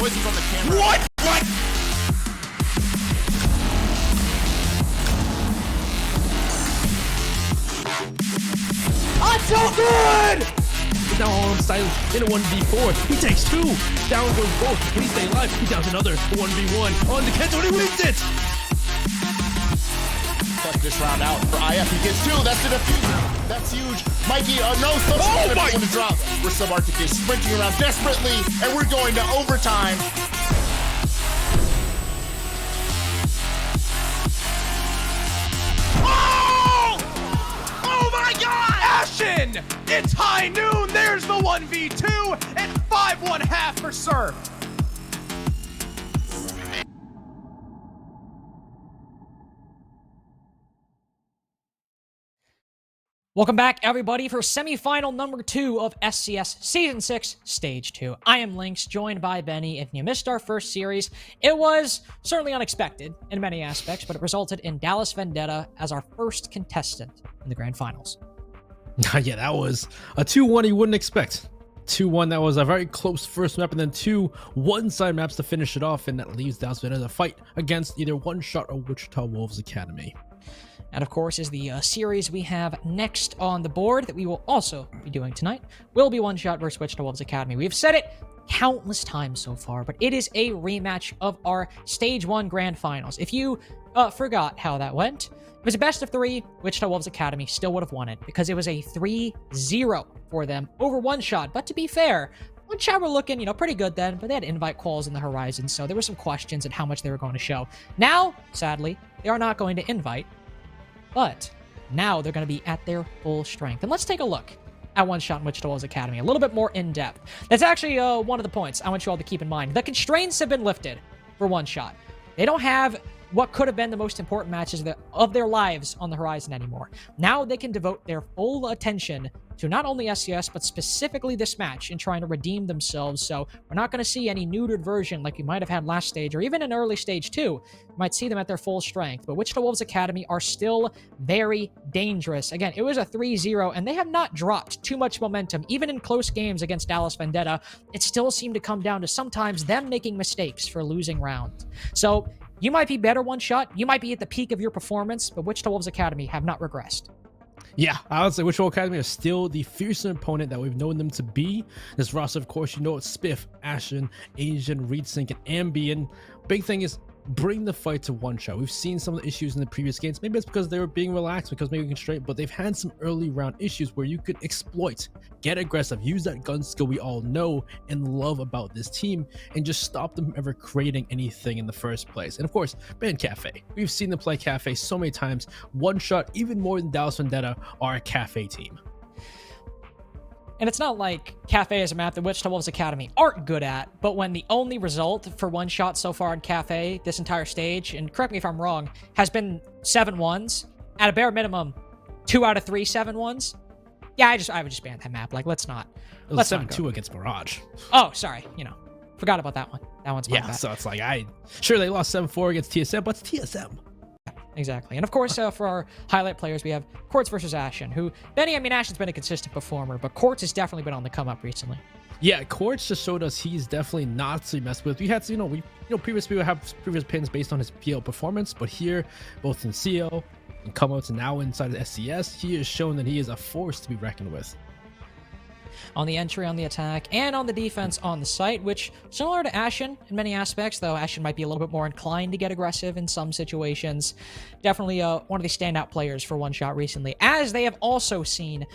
noises on the camera. What? What? I'm so good! Now all in silence in a 1v4. He takes 2. Down goes both. Can he stay alive? He downs another 1v1 on the Kento and he wins it! Clutch this round out for IF. He gets 2. That's the defeat. That's huge. Mikey, no, Oh my- on the drop. We're Subarctic is sprinting around desperately, and we're going to overtime. Oh my god! Ashen! It's high noon! There's the 1v2 and 5-1-1/2 for Sir. Welcome back, everybody, for semifinal number 2 of SCS Season 6, Stage 2. I am Lynx, joined by Benny. If you missed our first series, it was certainly unexpected in many aspects, but it resulted in Dallas Vendetta as our first contestant in the Grand Finals. Yeah, that was a 2-1 you wouldn't expect. 2-1, that was a very close first map, and then 2 one-side maps to finish it off, and that leaves Dallas Vendetta to fight against either One Shot or Wichita Wolves Academy. And of course, is the series we have next on the board that we will also be doing tonight will be One Shot versus Wichita Wolves Academy. We've said it countless times so far, but it is a rematch of our Stage 1 Grand Finals. If you forgot how that went, it was a best of 3. Wichita Wolves Academy still would have won it because it was a 3-0 for them over One Shot. But to be fair, One Shot were looking, pretty good then, but they had invite calls in the horizon, so there were some questions at how much they were going to show. Now, sadly, they are not going to invite. But now they're going to be at their full strength. And let's take a look at One Shot and Wichita Wolves Academy a little bit more in depth. That's actually one of the points I want you all to keep in mind. The constraints have been lifted for One Shot. They don't have what could have been the most important matches of their lives on the horizon anymore. Now they can devote their full attention to not only SCS, but specifically this match in trying to redeem themselves. So we're not going to see any neutered version like you might have had last stage, or even in early stage 2. You might see them at their full strength. But Wichita Wolves Academy are still very dangerous. Again, it was a 3-0, and they have not dropped too much momentum. Even in close games against Dallas Vendetta, it still seemed to come down to sometimes them making mistakes for losing rounds. So you might be better One Shot, you might be at the peak of your performance, but Wichita Wolves Academy have not regressed. Yeah, I would say Wichita Academy is still the fearsome opponent that we've known them to be. This roster, of course, it's Spiff, Ashen, Asian, Reedsync, and Ambien. Big thing is bring the fight to One Shot. We've seen some of the issues in the previous games. Maybe it's because they were being relaxed, because maybe constrained, but they've had some early round issues where you could exploit, get aggressive, use that gun skill we all know and love about this team, and just stop them from ever creating anything in the first place. And of course, Band Cafe. We've seen them play Cafe so many times. One Shot, even more than Dallas Vendetta, are a Cafe team. And it's not like Cafe is a map that Wichita Wolves Academy aren't good at, but when the only result for One Shot so far in Cafe this entire stage, and correct me if I'm wrong, has been 7-1s, at a bare minimum, 2 out of 3 7-1s. Yeah, I would just ban that map. Like, let's not. It was 7-2 against Mirage. Oh, sorry. Forgot about that one. That one's my bad. So it's like, sure they lost 7-4 against TSM, but it's TSM. Exactly. And of course, for our highlight players, we have Quartz versus Ashen, who, Benny, Ashen's been a consistent performer, but Quartz has definitely been on the come up recently. Yeah, Quartz just showed us he's definitely not to mess with. We had to, previously we have previous pins based on his PL performance, but here, both in CL and come out to now inside of SCS, he has shown that he is a force to be reckoned with. On the entry, on the attack, and on the defense on the site, which, similar to Ashen in many aspects, though Ashen might be a little bit more inclined to get aggressive in some situations. Definitely one of the standout players for One Shot recently, as they have also seen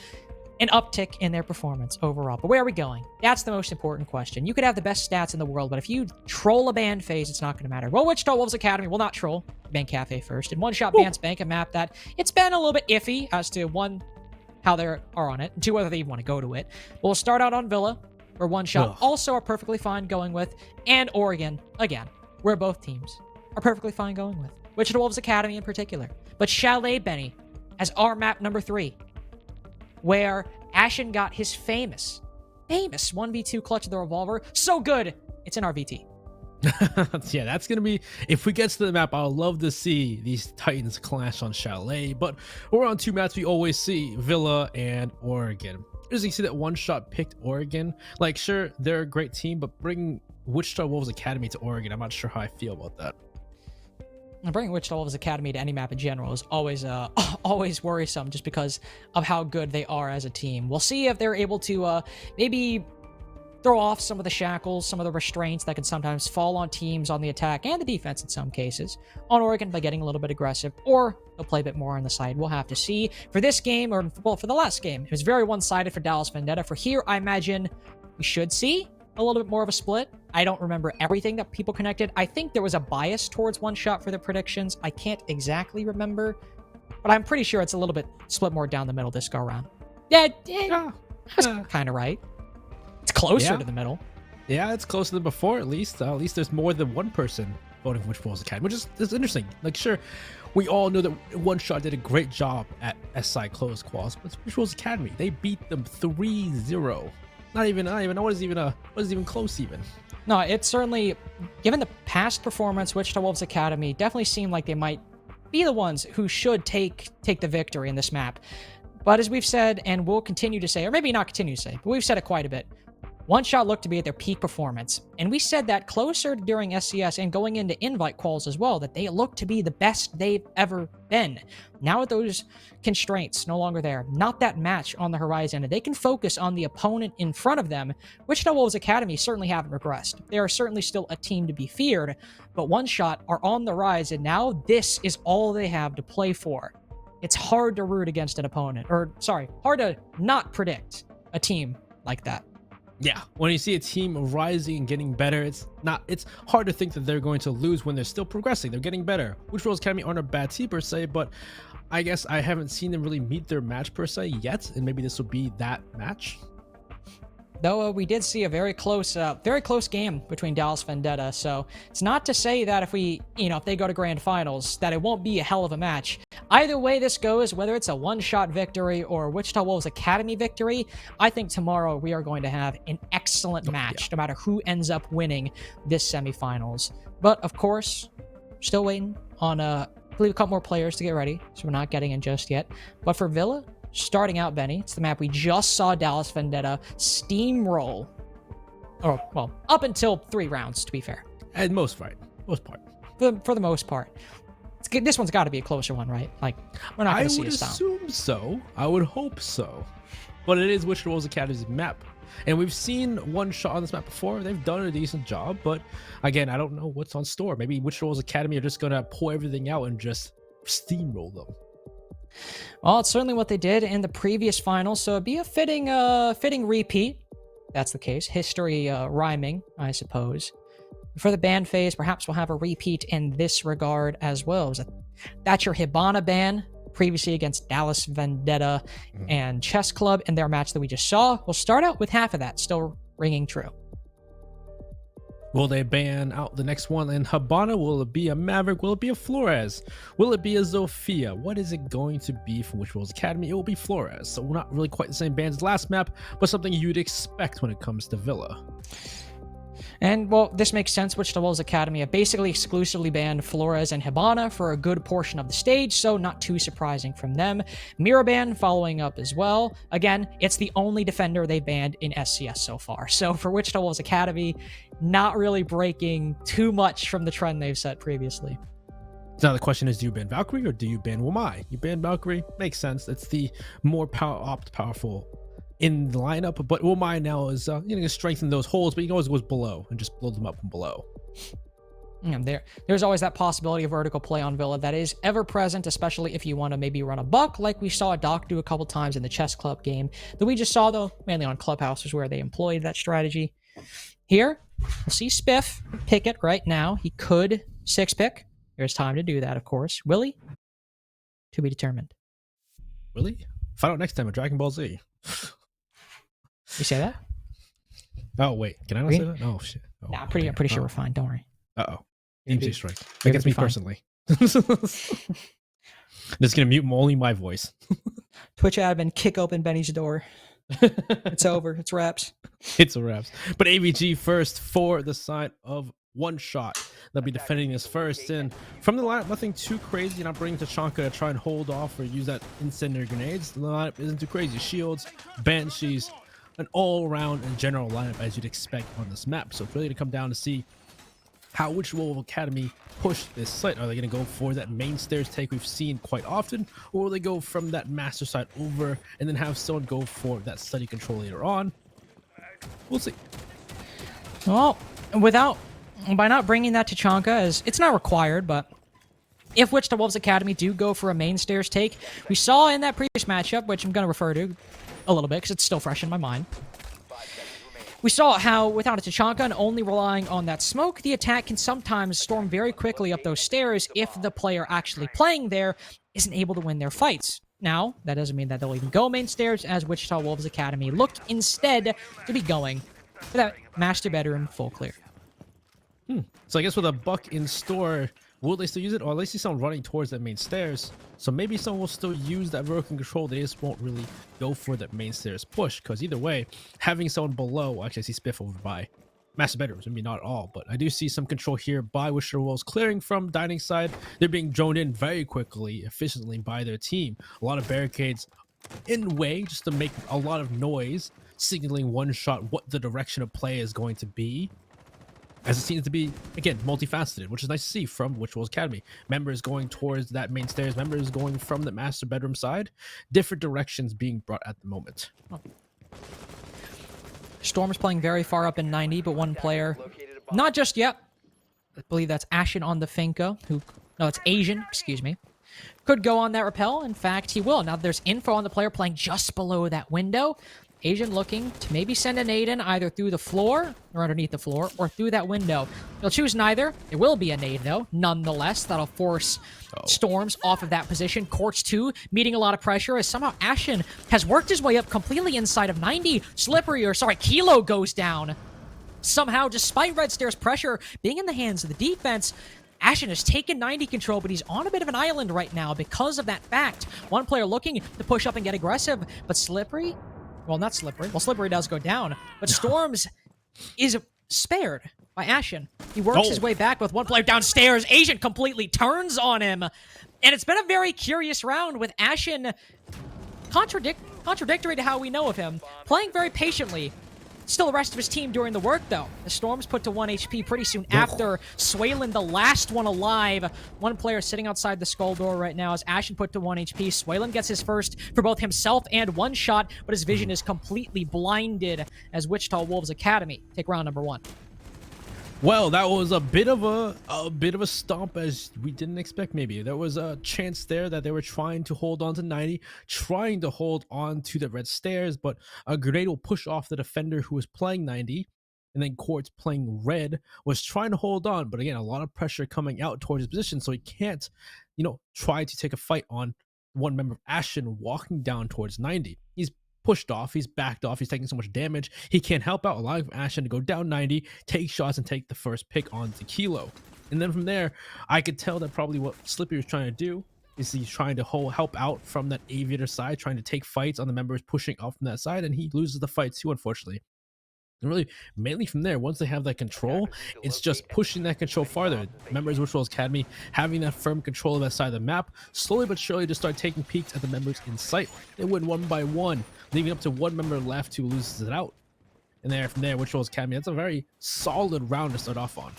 an uptick in their performance overall. But where are we going? That's the most important question. You could have the best stats in the world, but if you troll a ban phase, it's not going to matter. Well, Wichita Wolves Academy will not troll. Ban Cafe first. And One Shot bans Bank, a map that it's been a little bit iffy as to, one, how they are on it, and 2, whether they even want to go to it. We'll start out on Villa, where One Shot also are perfectly fine going with, and Oregon, again, where both teams are perfectly fine going with. Wichita Wolves Academy in particular. But Chalet, Benny, as our map number 3, where Ashen got his famous 1v2 clutch of the revolver. So good, it's in our VT. Yeah, that's gonna be, if we get to the map, I'll love to see these Titans clash on Chalet. But we're on 2 maps we always see, Villa and Oregon. As you can see that One Shot picked Oregon. Like, sure, they're a great team, but bringing Wichita Wolves Academy to Oregon. I'm not sure how I feel about that. Bringing Wichita Wolves Academy to any map in general is always always worrisome just because of how good they are as a team. We'll see if they're able to maybe throw off some of the shackles, some of the restraints that can sometimes fall on teams on the attack and the defense in some cases on Oregon by getting a little bit aggressive, or they'll play a bit more on the side. We'll have to see. For this game, or well, for the last game, it was very one-sided for Dallas Vendetta. For here, I imagine we should see a little bit more of a split. I don't remember everything that people connected. I think there was a bias towards one shot for the predictions. I can't exactly remember, but I'm pretty sure it's a little bit split more down the middle this go around. Yeah, that's kind of right. It's closer to the middle. Yeah, it's closer than before, at least. At least there's more than one person voting for Wichita Wolves Academy, which is interesting. Like, sure, we all know that One Shot did a great job at SI close quals, but Wichita Wolves Academy, they beat them 3-0. Not even was even close even. No, it's certainly, given the past performance, Wichita Wolves Academy definitely seemed like they might be the ones who should take the victory in this map. But as we've said, and we'll continue to say, or maybe not continue to say, but we've said it quite a bit, One Shot looked to be at their peak performance. And we said that closer during SCS and going into invite calls as well, that they look to be the best they've ever been. Now with those constraints no longer there, not that match on the horizon, and they can focus on the opponent in front of them. Wichita Wolves Academy certainly haven't regressed. They are certainly still a team to be feared, but One Shot are on the rise, and now this is all they have to play for. It's hard to root against an opponent, hard to not predict a team like that. Yeah, when you see a team rising and getting better, it's hard to think that they're going to lose when they're still progressing. They're getting better. Wichita Wolves Academy aren't a bad team per se, but I guess I haven't seen them really meet their match per se yet, and maybe this will be that match. Though we did see a very close game between Dallas Vendetta, so it's not to say that if they go to grand finals, that it won't be a hell of a match. Either way this goes, whether it's a one-shot victory or Wichita Wolves Academy victory, I think tomorrow we are going to have an excellent match, no matter who ends up winning this semifinals. But of course, still waiting on I believe a couple more players to get ready, so we're not getting in just yet. But for Villa, starting out, Benny, it's the map we just saw Dallas Vendetta steamroll. Or, well, up until 3 rounds, to be fair. At most part. For the most part. This one's got to be a closer one, right? Like, we're not going to see a stop. I would assume so. I would hope so. But it is Wichita Wolves Academy's map. And we've seen One Shot on this map before. They've done a decent job. But, again, I don't know what's on store. Maybe Wichita Wolves Academy are just going to pull everything out and just steamroll them. Well, it's certainly what they did in the previous final, so it'd be a fitting repeat. That's the case. History rhyming, I suppose. For the ban phase, perhaps we'll have a repeat in this regard as well. That's your Hibana ban, previously against Dallas Vendetta and Chess Club in their match that we just saw. We'll start out with half of that still ringing true. Will they ban out the next one in Habana? Will it be a Maverick? Will it be a Flores? Will it be a Zofia? What is it going to be from Wichita Wolves Academy? It will be Flores. So not really quite the same bans as last map, but something you'd expect when it comes to Villa. And, well, this makes sense. Wichita Wolves Academy have basically exclusively banned Flores and Hibana for a good portion of the stage, so not too surprising from them. Miraban following up as well. Again, it's the only defender they banned in SCS so far. So for Wichita Wolves Academy, not really breaking too much from the trend they've set previously. Now the question is, do you ban Valkyrie or do you ban Wamai? You ban Valkyrie, makes sense. It's the more powerful in the lineup, but Wamai now is going to strengthen those holes, but you can always go below and just blow them up from below. There's always that possibility of vertical play on Villa that is ever present, especially if you want to maybe run a buck like we saw Doc do a couple times in the Chess Club game that we just saw, though mainly on Clubhouse is where they employed that strategy. Here we'll see Spiff pick it right now. He could 6-pick. There's time to do that, of course. Willie, to be determined. Willie, find out next time with Dragon Ball Z. You say that? Oh wait, can I not say that? Oh shit. Oh, nah, I'm pretty sure we're fine. Don't worry. DMC strike. That gets me personally. Just gonna mute only my voice. Twitch admin, kick open Benny's door. It's over. It's wraps. It's a wraps. But AVG first for the side of One Shot. They'll be defending this first, and from the lineup, nothing too crazy. Not bringing Tachanka to try and hold off or use that incendiary grenades. The lineup isn't too crazy. Shields, Banshees, an all-around and general lineup as you'd expect on this map. So it's really to come down to see how which Wolf Academy push this site. Are they going to go for that main stairs take we've seen quite often, or will they go from that master side over and then have someone go for that study control later on? We'll see. Well, by not bringing that Tachanka, as it's not required, but if Wichita Wolves Academy do go for a main stairs take, we saw in that previous matchup, which I'm going to refer to a little bit because it's still fresh in my mind. We saw how without a Tachanka and only relying on that smoke, the attack can sometimes storm very quickly up those stairs if the player actually playing there isn't able to win their fights. Now, that doesn't mean that they'll even go main stairs, as Wichita Wolves Academy looked instead to be going for that master bedroom full clear. So I guess with a buck in store, will they still use it? Or at least see someone running towards that main stairs. So maybe someone will still use that vertical control. They just won't really go for that main stairs push. Because either way, having someone below, actually I see Spiff over by master bedrooms. Maybe not all, but I do see some control here by Wichita Wolves clearing from dining side. They're being droned in very quickly, efficiently by their team. A lot of barricades in the way just to make a lot of noise, signaling one shot what the direction of play is going to be. As it seems to be, again, multifaceted, which is nice to see from Wichita Wolves Academy. Members going towards that main stairs, members going from the master bedroom side. Different directions being brought at the moment. Storm's playing very far up in 90, but one player, not just yet. I believe that's Ashen on the Finka, no, it's Asian, excuse me. Could go on that rappel. In fact, he will. Now there's info on the player playing just below that window. Asian looking to maybe send a nade in either through the floor or underneath the floor or through that window. He'll choose neither. It will be a nade though, nonetheless. That'll force Storms off of that position. Quartz 2 meeting a lot of pressure as somehow Ashen has worked his way up completely inside of 90. Kilo goes down. Somehow, despite Red Stare's pressure being in the hands of the defense, Ashen has taken 90 control, but he's on a bit of an island right now because of that fact. One player looking to push up and get aggressive, but Slippery... Well, not Slippery. Well, Slippery does go down, but Storms is spared by Ashen. He works his way back with one player downstairs. Asian completely turns on him. And it's been a very curious round with Ashen contradictory to how we know of him. Playing very patiently. Still the rest of his team doing the work, though. The Storm's put to 1 HP pretty soon after. Swaylin, the last one alive. One player sitting outside the skull door right now as Ashen put to 1 HP. Swaylin gets his first for both himself and one shot, but his vision is completely blinded as Wichita Wolves Academy take round number 1. Well, that was a bit of a stomp as we didn't expect. Maybe there was a chance there that they were trying to hold on to 90, trying to hold on to the red stairs, but a grenade will push off the defender who was playing 90, and then Quartz playing red was trying to hold on, but again, a lot of pressure coming out towards his position, so he can't, try to take a fight on one member of Ashen walking down towards 90. He's pushed off, he's backed off, he's taking so much damage, he can't help out, allowing Ashen to go down 90, take shots, and take the first pick on Kilo. And then from there, I could tell that probably what Slippy was trying to do is he's trying to help out from that aviator side, trying to take fights on the members pushing up from that side, and he loses the fight too, unfortunately. And really, mainly from there, once they have that control, it's just pushing that control farther. Members of Wichita Wolves Academy having that firm control of that side of the map, slowly but surely just start taking peeks at the members in sight. They win one by one, leaving up to one member left who loses it out. And from there, Wichita Wolves Academy, that's a very solid round to start off on.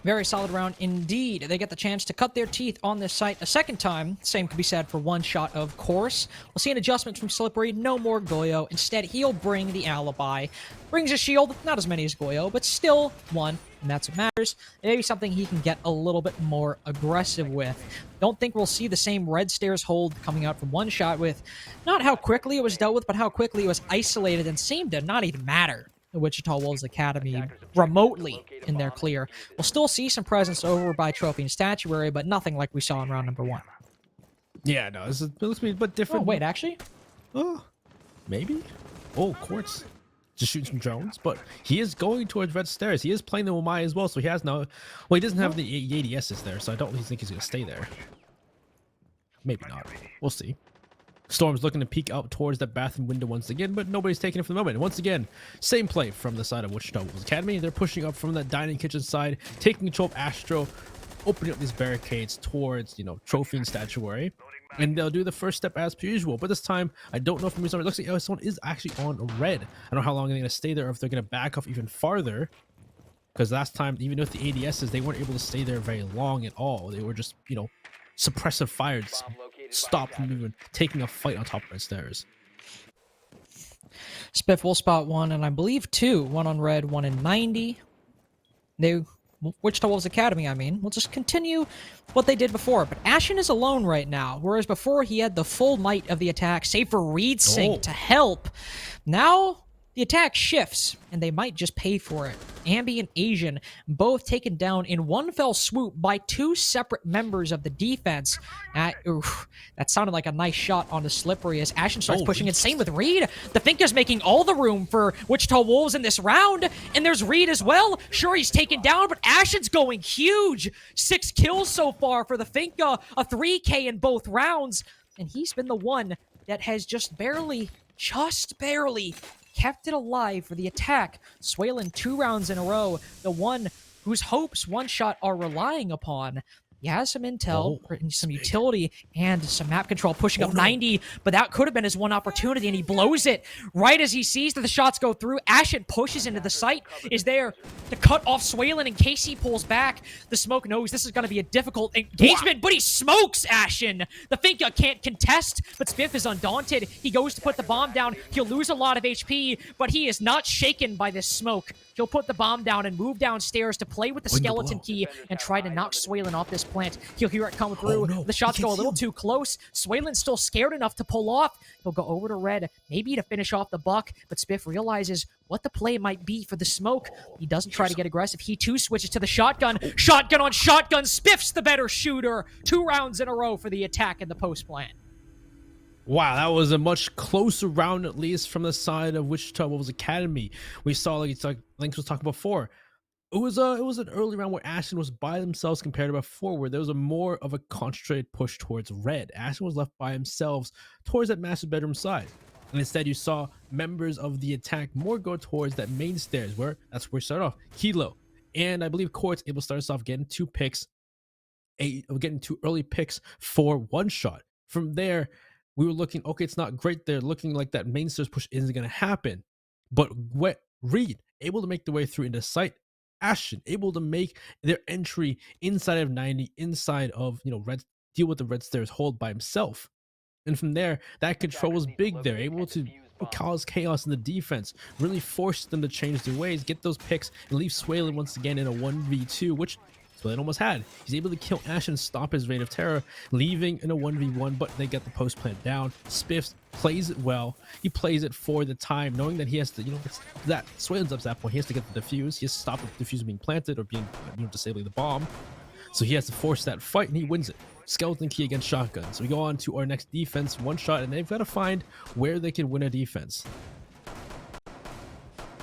Very solid round indeed. They get the chance to cut their teeth on this site a second time. Same could be said for one shot, of course. We'll see an adjustment from Slippery. No more Goyo. Instead, he'll bring the alibi. Brings a shield. Not as many as Goyo, but still one. And that's what matters. Maybe something he can get a little bit more aggressive with. Don't think we'll see the same red stairs hold coming out from one shot with not how quickly it was dealt with, but how quickly it was isolated and seemed to not even matter. The Wichita Wolves Academy remotely in their clear. We'll still see some presence over by Trophy and Statuary, but nothing like we saw in round number 1. Yeah, no, it looks to be a bit different. Oh, wait, actually? Oh, maybe? Oh, Quartz. Just shooting some drones, but he is going towards red stairs. He is playing the Wamai as well, so he has no... Well, he doesn't have the ADSs there, so I don't really think he's going to stay there. Maybe not. We'll see. Storm's looking to peek out towards that bathroom window once again, but nobody's taking it for the moment. And once again, same play from the side of Wichita Wolves Academy. They're pushing up from that dining kitchen side, taking control of Astro, opening up these barricades towards, you know, trophy and statuary. And they'll do the first step as per usual. But this time, I don't know if it looks like someone is actually on red. I don't know how long they're going to stay there or if they're going to back off even farther. Because last time, even with the ADSs, they weren't able to stay there very long at all. They were just, you know, suppressive fire. Just stop from even taking a fight on top of the stairs. Spiff will spot one, and I believe two. One on red, one in 90. Wichita Wolves Academy, I mean. We'll just continue what they did before. But Ashen is alone right now, whereas before he had the full might of the attack, save for Reed Sync to help. Now the attack shifts, and they might just pay for it. Ambi and Asian both taken down in one fell swoop by two separate members of the defense. Oof, that sounded like a nice shot on the slippery as Ashen starts pushing in. Same with Reed. The Finka's making all the room for Wichita Wolves in this round, and there's Reed as well. Sure, he's taken down, but Ashen's going huge. 6 kills so far for the Finka, a 3K in both rounds, and he's been the one that has just barely kept it alive for the attack. Swaylin 2 rounds in a row, the one whose hopes One Shot are relying upon. He has some intel, some utility, and some map control pushing up 90, but that could have been his one opportunity, and he blows it right as he sees that the shots go through. Ashen pushes into the site, is there to cut off Swaylin in case he pulls back. The smoke knows this is going to be a difficult engagement, but he smokes Ashen. The Finka can't contest, but Spiff is undaunted. He goes to put the bomb down. He'll lose a lot of HP, but he is not shaken by this smoke. He'll put the bomb down and move downstairs to play with the skeleton key and try to knock Swaylin off this plant. He'll hear it come through. The shots go a little too close. Swaylin's still scared enough to pull off. He'll go over to red, maybe to finish off the buck, but Spiff realizes what the play might be for the smoke. He doesn't try to get aggressive. He too switches to the shotgun. Shotgun on shotgun. Spiff's the better shooter. 2 rounds in a row for the attack in the post plant. Wow, that was a much closer round, at least from the side of Wichita Wolves Academy. We saw, like Lynx was talking before, it was an early round where Ashen was by themselves compared to before, where there was a more of a concentrated push towards red. Ashen was left by himself towards that master bedroom side, and instead you saw members of the attack more go towards that main stairs, that's where we start off. Kilo and I believe Court's able to start us off getting 2 picks, getting 2 early picks for One Shot. From there, we were looking, okay, it's not great there, looking like that main stairs push isn't going to happen. But Reed able to make the way through into sight. Ashen able to make their entry inside of 90, inside of, you know, red, deal with the red stairs hold by himself. And from there, that control was big there, able to cause chaos in the defense, really force them to change their ways, get those picks, and leave Swaylin once again in a 1v2, which Swaylin almost had. He's able to kill Ashen and stop his reign of terror, leaving in a 1v1, but they get the post plant down. Spiff plays it well. He plays it for the time, knowing that he has to, you know, that Swaylin's up to that point. He has to get the defuse. He has to stop the defuse being planted or being, you know, disabling the bomb. So he has to force that fight, and he wins it. Skeleton key against shotgun. So we go on to our next defense, One Shot, and they've got to find where they can win a defense.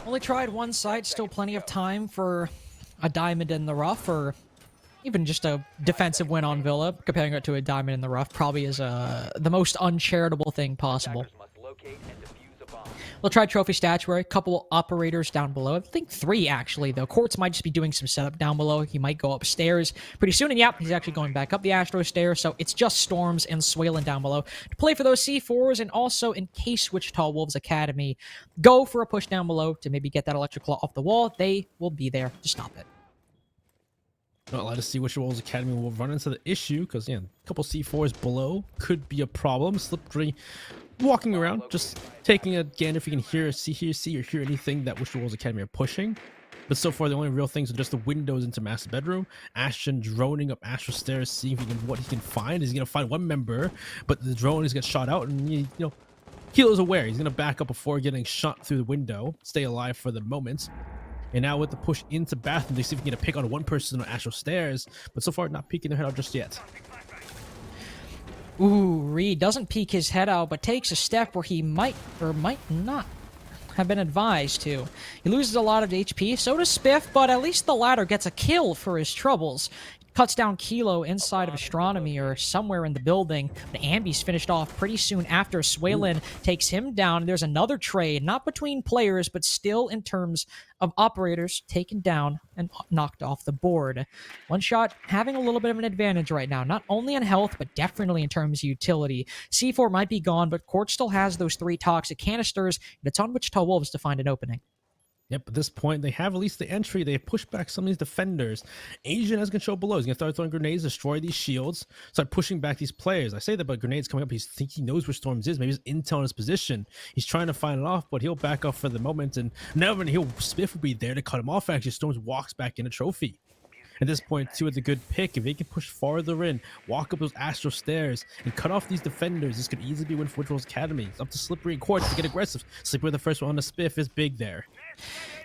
Only tried one side, still plenty of time for a diamond in the rough, or even just a defensive win on Villa. Comparing it to a diamond in the rough probably is the most uncharitable thing possible. We'll try trophy statuary, a couple operators down below. I think 3 actually, though. Quartz might just be doing some setup down below. He might go upstairs pretty soon, and yep, he's actually going back up the Astro stairs, so it's just Storms and Swaylin down below to play for those C4s, and also in case Wichita Wolves Academy go for a push down below to maybe get that electric claw off the wall, they will be there to stop it. Not allowed to see which Wolves Academy will run into the issue, because, yeah, a couple C4s below could be a problem. Slippery walking around, just taking a gander if you can see or hear anything that Wichita Wolves Academy are pushing. But so far, the only real things are just the windows into master bedroom. Ashen droning up Astro stairs, seeing what he can find. He's going to find one member, but the drone is going to get shot out, and, you know, Kilo's aware. He's going to back up before getting shot through the window, stay alive for the moment. And now with the push into bathroom, they see if we can get a pick on one person on Astro stairs, but so far not peeking their head out just yet. Ooh, Reed doesn't peek his head out, but takes a step where he might or might not have been advised to. He loses a lot of HP, so does Spiff, but at least the latter gets a kill for his troubles. cuts down Kilo inside of Astronomy or somewhere in the building. The Ambi's finished off pretty soon after. Swalen takes him down. There's another trade, not between players, but still in terms of operators taken down and knocked off the board. One Shot having a little bit of an advantage right now, not only in health, but definitely in terms of utility. C4 might be gone, but Court still has those 3 toxic canisters, and it's on Wichita Wolves to find an opening. Yep, at this point, they have at least the entry. They push back some of these defenders. Asian has control below. He's going to start throwing grenades, destroy these shields, start pushing back these players. I say that, but grenades coming up. He thinks he knows where Storms is. Maybe he's intel in his position. He's trying to find it off, but he'll back off for the moment. And never Spiff will be there to cut him off. Actually, Storms walks back in a trophy. At this point, too, with a good pick, if they can push farther in, walk up those astral stairs, and cut off these defenders, this could easily be a win for Witchwell's Academy. It's up to Slippery and Quartz to get aggressive. Slippery with the first one on the Spiff is big there.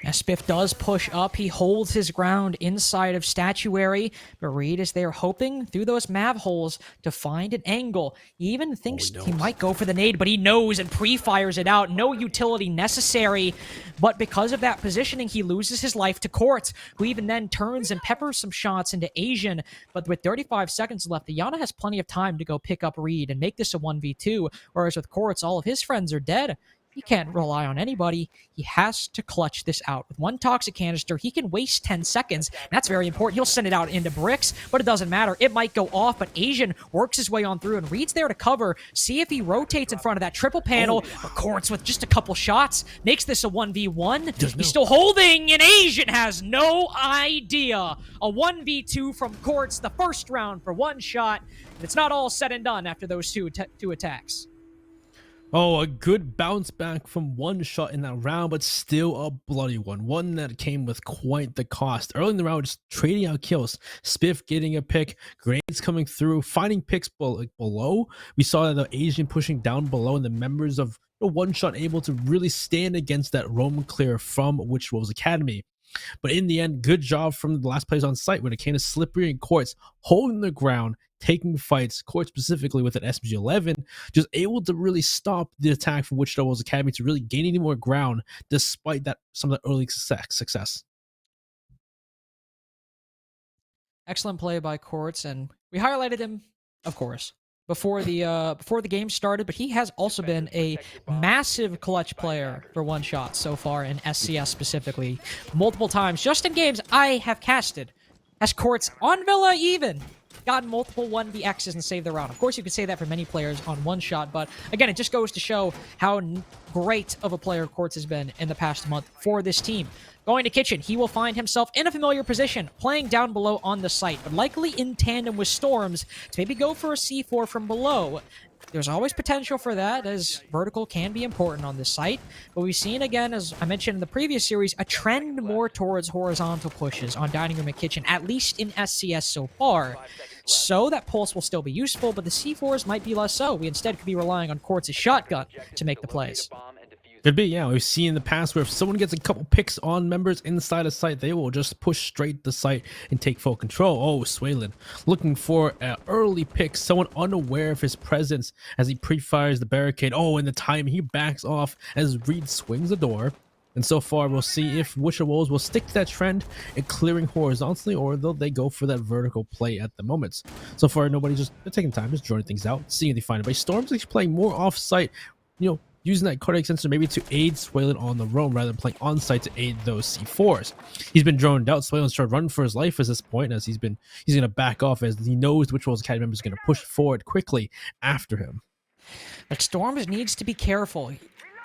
As Spiff does push up, he holds his ground inside of Statuary, but Reed is there hoping through those Mav holes to find an angle. He even thinks he might go for the nade, but he knows and pre-fires it out. No utility necessary, but because of that positioning, he loses his life to Quartz, who even then turns and peppers some shots into Asian. But with 35 seconds left, Yana has plenty of time to go pick up Reed and make this a 1v2, whereas with Quartz, all of his friends are dead. He can't rely on anybody. He has to clutch this out. With 1 toxic canister, he can waste 10 seconds. That's very important. He'll send it out into bricks, but it doesn't matter. It might go off, but Asian works his way on through, and Reed's there to cover. See if he rotates in front of that triple panel. But Quartz, with just a couple shots, makes this a 1v1. He's still holding, and Asian has no idea. A 1v2 from Quartz, the first round for One Shot. And it's not all said and done after those two attacks. Oh, a good bounce back from One Shot in that round, but still a bloody one. One that came with quite the cost. Early in the round, just trading out kills. Spiff getting a pick, grenades coming through, finding picks below. We saw that the Asian pushing down below, and the members of the One Shot able to really stand against that roam clear from Witchwell's Academy. But in the end, good job from the last players on site when it came to Slippery and Quartz holding the ground, taking fights, Quartz specifically with an SMG-11, just able to really stop the attack from Witchwell's Academy to really gain any more ground despite that some of the early success. Excellent play by Quartz, and we highlighted him, of course, before the game started, but he has also been a massive clutch player for One Shot so far in SCS specifically. Multiple times, just in games I have casted, as Quartz on Villa even gotten multiple 1vx's and saved the round. Of course, you could say that for many players on One Shot, but again, it just goes to show how great of a player Quartz has been in the past month for this team. Going to Kitchen, he will find himself in a familiar position, playing down below on the site, but likely in tandem with Storms to maybe go for a C4 from below. There's always potential for that, as vertical can be important on this site, but we've seen, again, as I mentioned in the previous series, a trend more towards horizontal pushes on Dining Room and Kitchen, at least in SCS so far. So that pulse will still be useful, but the C4s might be less so. We instead could be relying on Quartz's shotgun to make the plays. Could be, yeah. We've seen in the past where if someone gets a couple picks on members inside a site, they will just push straight the site and take full control. Oh, Swalen looking for an early pick, someone unaware of his presence as he pre-fires the barricade. Oh, and the time he backs off as Reed swings the door. And so far, we'll see if Wichita Wolves will stick to that trend in clearing horizontally, or will they go for that vertical play at the moment. So far, nobody's just taking time, just drawing things out, seeing if they find it. But Storm's actually playing more off-site, using that cardiac sensor maybe to aid Swalen on the roam rather than playing on-site to aid those C4s. He's been droned out. Swalen's trying to run for his life at this point, as he's going to back off as he knows which Witchwell's Academy member is going to push forward quickly after him. But Storms needs to be careful.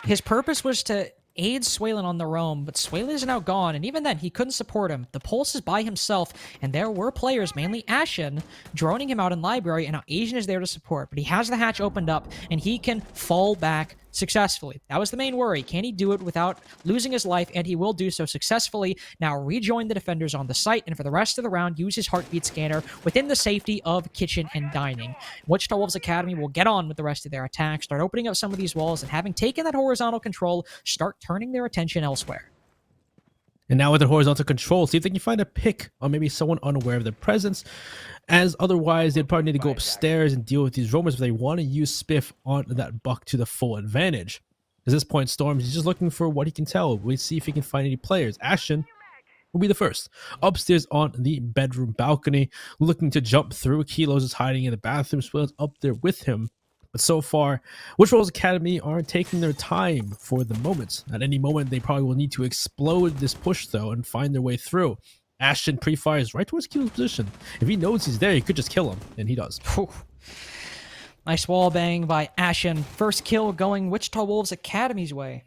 His purpose was to aid Swalen on the roam, but Swalen is now gone, and even then, he couldn't support him. The Pulse is by himself, and there were players, mainly Ashen, droning him out in Library, and now Asian is there to support, but he has the hatch opened up, and he can fall back successfully. That was the main worry. Can he do it without losing his life? And he will do so successfully. Now rejoin the defenders on the site, and for the rest of the round, use his heartbeat scanner within the safety of Kitchen and Dining. Wichita Wolves Academy will get on with the rest of their attack, start opening up some of these walls, and having taken that horizontal control, start turning their attention elsewhere. And now with the horizontal control, see if they can find a pick on maybe someone unaware of their presence, as otherwise they'd probably need to go upstairs and deal with these roamers if they want to use Spiff on that buck to the full advantage. At this point, Storms is just looking for what he can tell. We'll see if he can find any players. Ashen will be the first. Upstairs on the bedroom balcony, looking to jump through. Kilo's is hiding in the bathroom. Swill's up there with him. But so far, Witch Academy are taking their time for the moment. At any moment, they probably will need to explode this push, though, and find their way through. Ashton pre-fires right towards Kilo's position. If he knows he's there, he could just kill him, and he does. Whew. Nice wall bang by Ashen. First kill going Wichita Wolves Academy's way.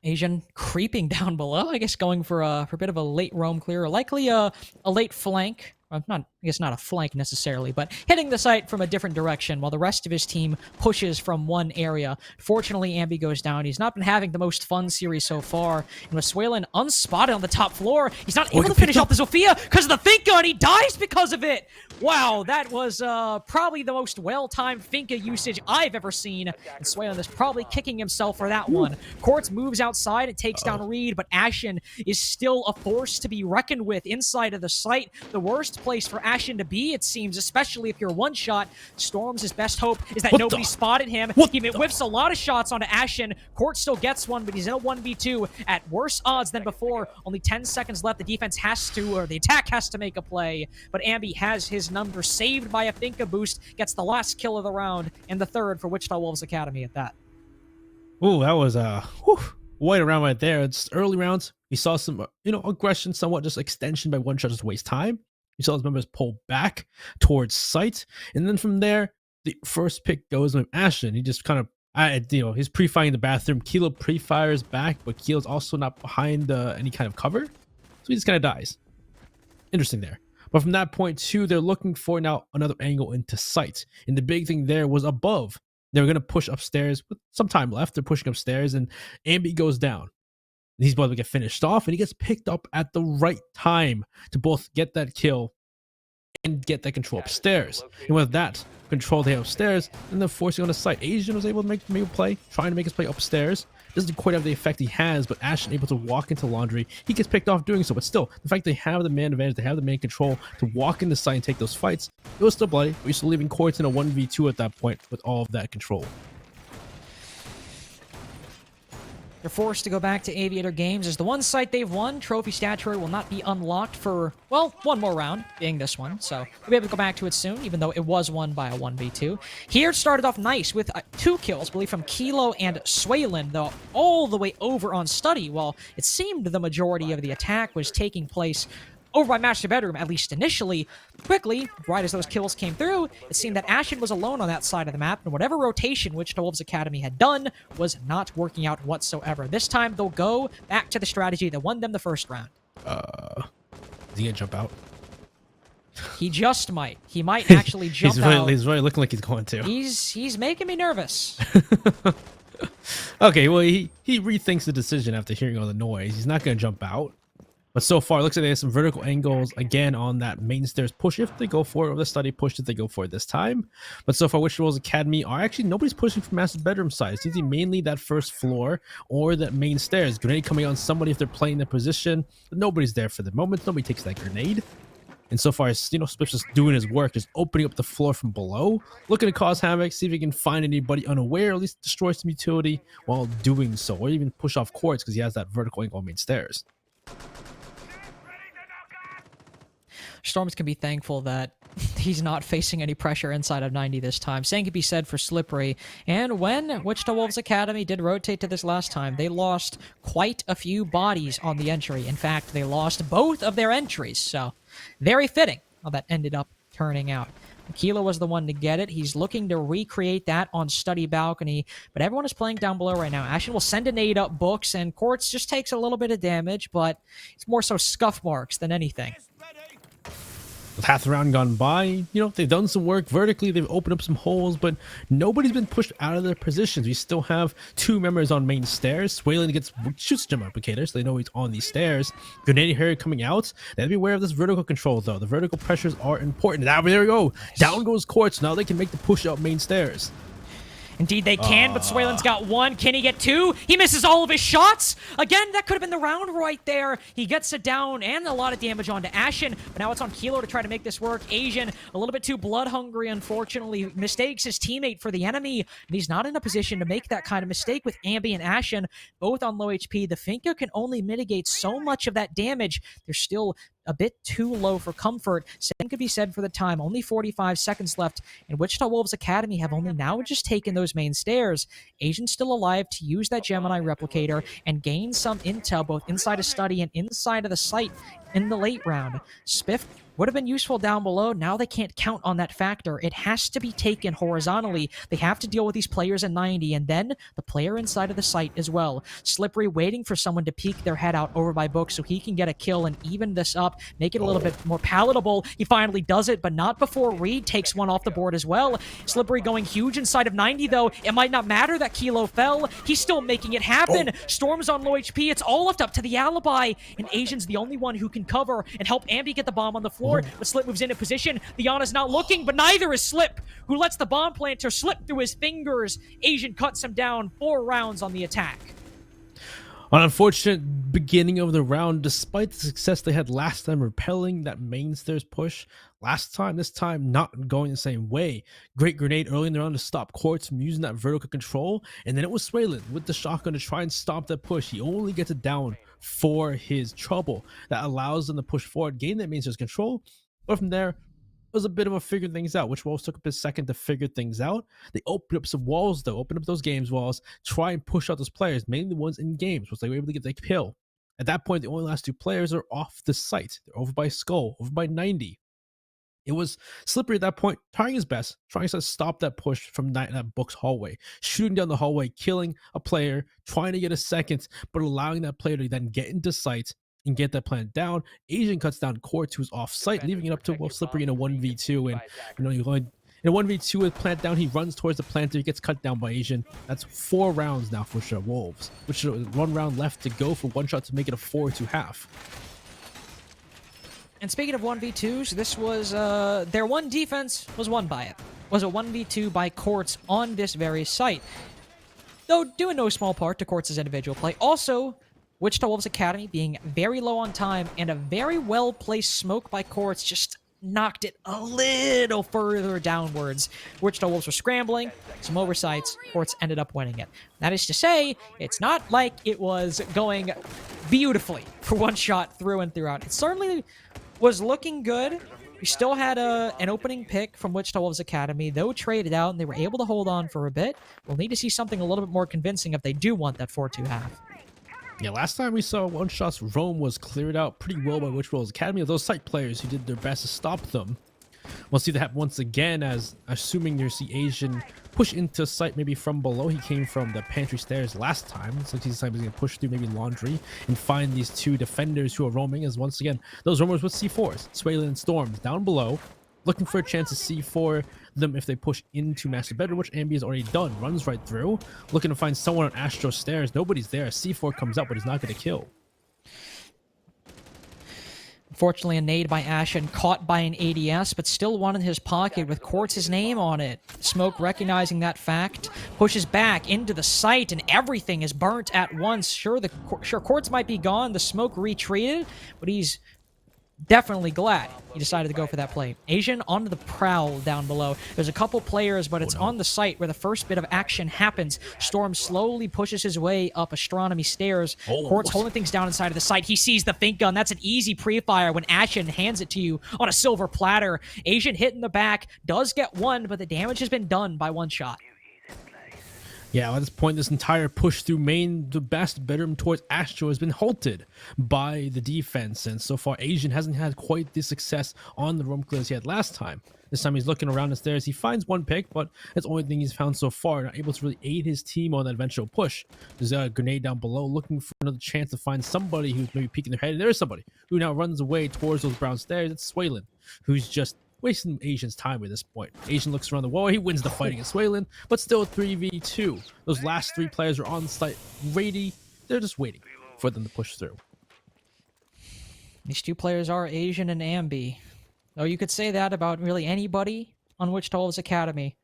Asian creeping down below, I guess going for a bit of a late roam clear, likely a late flank. I guess not a flank necessarily, but hitting the site from a different direction while the rest of his team pushes from one area. Fortunately, Ambi goes down. He's not been having the most fun series so far. And with Swalen unspotted on the top floor, he's not able to finish off the Zofia because of the Finka, and he dies because of it. Wow, that was probably the most well-timed Finka usage I've ever seen. And Swalen is probably kicking himself for that one. Quartz moves outside and takes down Reed, but Ashen is still a force to be reckoned with inside of the site. The worst place for Ashen to be, it seems, especially if you're one shot. Storm's his best hope is that nobody spotted him. He whiffs a lot of shots onto Ashen. Court still gets one, but he's in a 1v2 at worse odds than before. Only 10 seconds left. The defense has to, or the attack has to make a play. But Ambi has his number saved by a Finka boost, gets the last kill of the round, and the third for Wichita Wolves Academy at that. Ooh, that was white around right there. It's early rounds. We saw some, aggression, somewhat just extension by one shot, just waste time. You saw his members pull back towards site, and then from there, the first pick goes with Ashton. He just kind of, he's pre-firing the bathroom. Kilo pre-fires back, but Kilo's also not behind any kind of cover, so he just kind of dies. Interesting there. But from that point too, they're looking for now another angle into sight, and the big thing there was above. They were going to push upstairs with some time left. They're pushing upstairs, and Ambi goes down. He's about to get finished off, and he gets picked up at the right time to both get that kill and get that control upstairs. And with that control they have upstairs, and then forcing on the site, Asian was able to make a play, trying to make his play upstairs. Doesn't quite have the effect he has, but Ashton able to walk into laundry. He gets picked off doing so, but still, the fact they have the man advantage, they have the man control to walk in the site and take those fights, it was still bloody. We're still leaving Courts in a 1v2 at that point with all of that control. They're forced to go back to Aviator Games as the one site they've won. Trophy Statuary will not be unlocked for, well, one more round, being this one. So we'll be able to go back to it soon, even though it was won by a 1v2. Here it started off nice with 2 kills, I believe, from Kilo and Swalen, though all the way over on Study, while it seemed the majority of the attack was taking place over by Master Bedroom, at least initially. Quickly, right as those kills came through, it seemed that Ashen was alone on that side of the map, and whatever rotation Wichita Wolves Academy had done was not working out whatsoever. This time, they'll go back to the strategy that won them the first round. Is he gonna jump out? He just might. He might actually jump out. He's really looking like he's going to. He's making me nervous. Okay, well, he rethinks the decision after hearing all the noise. He's not gonna jump out. But so far, it looks like they have some vertical angles again on that main stairs push if they go for it, or the study push if they go for it this time. But so far, Wichita Wolves Academy are actually, nobody's pushing from Master Bedroom side. It's usually mainly that first floor or that main stairs. Grenade coming on somebody if they're playing their position. But nobody's there for the moment. Nobody takes that grenade. And so far, Spiff's just doing his work, just opening up the floor from below, looking to cause havoc, see if he can find anybody unaware, or at least destroy some utility while doing so, or even push off Quartz because he has that vertical angle on main stairs. Storms can be thankful that he's not facing any pressure inside of 90 this time. Same can be said for Slippery. And when Wichita Wolves Academy did rotate to this last time, they lost quite a few bodies on the entry. In fact, they lost both of their entries. So, very fitting how that ended up turning out. Kilo was the one to get it. He's looking to recreate that on Study Balcony, but everyone is playing down below right now. Ashen will send a nade up Books, and Quartz just takes a little bit of damage, but it's more so scuff marks than anything. With half the round gone by, they've done some work vertically, they've opened up some holes, but nobody's been pushed out of their positions. We still have 2 members on main stairs. Swalen shoots gem applicator, so they know he's on these stairs. Grenade Harry coming out. They have to be aware of this vertical control, though. The vertical pressures are important. Now, there we go. Down goes Quartz. Now they can make the push up main stairs. Indeed, they can, but Swalen's got one. Can he get two? He misses all of his shots. Again, that could have been the round right there. He gets it down and a lot of damage onto Ashen, but now it's on Kilo to try to make this work. Asian, a little bit too blood-hungry, unfortunately, mistakes his teammate for the enemy, and he's not in a position to make that kind of mistake with Ambi and Ashen, both on low HP. The Finka can only mitigate so much of that damage. They're still a bit too low for comfort. Same could be said for the time. Only 45 seconds left, and Wichita Wolves Academy have only now just taken those main stairs. Asian's still alive to use that Gemini replicator and gain some intel both inside of study and inside of the site in the late round. Spiff would have been useful down below. Now they can't count on that factor. It has to be taken horizontally. They have to deal with these players at 90, and then the player inside of the site as well. Slippery waiting for someone to peek their head out over by Book so he can get a kill and even this up, make it a little bit more palatable. He finally does it, but not before Reed takes one off the board as well. Slippery going huge inside of 90, though. It might not matter that Kilo fell. He's still making it happen. Storm's on low HP. It's all left up to the alibi, and Asian's the only one who can cover and help Ambi get the bomb on the floor. But Slip moves into position. Diana's not looking, but neither is Slip, who lets the bomb planter slip through his fingers. Asian cuts him down. 4 rounds on the attack. An unfortunate beginning of the round, despite the success they had last time repelling that main stairs push. This time not going the same way. Great grenade early in the round to stop Quartz from using that vertical control, and then it was Swalen with the shotgun to try and stop that push. He only gets it down for his trouble. That allows them to push forward, gain that main stairs control, but from there, it was a bit of a figure things out, which Wolves took up a second to figure things out. They opened up some walls, though, opened up those games walls, try and push out those players, mainly the ones in games, which they were able to get the kill. At that point, the only last 2 players are off the site. They're over by Skull, over by 90. It was Slippery at that point, trying his best, trying to stop that push from that Book's hallway, shooting down the hallway, killing a player, trying to get a second, but allowing that player to then get into sight and get that plant down. Asian cuts down Quartz, who's off site, leaving it up to Slippery in a 1v2. And you're going in a 1v2 with plant down. He runs towards the planter, he gets cut down by Asian. That's 4 rounds now for sure. Wolves, which is 1 round left to go for one shot to make it a 4-2 half. And speaking of 1v2s, this was their one defense was won by it. Was a 1v2 by Quartz on this very site. Though due in no small part to Quartz's individual play. Also, Wichita Wolves Academy being very low on time and a very well-placed smoke by Quartz just knocked it a little further downwards. Wichita Wolves were scrambling, some oversights, Quartz ended up winning it. That is to say, it's not like it was going beautifully for one shot through and throughout. It certainly was looking good. We still had an opening pick from Wichita Wolves Academy, though traded out, and they were able to hold on for a bit. We'll need to see something a little bit more convincing if they do want that 4-2 half. Yeah, last time we saw one shots, Rome was cleared out pretty well by Wichita Wolves Academy. Those site players who did their best to stop them. We'll see that happen once again, as assuming you see Asian push into sight maybe from below. He came from the pantry stairs last time. So this time he's going to push through maybe laundry and find these 2 defenders who are roaming, as once again, those roamers with C4s, Swalen and Storms down below, looking for a chance to C4 them if they push into master bedroom, which Ambi has already done. Runs right through, looking to find someone on Astro stairs. Nobody's there. C4 comes up, but he's not going to kill. Unfortunately, a nade by Ashen, caught by an ADS, but still one in his pocket with Quartz's name on it. Smoke, recognizing that fact, pushes back into the site, and everything is burnt at once. Sure, Quartz might be gone. The Smoke retreated, but he's definitely glad he decided to go for that play. Asian onto the prowl down below. There's a couple players, but it's on the site where the first bit of action happens. Storm slowly pushes his way up astronomy stairs. Quartz holding things down inside of the site. He sees the think gun. That's an easy pre-fire when Ashen hands it to you on a silver platter. Asian hit in the back, does get one, but the damage has been done by one shot. Yeah, at this point, this entire push through main, the best bedroom towards Astro has been halted by the defense. And so far, Asian hasn't had quite the success on the roam clears he had last time. This time he's looking around the stairs. He finds one pick, but that's the only thing he's found so far. Not able to really aid his team on that eventual push. There's a grenade down below, looking for another chance to find somebody who's maybe peeking their head. And there's somebody who now runs away towards those brown stairs. It's Swalen, who's just wasting Asian's time at this point. Asian looks around the wall. He wins the fight against Swalen, but still 3v2. Those last 3 players are on site ready. They're just waiting for them to push through. These 2 players are Asian and Ambi. Though you could say that about really anybody on Wichita Wolves Academy.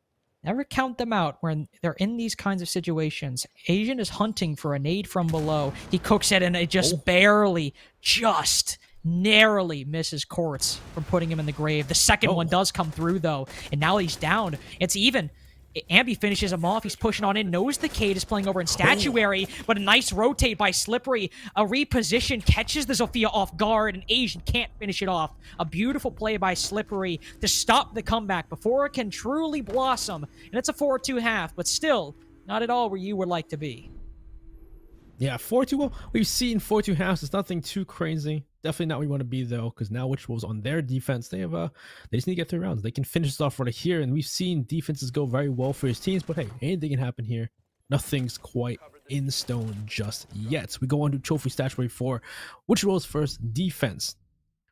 Never count them out when they're in these kinds of situations. Asian is hunting for a nade from below. He cooks it and it just barely, just narrowly misses Quartz from putting him in the grave. The second one does come through though, and now he's down. It's even. Ambi finishes him off. He's pushing on in. Knows the Cade is playing over in Statuary, but a nice rotate by Slippery. A reposition catches the Zofia off guard, and Asian can't finish it off. A beautiful play by Slippery to stop the comeback before it can truly blossom. And it's a 4-2 half, but still not at all where you would like to be. Yeah, 4-2. Well, we've seen 4-2 halves. It's nothing too crazy. Definitely not where we want to be though, because now Witch Wolves on their defense, they just need to get 3 rounds. They can finish this off right here, and we've seen defenses go very well for his teams. But hey, anything can happen here. Nothing's quite in stone just yet. We go on to Trophy Statuary for Witch Wolves' first defense.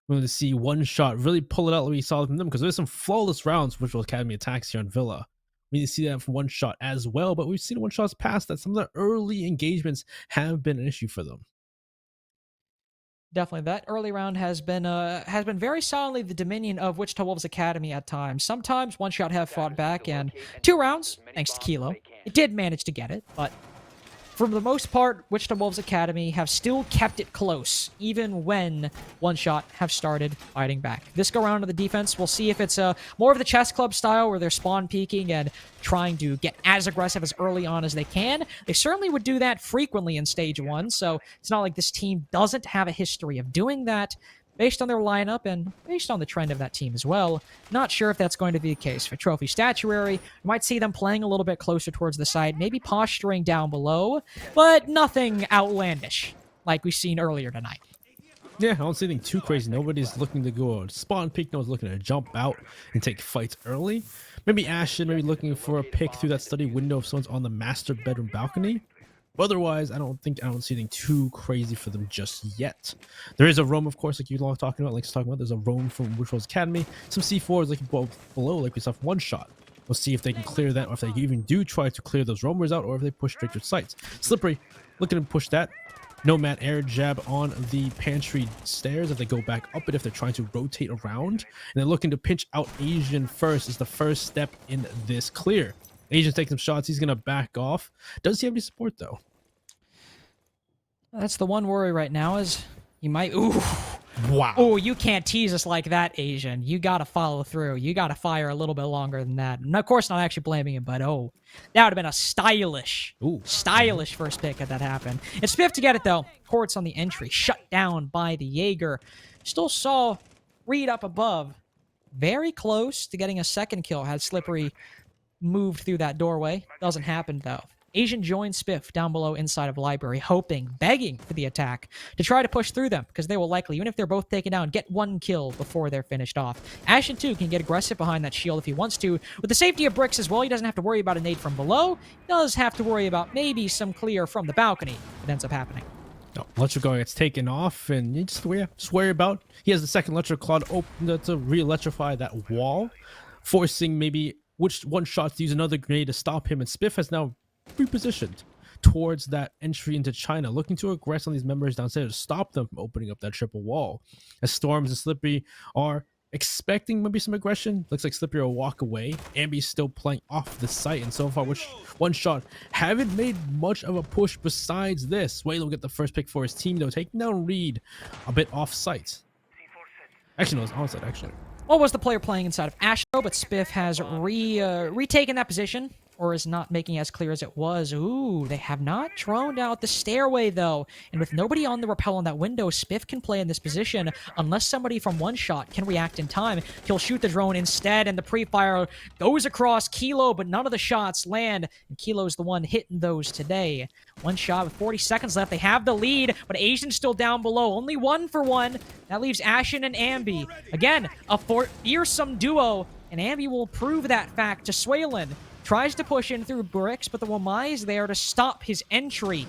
We're going to see one shot really pull it out like we saw from them, because there's some flawless rounds Witch Wolves Academy attacks here on Villa. We need to see that from one shot as well, but we've seen one shots past that. Some of the early engagements have been an issue for them. Definitely, that early round has been very solidly the dominion of Wichita Wolves Academy at times. Sometimes one shot have fought back, and 2 rounds, thanks to Kilo, it did manage to get it, but for the most part, Wichita Wolves Academy have still kept it close, even when one shot have started fighting back. This go round of the defense, we'll see if it's more of the chess club style where they're spawn peeking and trying to get as aggressive as early on as they can. They certainly would do that frequently in stage 1, so it's not like this team doesn't have a history of doing that. Based on their lineup and based on the trend of that team as well, not sure if that's going to be the case. For Trophy Statuary, you might see them playing a little bit closer towards the side, maybe posturing down below, but nothing outlandish like we've seen earlier tonight. Yeah, I don't see anything too crazy. Nobody's looking to go spawn peek. No one's looking to jump out and take fights early. Maybe Ashton, maybe looking for a pick through that study window if someone's on the master bedroom balcony. But otherwise, I don't see anything too crazy for them just yet. There is a roam, of course, like you all talking about, There's a roam from Witch Wolves Academy. Some C4s like below, like we saw one shot. We'll see if they can clear that, or if they even do try to clear those roamers out, or if they push straight to sites. Slippery, looking to push that. Nomad air jab on the pantry stairs if they go back up it, if they're trying to rotate around. And they're looking to pinch out Asian first is the first step in this clear. Asian's taking some shots. He's going to back off. Does he have any support, though? That's the one worry right now is he might... Ooh. Wow. Oh, you can't tease us like that, Asian. You got to follow through. You got to fire a little bit longer than that. And of course, not actually blaming him, but that would have been a stylish first pick had that happened. It's Spiff to get it, though. Quartz on the entry. Shut down by the Jaeger. Still saw Reed up above. Very close to getting a second kill had Slippery moved through that doorway. Doesn't happen, though. Asian joins Spiff down below inside of Library, hoping, begging for the attack to try to push through them, because they will likely, even if they're both taken down, get one kill before they're finished off. Ashen, too, can get aggressive behind that shield if he wants to. With the safety of bricks as well, he doesn't have to worry about a nade from below. He does have to worry about maybe some clear from the balcony that ends up happening. No, Electric gets taken off, and you just worry about. He has the second Electric Claw open to re-electrify that wall, forcing maybe one shot to use another grenade to stop him, and Spiff has now repositioned towards that entry into China, looking to aggress on these members downstairs to stop them from opening up that triple wall. As Storms and Slippery are expecting maybe some aggression, looks like Slippery will walk away. Ambi's still playing off the site, and so far, which one shot haven't made much of a push besides this. Waylo will get the first pick for his team, though, taking down Reed a bit off site. Actually, no, it's on site, actually. What was the player playing inside of Astro, but Spiff has retaken that position, or is not making as clear as it was. Ooh, they have not droned out the stairway, though. And with nobody on the rappel on that window, Spiff can play in this position unless somebody from one shot can react in time. He'll shoot the drone instead, and the pre-fire goes across Kilo, but none of the shots land, and Kilo's the one hitting those today. One shot with 40 seconds left. They have the lead, but Asian's still down below. Only 1 for 1. That leaves Ashen and Ambi. Again, a fearsome duo, and Ambi will prove that fact to Swaylin. Tries to push in through bricks, but the Wamai is there to stop his entry.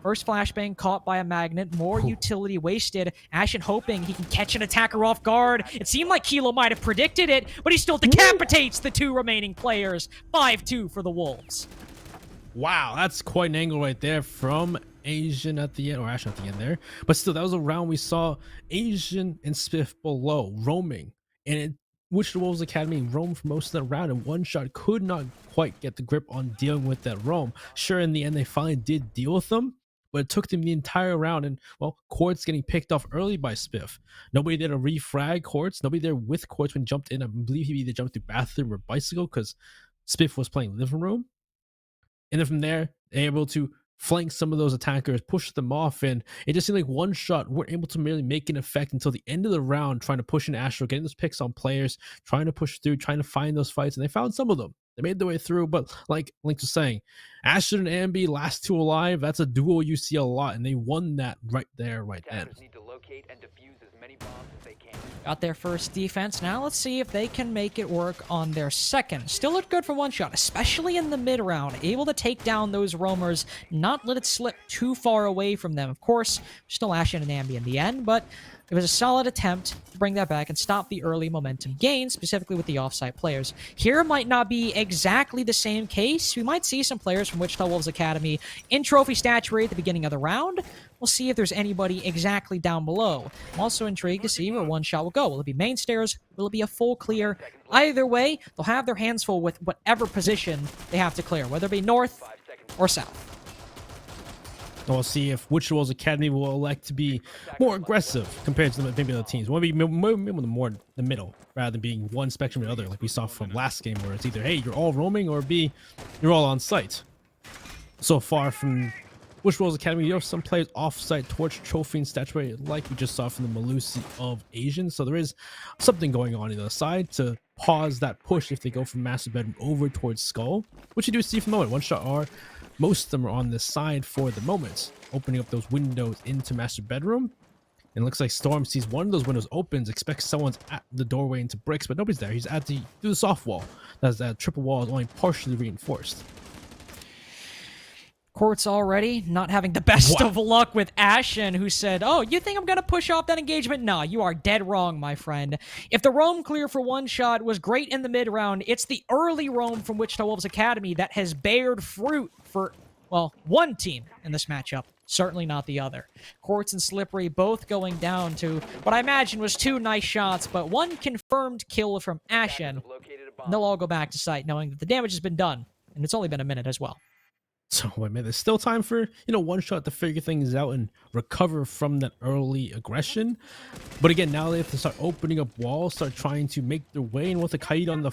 First flashbang caught by a magnet. More utility wasted. Ashen hoping he can catch an attacker off guard. It seemed like Kilo might have predicted it, but he still decapitates the 2 remaining players. 5-2 for the Wolves. Wow, that's quite an angle right there from Asian at the end, or Ashen at the end there. But still, that was a round we saw Asian and Spiff below, roaming. And Wichita Wolves Academy roamed for most of the round, and One Shot could not quite get the grip on dealing with that roam. Sure, in the end, they finally did deal with them, but it took them the entire round, and, well, Quartz getting picked off early by Spiff. Nobody did a refrag Quartz. Nobody there with Quartz when he jumped in. I believe he either jumped through bathroom or bicycle because Spiff was playing living room. And then from there, they're able to flank some of those attackers, push them off, and it just seemed like One Shot weren't able to really make an effect until the end of the round, trying to push in Astro, getting those picks on players, trying to push through, trying to find those fights, and they found some of them. They made their way through, but like Link was saying, Ashton and Ambi last two alive, that's a duo you see a lot, and they won that right there, right then. Need to locate and defuse as many bombs as they can. Got their first defense. Now let's see if they can make it work on their second. Still looked good for One Shot, especially in the mid round. Able to take down those roamers, not let it slip too far away from them. Of course, still Ashen and Ambi in the end, but it was a solid attempt to bring that back and stop the early momentum gain, specifically with the offsite players. Here might not be exactly the same case. We might see some players from Wichita Wolves Academy in trophy statuary at the beginning of the round. We'll see if there's anybody exactly down below. I'm also intrigued to see where One Shot will go. Will it be main stairs? Will it be a full clear? Either way, they'll have their hands full with whatever position they have to clear, whether it be north or south. We'll see if Wichita Wolves Academy will elect to be more aggressive compared to maybe other teams. We'll be more the middle rather than being one spectrum or the other, like we saw from last game, where it's either A, you're all roaming, or B, you're all on site. So far from Wichita Wolves Academy, you have some players off-site towards trophy and statuary, like we just saw from the Malusi of Asian. So there is something going on either side to pause that push if they go from Master Bedroom over towards Skull, which you do see from the moment. One Shot are, most of them are on this side for the moment, opening up those windows into Master Bedroom. And it looks like Storm sees one of those windows opens, expects someone's at the doorway into bricks, but nobody's there. He's at through the soft wall. That triple wall is only partially reinforced. Quartz already not having the best of luck with Ashen, who said, "Oh, you think I'm going to push off that engagement? No, you are dead wrong, my friend. If the roam clear for One Shot was great in the mid-round, it's the early roam from Wichita Wolves Academy that has bared fruit for, well, one team in this matchup. Certainly not the other. Quartz and Slippery both going down to what I imagine was two nice shots, but one confirmed kill from Ashen. And they'll all go back to site knowing that the damage has been done, and it's only been a minute as well. So, wait a minute, there's still time for, One Shot to figure things out and recover from that early aggression. But again, now they have to start opening up walls, start trying to make their way. And with the kite on the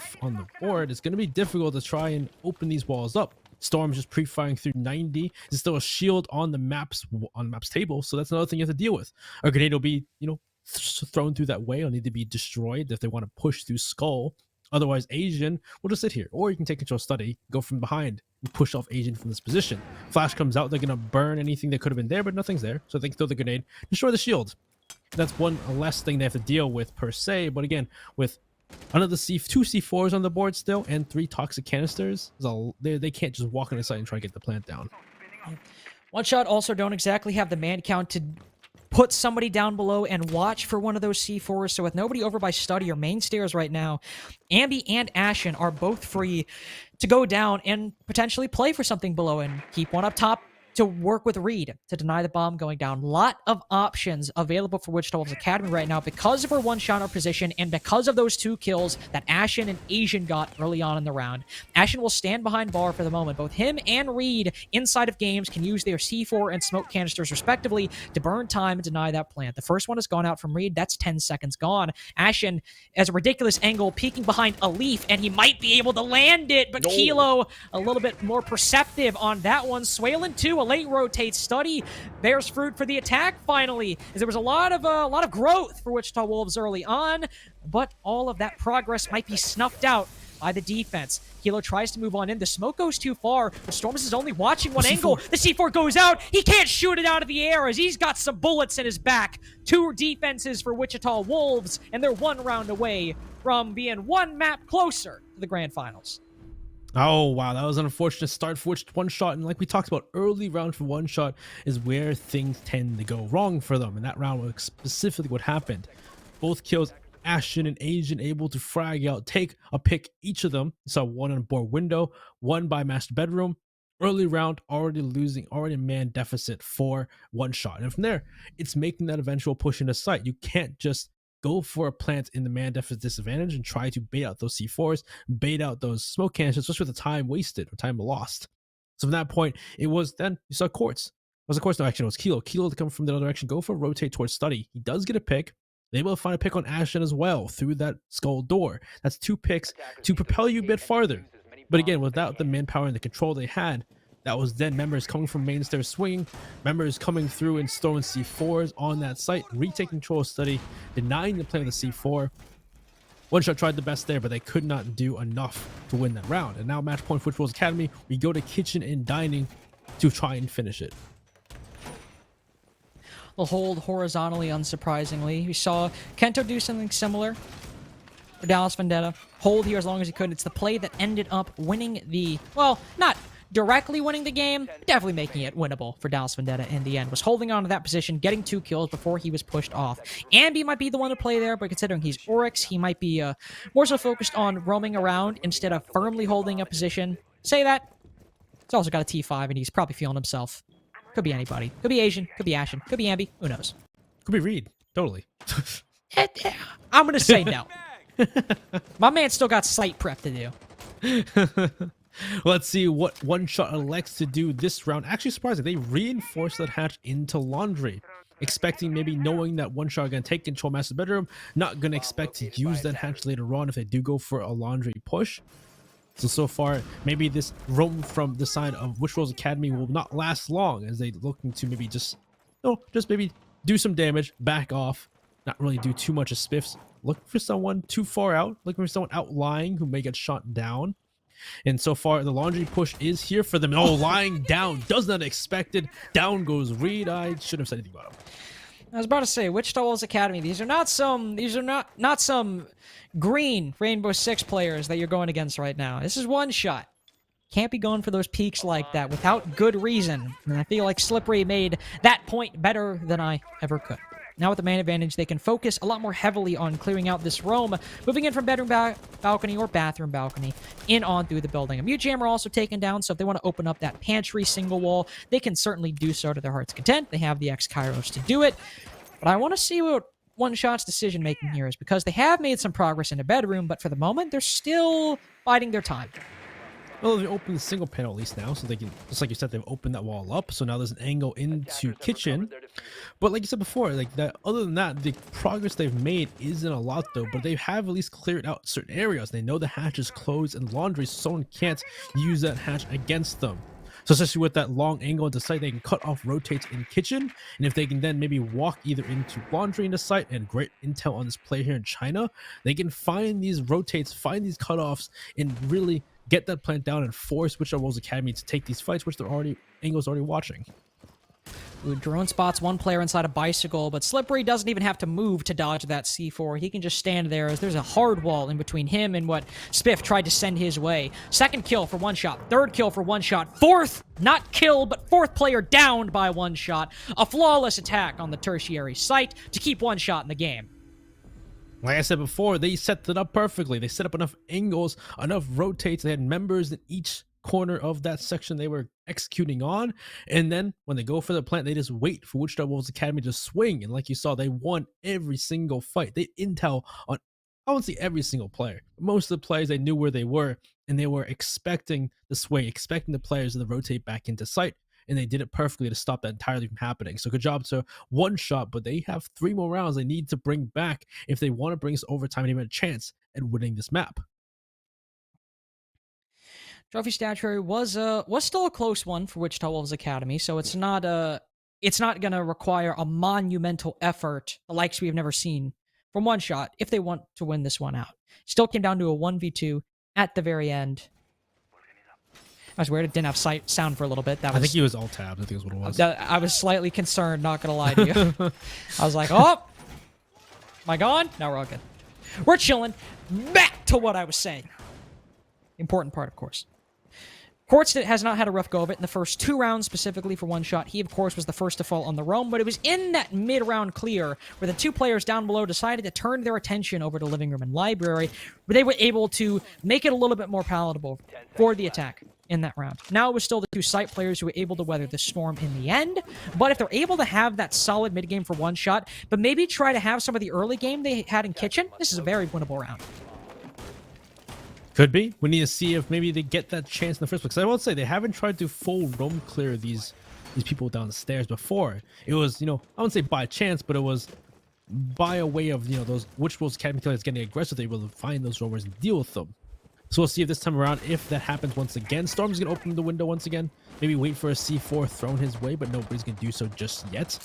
board, it's going to be difficult to try and open these walls up. Storm's just pre-firing through 90. There's still a shield on the map's table, so that's another thing you have to deal with. A grenade will be, thrown through that way. It'll need to be destroyed if they want to push through Skull. Otherwise, Asian will just sit here. Or you can take control study, go from behind, and push off Asian from this position. Flash comes out, they're going to burn anything that could have been there, but nothing's there. So they can throw the grenade, destroy the shield. That's one less thing they have to deal with per se. But again, with another two C4s on the board still, and 3 toxic canisters, they can't just walk on the site and try to get the plant down. One Shot also don't exactly have the man count to put somebody down below and watch for one of those C4s. So with nobody over by study or main stairs right now, Ambi and Ashen are both free to go down and potentially play for something below and keep one up top to work with Reed to deny the bomb going down. Lot of options available for Wichita Wolves Academy right now because of her One Shot position and because of those 2 kills that Ashen and Asian got early on in the round. Ashen will stand behind bar for the moment. Both him and Reed inside of games can use their C4 and smoke canisters respectively to burn time and deny that plant. The first one has gone out from Reed. That's 10 seconds gone. Ashen has a ridiculous angle peeking behind a leaf and he might be able to land it, but Kilo a little bit more perceptive on that one. Swalen 2, a late rotate study bears fruit for the attack finally, as there was a lot of growth for Wichita Wolves early on, but all of that progress might be snuffed out by the defense. Kilo tries to move on in. The smoke goes too far, but Storms is only watching one angle. The C4 goes out. He can't shoot it out of the air as he's got some bullets in his back. 2 defenses for Wichita Wolves, and they're 1 round away from being 1 map closer to the grand finals. Oh, wow. That was an unfortunate start for One Shot. And like we talked about, early round for One Shot is where things tend to go wrong for them. And that round was specifically what happened. Both kills, Ashen and Asian able to frag out, take a pick each of them. You saw one on board window, one by Master Bedroom. Early round, already man deficit for One Shot. And from there, it's making that eventual push into sight. You can't just go for a plant in the man deficit disadvantage and try to bait out those C4s, bait out those smoke cannons, especially with the time wasted or time lost. So from that point, it was then you saw Quartz. It was of course no action. It was Kilo. Kilo to come from the other direction, go for a rotate towards Study. He does get a pick. They able to find a pick on Ashton as well through that skull door. That's 2 picks to propel you a bit farther. But again, without the manpower and the control they had, that was then members coming from main stairs swinging, members coming through and throwing C4s on that site, retaking control of Study, denying the play of the C4. One Shot tried the best there, but they could not do enough to win that round. And now match point for Witch Wolves Academy, we go to Kitchen and Dining to try and finish it. They'll hold horizontally, unsurprisingly. We saw Kento do something similar for Dallas Vendetta. Hold here as long as he could. It's the play that ended up winning the, well, not directly winning the game, definitely making it winnable for Dallas Vendetta in the end. Was holding on to that position, getting 2 kills before he was pushed off. Ambi might be the one to play there, but considering he's Oryx, he might be more so focused on roaming around instead of firmly holding a position. Say that. He's also got a T5, and he's probably feeling himself. Could be anybody. Could be Asian. Could be Ashen. Could be Ambi. Who knows? Could be Reed. Totally. I'm going to say no. My man still got site prep to do. Let's see what One Shot elects to do this round. Actually, surprising, they reinforced that hatch into Laundry. Expecting, maybe knowing that One Shot going to take control master bedroom, not going to expect to use that hatch later on if they do go for a Laundry push. So far, maybe this roam from the side of Witch Wolves Academy will not last long as they looking to maybe just maybe do some damage, back off, not really do too much of spiffs. Looking for someone too far out, looking for someone outlying who may get shot down. And so far, the Laundry push is here for them. Oh, lying down, does not expect it. Down goes Reed. I shouldn't have said anything about him. I was about to say, Wichita Wolves Academy. These are not some green Rainbow Six players that you're going against right now. This is One Shot. Can't be going for those peaks like that without good reason. And I feel like Slippery made that point better than I ever could. Now with the man advantage, they can focus a lot more heavily on clearing out this roam, moving in from bedroom balcony or bathroom balcony, in on through the building. A mute jammer also taken down, so if they want to open up that pantry single wall, they can certainly do so to their heart's content. They have the X-Kairos to do it. But I want to see what One Shot's decision-making here is, because they have made some progress in the bedroom, but for the moment, they're still biding their time. Well, they opened the single panel at least now, so they can, just like you said, they've opened that wall up, so now there's an angle into kitchen. But like you said before, like that, other than that, the progress they've made isn't a lot though, but they have at least cleared out certain areas. They know the hatch is closed and Laundry, so someone can't use that hatch against them. So especially with that long angle into sight, they can cut off rotates in kitchen, and if they can then maybe walk either into Laundry into sight, and great intel on this play here in China, they can find these rotates, find these cutoffs, and really get that plant down and force Wichita Wolves Academy to take these fights, which they're already watching. Ooh, drone spots one player inside a bicycle, but Slippery doesn't even have to move to dodge that C4. He can just stand there as there's a hard wall in between him and what Spiff tried to send his way. Second kill for One Shot. Third kill for One Shot. Fourth, not killed, but fourth player downed by One Shot. A flawless attack on the tertiary site to keep One Shot in the game. Like I said before, they set it up perfectly. They set up enough angles, enough rotates. They had members in each corner of that section they were executing on, and then when they go for the plant, they just wait for Wichita Wolves Academy to swing, and like you saw, they won every single fight. They intel on, I won't say every single player, but most of the players, they knew where they were, and they were expecting the swing, expecting the players to rotate back into sight, and they did it perfectly to stop that entirely from happening. So good job to One Shot, but they have 3 more rounds they need to bring back if they want to bring us overtime and even a chance at winning this map. Trophy statuary was still a close one for Wichita Wolves Academy, so it's not going to require a monumental effort, the likes we have never seen from One Shot, if they want to win this one out. Still came down to a 1v2 at the very end. I was weird, it didn't have sound for a little bit. I think he was all tabs, I think is what it was. I was slightly concerned, not going to lie to you. I was like, oh, am I gone? No, we're all good. We're chilling. Back to what I was saying. Important part, of course. Quartz has not had a rough go of it in the first 2 rounds, specifically for One Shot. He, of course, was the first to fall on the roam, but it was in that mid-round clear where the 2 players down below decided to turn their attention over to living room and library, where they were able to make it a little bit more palatable for the attack in that round. Now it was still the two site players who were able to weather the storm in the end, but if they're able to have that solid mid game for one shot, but maybe try to have some of the early game they had in Kitchen, this is a very winnable round. Could be. We need to see if maybe they get that chance in the first place. Because I will say they haven't tried to full roam clear these people down the stairs before. It was, I wouldn't say by chance, but it was by a way of, those Witch Wolves Academy players getting aggressive. They will find those roamers and deal with them. So we'll see if this time around, if that happens once again. Storm's going to open the window once again. Maybe wait for a C4 thrown his way, but nobody's going to do so just yet.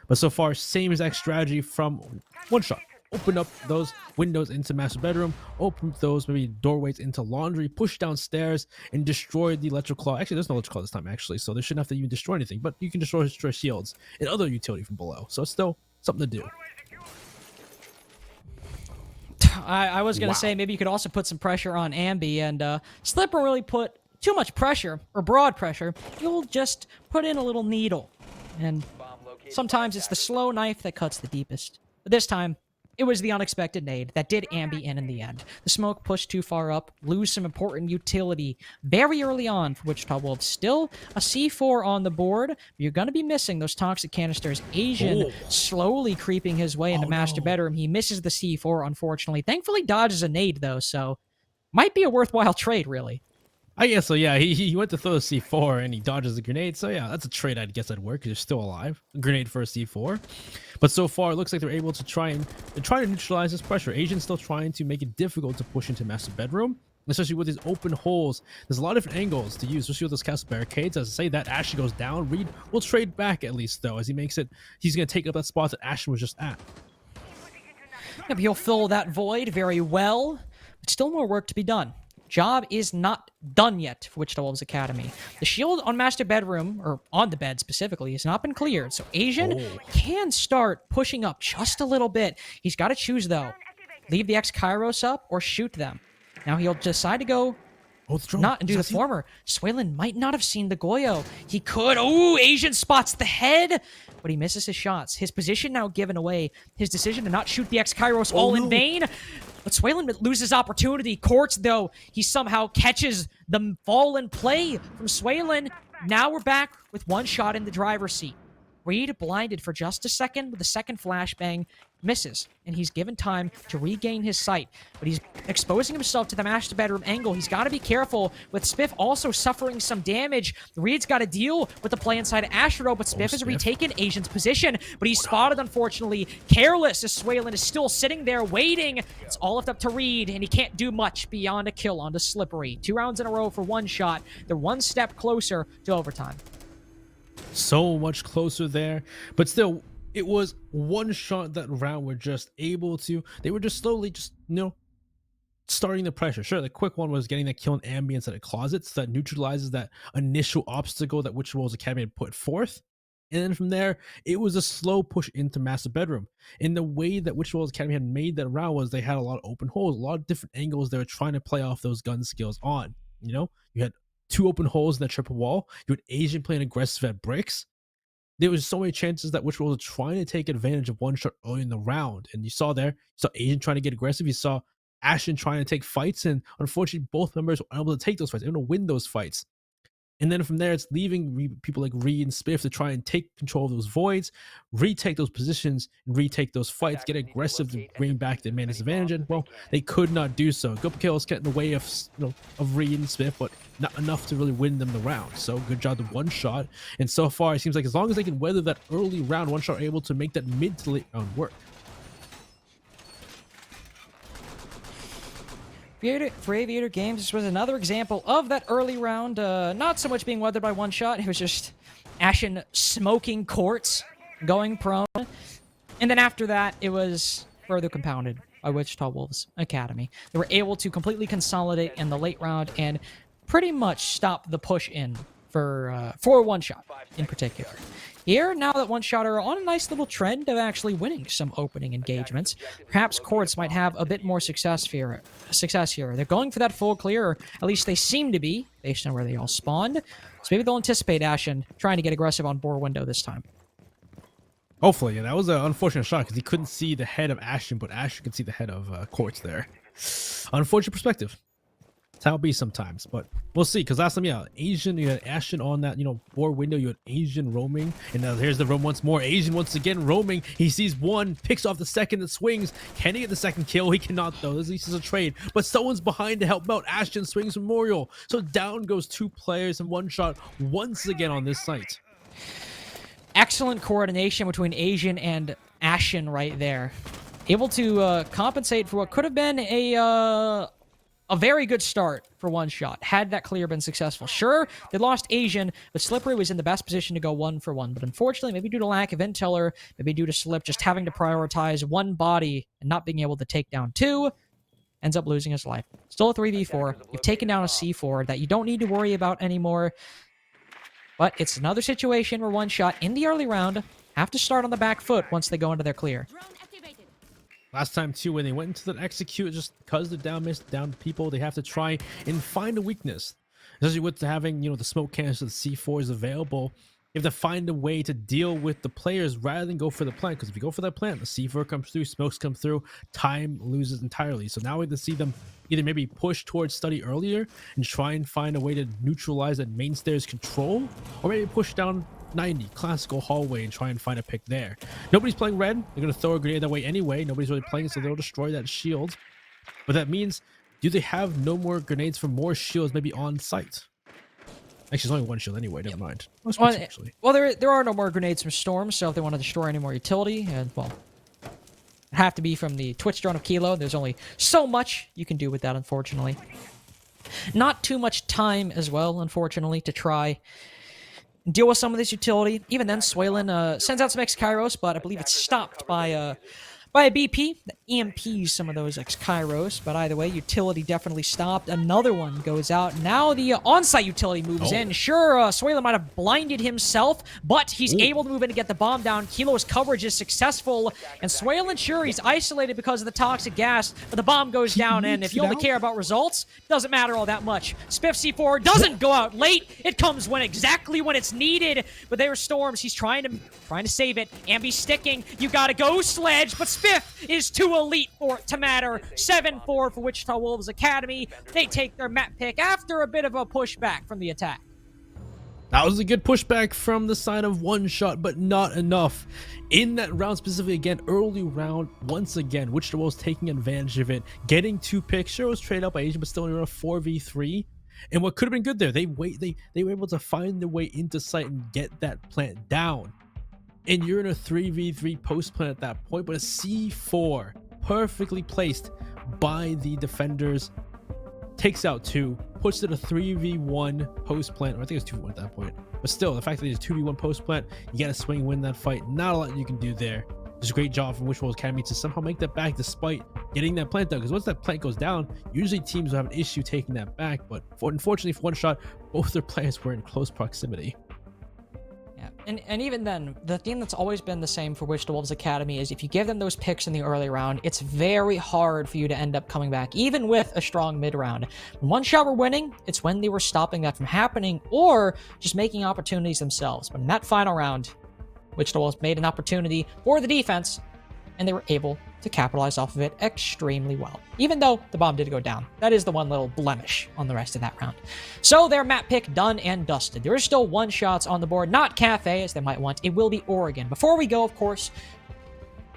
But so far, same exact strategy from one shot. Open up those windows into master bedroom, open those maybe doorways into laundry, push downstairs, and destroy the electrical claw. Actually, there's no electrical claw this time, actually, so they shouldn't have to even destroy anything, but you can destroy shields and other utility from below, so it's still something to do. I was going to say maybe you could also put some pressure on Ambi, and Slipper really put too much pressure, or broad pressure. You'll just put in a little needle, and sometimes it's the slow knife that cuts the deepest. But this time, it was the unexpected nade that did Ambi in the end. The smoke pushed too far up, lose some important utility very early on for Wichita Wolves. Still a C4 on the board. But you're going to be missing those toxic canisters. Asian slowly creeping his way into master bedroom. He misses the C4, unfortunately. Thankfully dodges a nade, though, so might be a worthwhile trade, really. I guess so, yeah. He went to throw a C4 and he dodges a grenade. So, yeah, that's a trade I'd guess that'd work because you're still alive. A grenade for a C4. But so far, it looks like they're able to try to neutralize this pressure. Asian's still trying to make it difficult to push into master bedroom, especially with these open holes. There's a lot of different angles to use, especially with those castle barricades. As I say, that Ashen goes down. Reed will trade back at least, though, as he makes it. He's going to take up that spot that Ashen was just at. Yep, he'll fill that void very well, but still more work to be done. Job is not done yet for Wichita Wolves Academy. The shield on master bedroom, or on the bed specifically, has not been cleared, so Asian can start pushing up just a little bit. He's got to choose, though. Leave the X-Kairos up or shoot them. Now he'll decide to go not and do the former. Swaylen might not have seen the Goyo. He could. Oh, Asian spots the head, but he misses his shots. His position now given away. His decision to not shoot the X-Kairos all in vain. But Swaylen loses opportunity. Courts, though, he somehow catches the fallen play from Swaylen. Now we're back with one shot in the driver's seat. Reed blinded for just a second with the second flashbang, misses, and he's given time to regain his sight. But he's exposing himself to the master bedroom angle. He's got to be careful, with Spiff also suffering some damage. Reed's got to deal with the play inside Astro, but Spiff has retaken Asian's position, but he's spotted, unfortunately. Careless as Swaylen is still sitting there waiting. It's all left up to Reed, and he can't do much beyond a kill onto Slippery. 2 rounds in a row for one shot. They're one step closer to overtime. So much closer there, but still, it was one shot that round. Were just able to, they were just slowly starting the pressure. Sure, the quick one was getting that kill in ambience at a closet, so that neutralizes that initial obstacle that Wichita Wolves Academy had put forth. And then from there, it was a slow push into master bedroom. And the way that Wichita Wolves Academy had made that round was they had a lot of open holes, a lot of different angles they were trying to play off those gun skills on. You had 2 open holes in that triple wall. You had Asian playing aggressive at bricks. There was so many chances that Wichita was trying to take advantage of one shot early in the round. And you saw Asian trying to get aggressive. You saw Ashen trying to take fights. And unfortunately, both members were unable to take those fights, able to win those fights. And then from there, it's leaving people like Reed and Spiff to try and take control of those voids, retake those positions, and retake those fights, get aggressive to bring back the man disadvantage. And, well, they could not do so. Good kills get in the way of Reed and Spiff, but not enough to really win them the round. So good job to one shot. And so far, it seems like as long as they can weather that early round, one shot are able to make that mid to late round work. For Aviator Games, this was another example of that early round, not so much being weathered by one shot. It was just Ashen smoking courts, going prone. And then after that, it was further compounded by Wichita Wolves Academy. They were able to completely consolidate in the late round and pretty much stop the push in for one shot in particular. Here, now that one shot are on a nice little trend of actually winning some opening engagements, perhaps Courts might have a bit more success here. They're going for that full clear, or at least they seem to be, based on where they all spawned. So maybe they'll anticipate Ashen trying to get aggressive on board window this time. Hopefully, yeah, that was an unfortunate shot because he couldn't see the head of Ashen, but Ashen could see the head of Courts there. Unfortunate perspective. That's how it be sometimes, but we'll see. Because last time, yeah, Asian, you had Ashen on that, board window. You had Asian roaming, and now here's the roam once more. Asian once again roaming. He sees one, picks off the second, and swings. Can he get the second kill? He cannot though. At least it's a trade, but someone's behind to help out. Ashen swings Memorial, so down goes 2 players and 1 shot once again on this site. Excellent coordination between Asian and Ashen right there. Able to compensate for what could have been a very good start for 1 shot, had that clear been successful. Sure, they lost Asian, but Slippery was in the best position to go 1 for 1. But unfortunately, maybe due to lack of intel or maybe due to Slip just having to prioritize 1 body and not being able to take down 2, ends up losing his life. Still a 3v4. You've taken down a C4 that you don't need to worry about anymore. But it's another situation where 1 shot in the early round have to start on the back foot once they go into their clear. Last time too, when they went into the execute, just because they're down people, they have to try and find a weakness. Especially with having, the smoke cannons, the C4s available, you have to find a way to deal with the players rather than go for the plant. Because if you go for that plant, the C4 comes through, smokes come through, time loses entirely. So now we have to see them either maybe push towards study earlier and try and find a way to neutralize that main stairs control, or maybe push down 90 classical hallway and try and find a pick there. Nobody's playing red. They're going to throw a grenade that way anyway. Nobody's really playing it, so they'll destroy that shield. But that means, do they have no more grenades for more shields maybe on site? Actually, there's only 1 shield anyway. Never mind. Well, there are no more grenades from Storm, so if they want to destroy any more utility, and well, it'd have to be from the Twitch drone of Kilo. There's only so much you can do with that, unfortunately. Not too much time as well, unfortunately, to try deal with some of this utility. Even then, Swalen sends out some X-Kairos, but I believe it's stopped by a BP that EMPs some of those X-Kairos. But either way, utility definitely stopped. Another one goes out. Now the on-site utility moves in. Sure, Swalen might have blinded himself, but he's able to move in to get the bomb down. Kilo's coverage is successful, and Swalen, sure, he's isolated because of the toxic gas, but the bomb goes down, and if you only care about results, doesn't matter all that much. Spiff C4 doesn't go out late. It comes exactly when it's needed, but there are Storms. He's trying to save it. Ambi sticking. You gotta go, Sledge, but Spiff is too elite for it to matter. 7-4 for Wichita Wolves Academy. They take their map pick after a bit of a pushback from the attack. That was a good pushback from the side of 1 shot, but not enough. In that round specifically, again, early round, once again, Wichita Wolves taking advantage of it, getting 2 picks. Sure, it was trade out by Asian, but still in a 4v3. And what could have been good there, they were able to find their way into sight and get that plant down. And you're in a 3v3 post plant at that point, but a C4 perfectly placed by the defenders takes out 2, puts it a 3v1 post plant, or I think it's 2v1 at that point. But still, the fact that it's 2v1 post plant, you gotta swing and win that fight. Not a lot you can do there. Just a great job from Wichita Wolves Academy to somehow make that back despite getting that plant down. Because once that plant goes down, usually teams will have an issue taking that back. But unfortunately for 1 shot, both their players were in close proximity. Yeah, and even then, the theme that's always been the same for Wichita Wolves Academy is if you give them those picks in the early round, it's very hard for you to end up coming back, even with a strong mid-round. When 1 shot were winning, it's when they were stopping that from happening or just making opportunities themselves. But in that final round, Wichita Wolves made an opportunity for the defense, and they were able to capitalize off of it extremely well. Even though the bomb did go down. That is the one little blemish on the rest of that round. So their map pick done and dusted. There is still 1 shots on the board. Not Cafe, as they might want. It will be Oregon. Before we go, of course,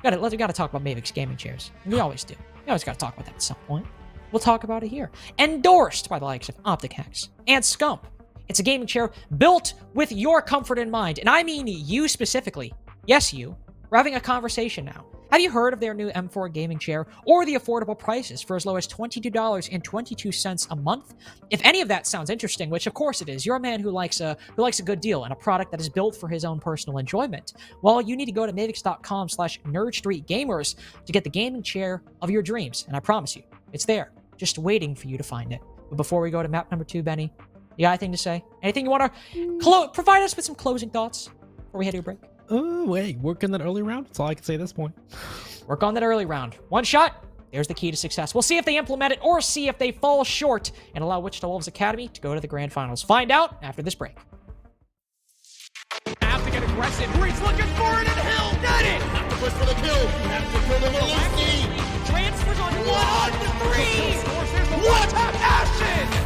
we gotta talk about Mavix gaming chairs. We always do. We always gotta talk about that at some point. We'll talk about it here. Endorsed by the likes of Optic Hacks and Scump. It's a gaming chair built with your comfort in mind. And I mean you specifically. Yes, you. We're having a conversation now. Have you heard of their new M4 gaming chair or the affordable prices for as low as $22.22 a month? If any of that sounds interesting, which of course it is, you're a man who likes a good deal and a product that is built for his own personal enjoyment. Well, you need to go to mavix.com/nerdstreetgamers to get the gaming chair of your dreams. And I promise you, it's there, just waiting for you to find it. But before we go to map number 2, Benny, you got anything to say? Anything you want to provide us with some closing thoughts before we head to a break? Oh, wait, work in that early round? That's all I can say at this point. Work on that early round. 1 shot, there's the key to success. We'll see if they implement it or see if they fall short and allow Wichita Wolves Academy to go to the grand finals. Find out after this break. Have to get aggressive. Breach looking for it, and Hill got it! Have to push for the kill. Have to kill the little Linsky. Transfers on 1-3! What a passion!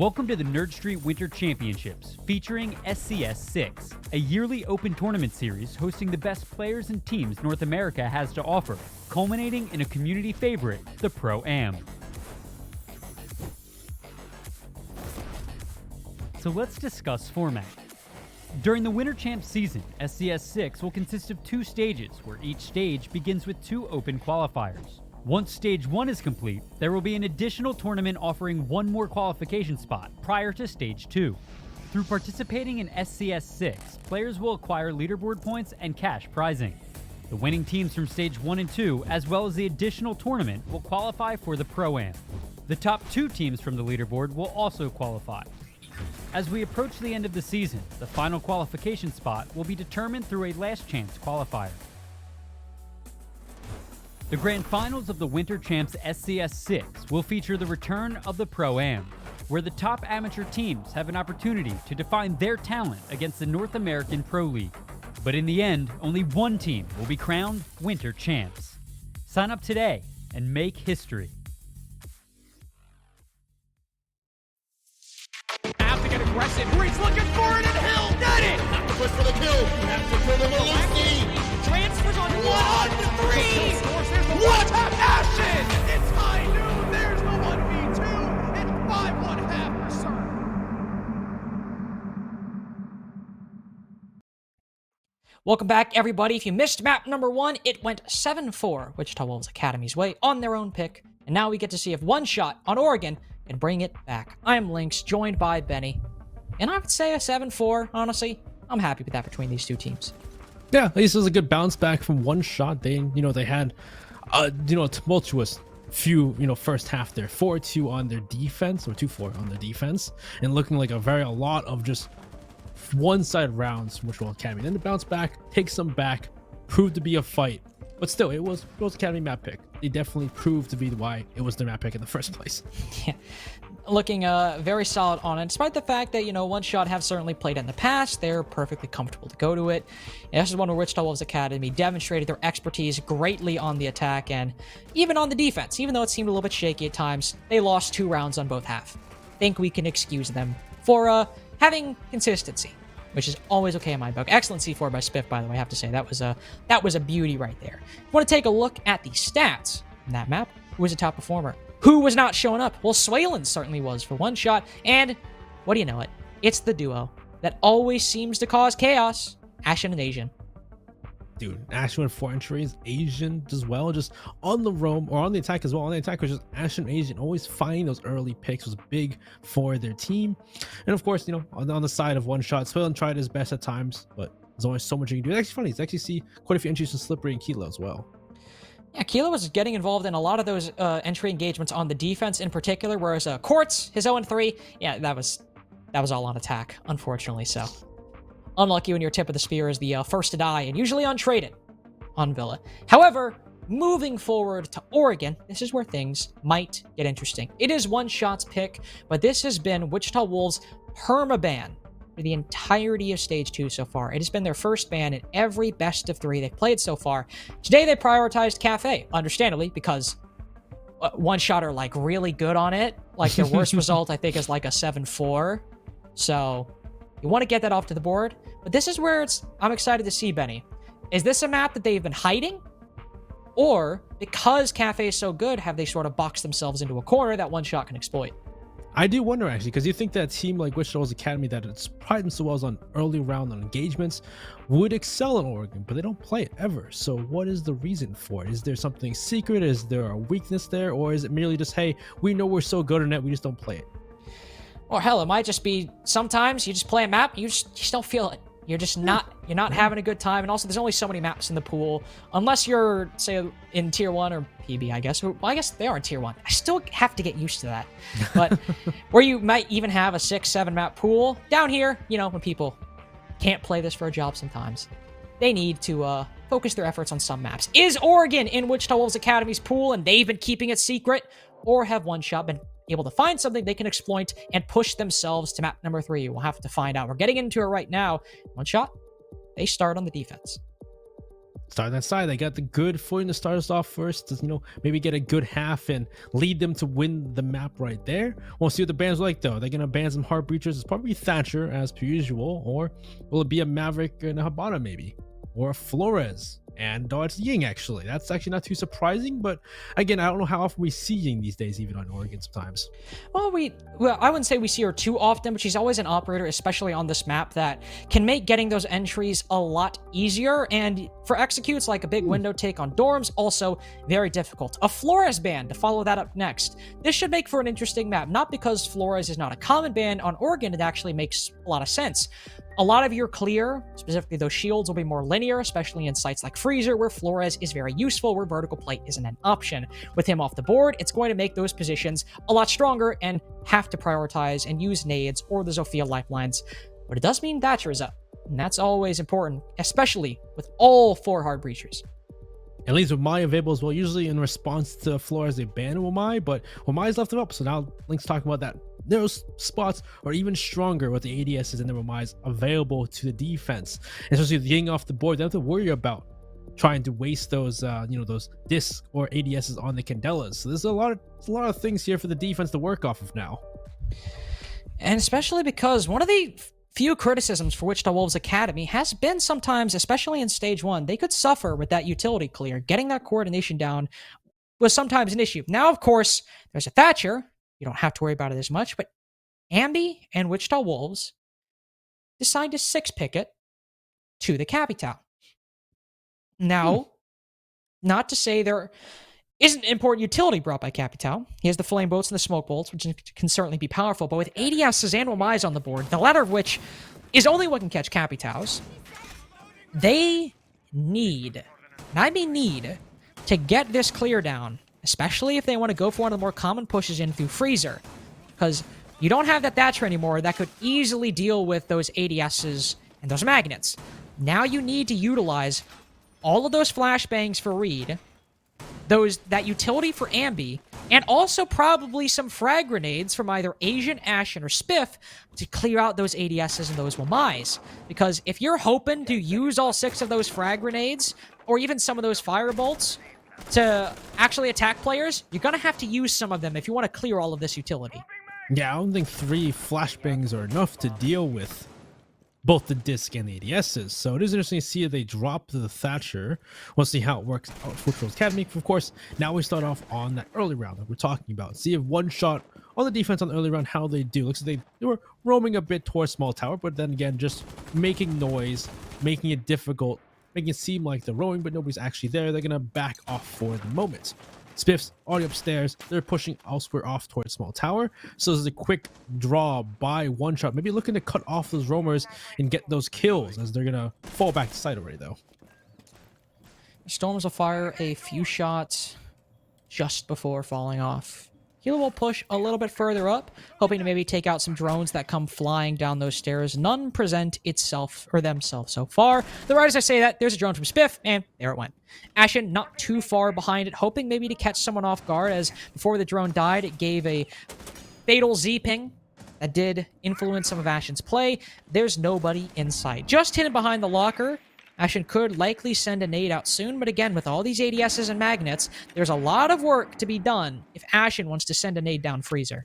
Welcome to the NerdStreet Winter Championships, featuring SCS6, a yearly open tournament series hosting the best players and teams North America has to offer, culminating in a community favorite, the Pro-Am. So let's discuss format. During the Winter Champs season, SCS6 will consist of 2 stages, where each stage begins with 2 open qualifiers. Once Stage 1 is complete, there will be an additional tournament offering 1 more qualification spot prior to Stage 2. Through participating in SCS6, players will acquire leaderboard points and cash prizing. The winning teams from Stage 1 and 2, as well as the additional tournament, will qualify for the Pro-Am. The top 2 teams from the leaderboard will also qualify. As we approach the end of the season, the final qualification spot will be determined through a last chance qualifier. The Grand Finals of the Winter Champs SCS6 will feature the return of the Pro-Am, where the top amateur teams have an opportunity to define their talent against the North American Pro League. But in the end, only one team will be crowned Winter Champs. Sign up today and make history. Have to get aggressive. Reed's looking for it, and he'll get it. Have to push for the kill. Have to kill the Malisi. Transfers on 1-3. What a passion! It's high noon. There's the 1v2. It's 5-1-1/2 for serve. Welcome back, everybody. If you missed map number 1, it went 7-4 Wichita Wolves Academy's way on their own pick. And now we get to see if One Shot on Oregon can bring it back. I'm Lynx, joined by Benny. And I would say a 7-4, honestly. I'm happy with that between these two teams. Yeah, at least it was a good bounce back from One Shot. They had a tumultuous few, first half there. 4-2 on their defense, or 2-4 on their defense, and looking like a lot of just one-side rounds from Wichita Academy. Then to bounce back, take some back, proved to be a fight. But still, it was Academy map pick. They definitely proved to be why it was their map pick in the first place. Yeah. Looking very solid on it, despite the fact that, One Shot have certainly played in the past. They're perfectly comfortable to go to it. And this is one where Wichita Wolves Academy demonstrated their expertise greatly on the attack and even on the defense. Even though it seemed a little bit shaky at times, they lost 2 rounds on both half. Think we can excuse them for having consistency, which is always okay in my book. Excellent C4 by Spiff, by the way, I have to say. That was a beauty right there. If you want to take a look at the stats in that map, who was a top performer? Who was not showing up? Well, Swaylen certainly was for One Shot, and what do you know it? It's the duo that always seems to cause chaos, Ashen and Asian. Dude, Ashen with 4 entries, Asian as well, just on the roam, or on the attack as well. On the attack was just Ashen and Asian, always finding those early picks was big for their team. And of course, on the side of One Shot, Swaylen tried his best at times, but there's only so much you can do. It's actually funny, it's actually see quite a few entries from Slippery and Kilo as well. Yeah, Kilo was getting involved in a lot of those entry engagements on the defense in particular, whereas Quartz, his 0-3, yeah, that was all on attack, unfortunately. So unlucky when your tip of the spear is the first to die and usually untraded on Villa. However, moving forward to Oregon, this is where things might get interesting. It is One Shot's pick, but this has been Wichita Wolves' permaban for the entirety of Stage 2 so far. It has been their first ban in every best of 3 they've played so far. Today they prioritized Cafe, understandably, because One Shot are really good on it. Their worst result, I think, is a 7-4. So you want to get that off to the board. But this is where I'm excited to see, Benny. Is this a map that they've been hiding? Or, because Cafe is so good, have they sort of boxed themselves into a corner that One Shot can exploit? I do wonder, actually, because you think that a team like Wichita Wolves Academy that it's prided themselves on early round on engagements would excel in Oregon, but they don't play it ever. So what is the reason for it? Is there something secret? Is there a weakness there? Or is it merely just, hey, we know we're so good in it, we just don't play it? Or hell, it might just be sometimes you just play a map, you just don't feel it. You're not having a good time. And also, there's only so many maps in the pool. Unless you're, say, in Tier 1 or PB, I guess. Well, I guess they are in Tier 1. I still have to get used to that. But where you might even have a 6-7 map pool. Down here, when people can't play this for a job sometimes, they need to focus their efforts on some maps. Is Oregon in Wichita Wolves Academy's pool and they've been keeping it secret? Or have One Shot been able to find something they can exploit and push themselves to map number 3? We'll have to find out. We're getting into it right now. One Shot, they start on the defense. start that side. They got the good footing to start us off first, to, maybe get a good half and lead them to win the map right there. We'll see what the bands like though. They're gonna ban some hard breachers. It's probably Thatcher as per usual, or will it be a Maverick and a Habana maybe, or a Flores? And it's Ying actually. That's actually not too surprising, but again, I don't know how often we see Ying these days, even on Oregon sometimes. Well, I wouldn't say we see her too often, but she's always an operator, especially on this map, that can make getting those entries a lot easier. And for executes like a big window take on dorms, also very difficult. A Flores ban to follow that up next. This should make for an interesting map, not because Flores is not a common ban on Oregon. It actually makes a lot of sense. A lot of your clear, specifically those shields, will be more linear, especially in sites like Freezer, where Flores is very useful, where vertical plate isn't an option. With him off the board, it's going to make those positions a lot stronger and have to prioritize and use nades or the Zofia lifelines. But it does mean Thatcher is up, and that's always important, especially with all 4 hard breachers. At least Wamai available as well. Usually in response to Flores, they ban Wamai, but Wamai's left them up. So now Link's talking about that. Those spots are even stronger with the ADSs and the Wamais available to the defense. And especially with Ying off the board, they don't have to worry about trying to waste those, those discs or ADSs on the Candelas. So there's a lot of things here for the defense to work off of now. And especially because one of the few criticisms for Wichita Wolves Academy has been sometimes, especially in Stage 1, they could suffer with that utility clear. Getting that coordination down was sometimes an issue. Now, of course, there's a Thatcher. You don't have to worry about it as much, but Ambi and Wichita Wolves decide to 6-pick it to the Capital. Now, not to say there isn't important utility brought by Capital. He has the flame bolts and the smoke bolts, which can certainly be powerful, but with ADSs and Wamais on the board, the latter of which is only what can catch Capitals, they need, and I mean need, to get this clear down, especially if they want to go for one of the more common pushes in through Freezer, because you don't have that Thatcher anymore that could easily deal with those ADSs and those magnets. Now you need to utilize all of those flashbangs for Reed, that utility for Ambi, and also probably some frag grenades from either Asian, Ashen, or Spiff to clear out those ADSs and those Wamais. Because if you're hoping to use all 6 of those frag grenades, or even some of those firebolts, to actually attack players, you're going to have to use some of them if you want to clear all of this utility. Yeah, I don't think 3 flashbangs are enough to deal with both the disc and the ADSs. So it is interesting to see if they drop the Thatcher. We'll see how it works out for Wichita Academy. Of course, now we start off on that early round that we're talking about. See if one shot on the defense on the early round, how they do. Looks like they were roaming a bit towards small tower, but then again, just making noise, making it difficult, making it seem like they're rowing, but nobody's actually there. They're going to back off for the moment. Spiff's already upstairs. They're pushing elsewhere off towards small tower. So this is a quick draw by one shot. Maybe looking to cut off those roamers and get those kills, as they're going to fall back to site already, though. Storms will fire a few shots just before falling off. Hilo will push a little bit further up, hoping to maybe take out some drones that come flying down those stairs. None present itself or themselves so far. The right as I say that, there's a drone from Spiff, and there it went. Ashen not too far behind it, hoping maybe to catch someone off guard, as before the drone died, it gave a fatal Z-ping that did influence some of Ashen's play. There's nobody in sight. Just hidden behind the locker. Ashen could likely send a nade out soon, but again, with all these ADSs and magnets, there's a lot of work to be done if Ashen wants to send a nade down Freezer.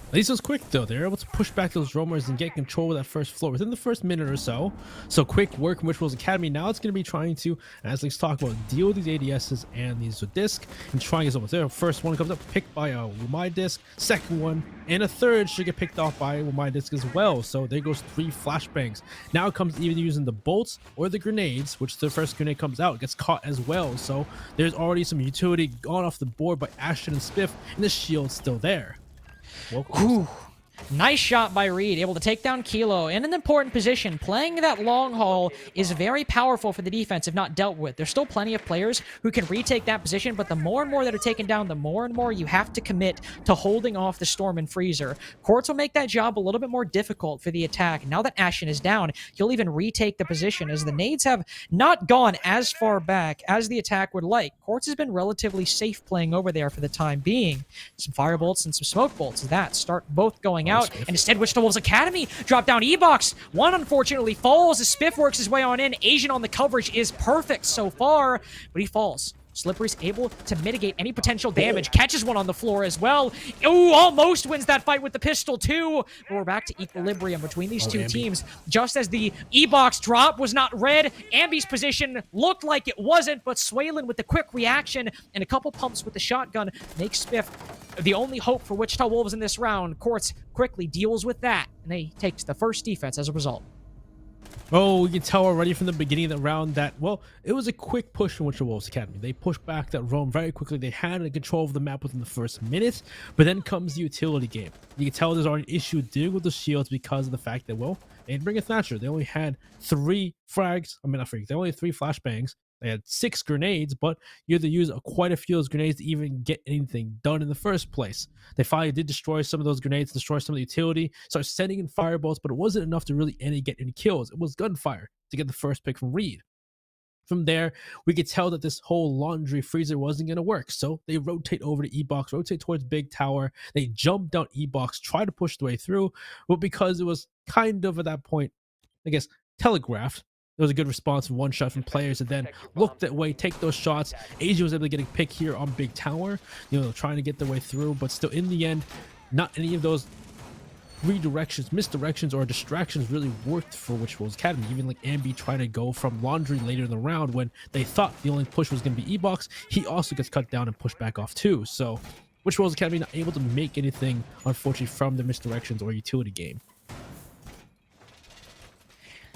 At least it was quick, though. They're able to push back those roamers and get control of that first floor within the first minute or so. So quick work from Wichita Wolves Academy. Now it's going to be trying to, as let's talk about, deal with these ADSs and these disc and trying to get there. First one comes up picked by a Wamai disc. Second one and a third should get picked off by a Wamai disc as well. So there goes 3 flashbangs. Now it comes either using the bolts or the grenades, which the first grenade comes out, gets caught as well. So there's already some utility gone off the board by Ashton and Spiff, and the shield's still there. Ooh, nice shot by Reed, able to take down Kilo in an important position. Playing that long haul is very powerful for the defense if not dealt with. There's still plenty of players who can retake that position, but the more and more that are taken down, the more and more you have to commit to holding off the Storm and Freezer. Quartz will make that job a little bit more difficult for the attack. Now that Ashen is down, he'll even retake the position, as the nades have not gone as far back as the attack would like. Quartz has been relatively safe playing over there for the time being. Some firebolts and some smoke bolts that start both going coming out. And instead, Wichita Wolves Academy drop down E-Box. One unfortunately falls as Spiff works his way on in. Asian on the coverage is perfect so far, but he falls. Slippery's able to mitigate any potential damage. Catches one on the floor as well. Ooh, almost wins that fight with the pistol too. But we're back to equilibrium between these two teams. Just as the E-Box drop was not red, Ambi's position looked like it wasn't, but Swalen with the quick reaction and a couple pumps with the shotgun makes Spiff the only hope for Wichita Wolves in this round. Quartz quickly deals with that, and they takes the first defense as a result. Oh, you can tell already from the beginning of the round that, well, it was a quick push from Wichita Wolves Academy. They pushed back that roam very quickly. They had control of the map within the first minute, but then comes the utility game. You can tell there's already an issue dealing with the shields because of the fact that, well, they didn't bring a Thatcher. They only had 3 frags. I mean, not frags. They only had 3 flashbangs. They had 6 grenades, but you had to use quite a few of those grenades to even get anything done in the first place. They finally did destroy some of those grenades, destroy some of the utility, start sending in fireballs, but it wasn't enough to really get any kills. It was gunfire to get the first pick from Reed. From there, we could tell that this whole laundry freezer wasn't going to work. So they rotate over to E-Box, rotate towards Big Tower. They jump down E-Box, try to push the way through, but because it was kind of at that point, I guess, telegraphed, there was a good response from one shot from players and then looked that way, take those shots. Asia was able to get a pick here on Big Tower, trying to get their way through, but still in the end, not any of those redirections, misdirections, or distractions really worked for Wichita Wolves Academy. Even like Ambi trying to go from laundry later in the round when they thought the only push was going to be E-Box, he also gets cut down and pushed back off too. So Wichita Wolves Academy not able to make anything, unfortunately, from the misdirections or utility game.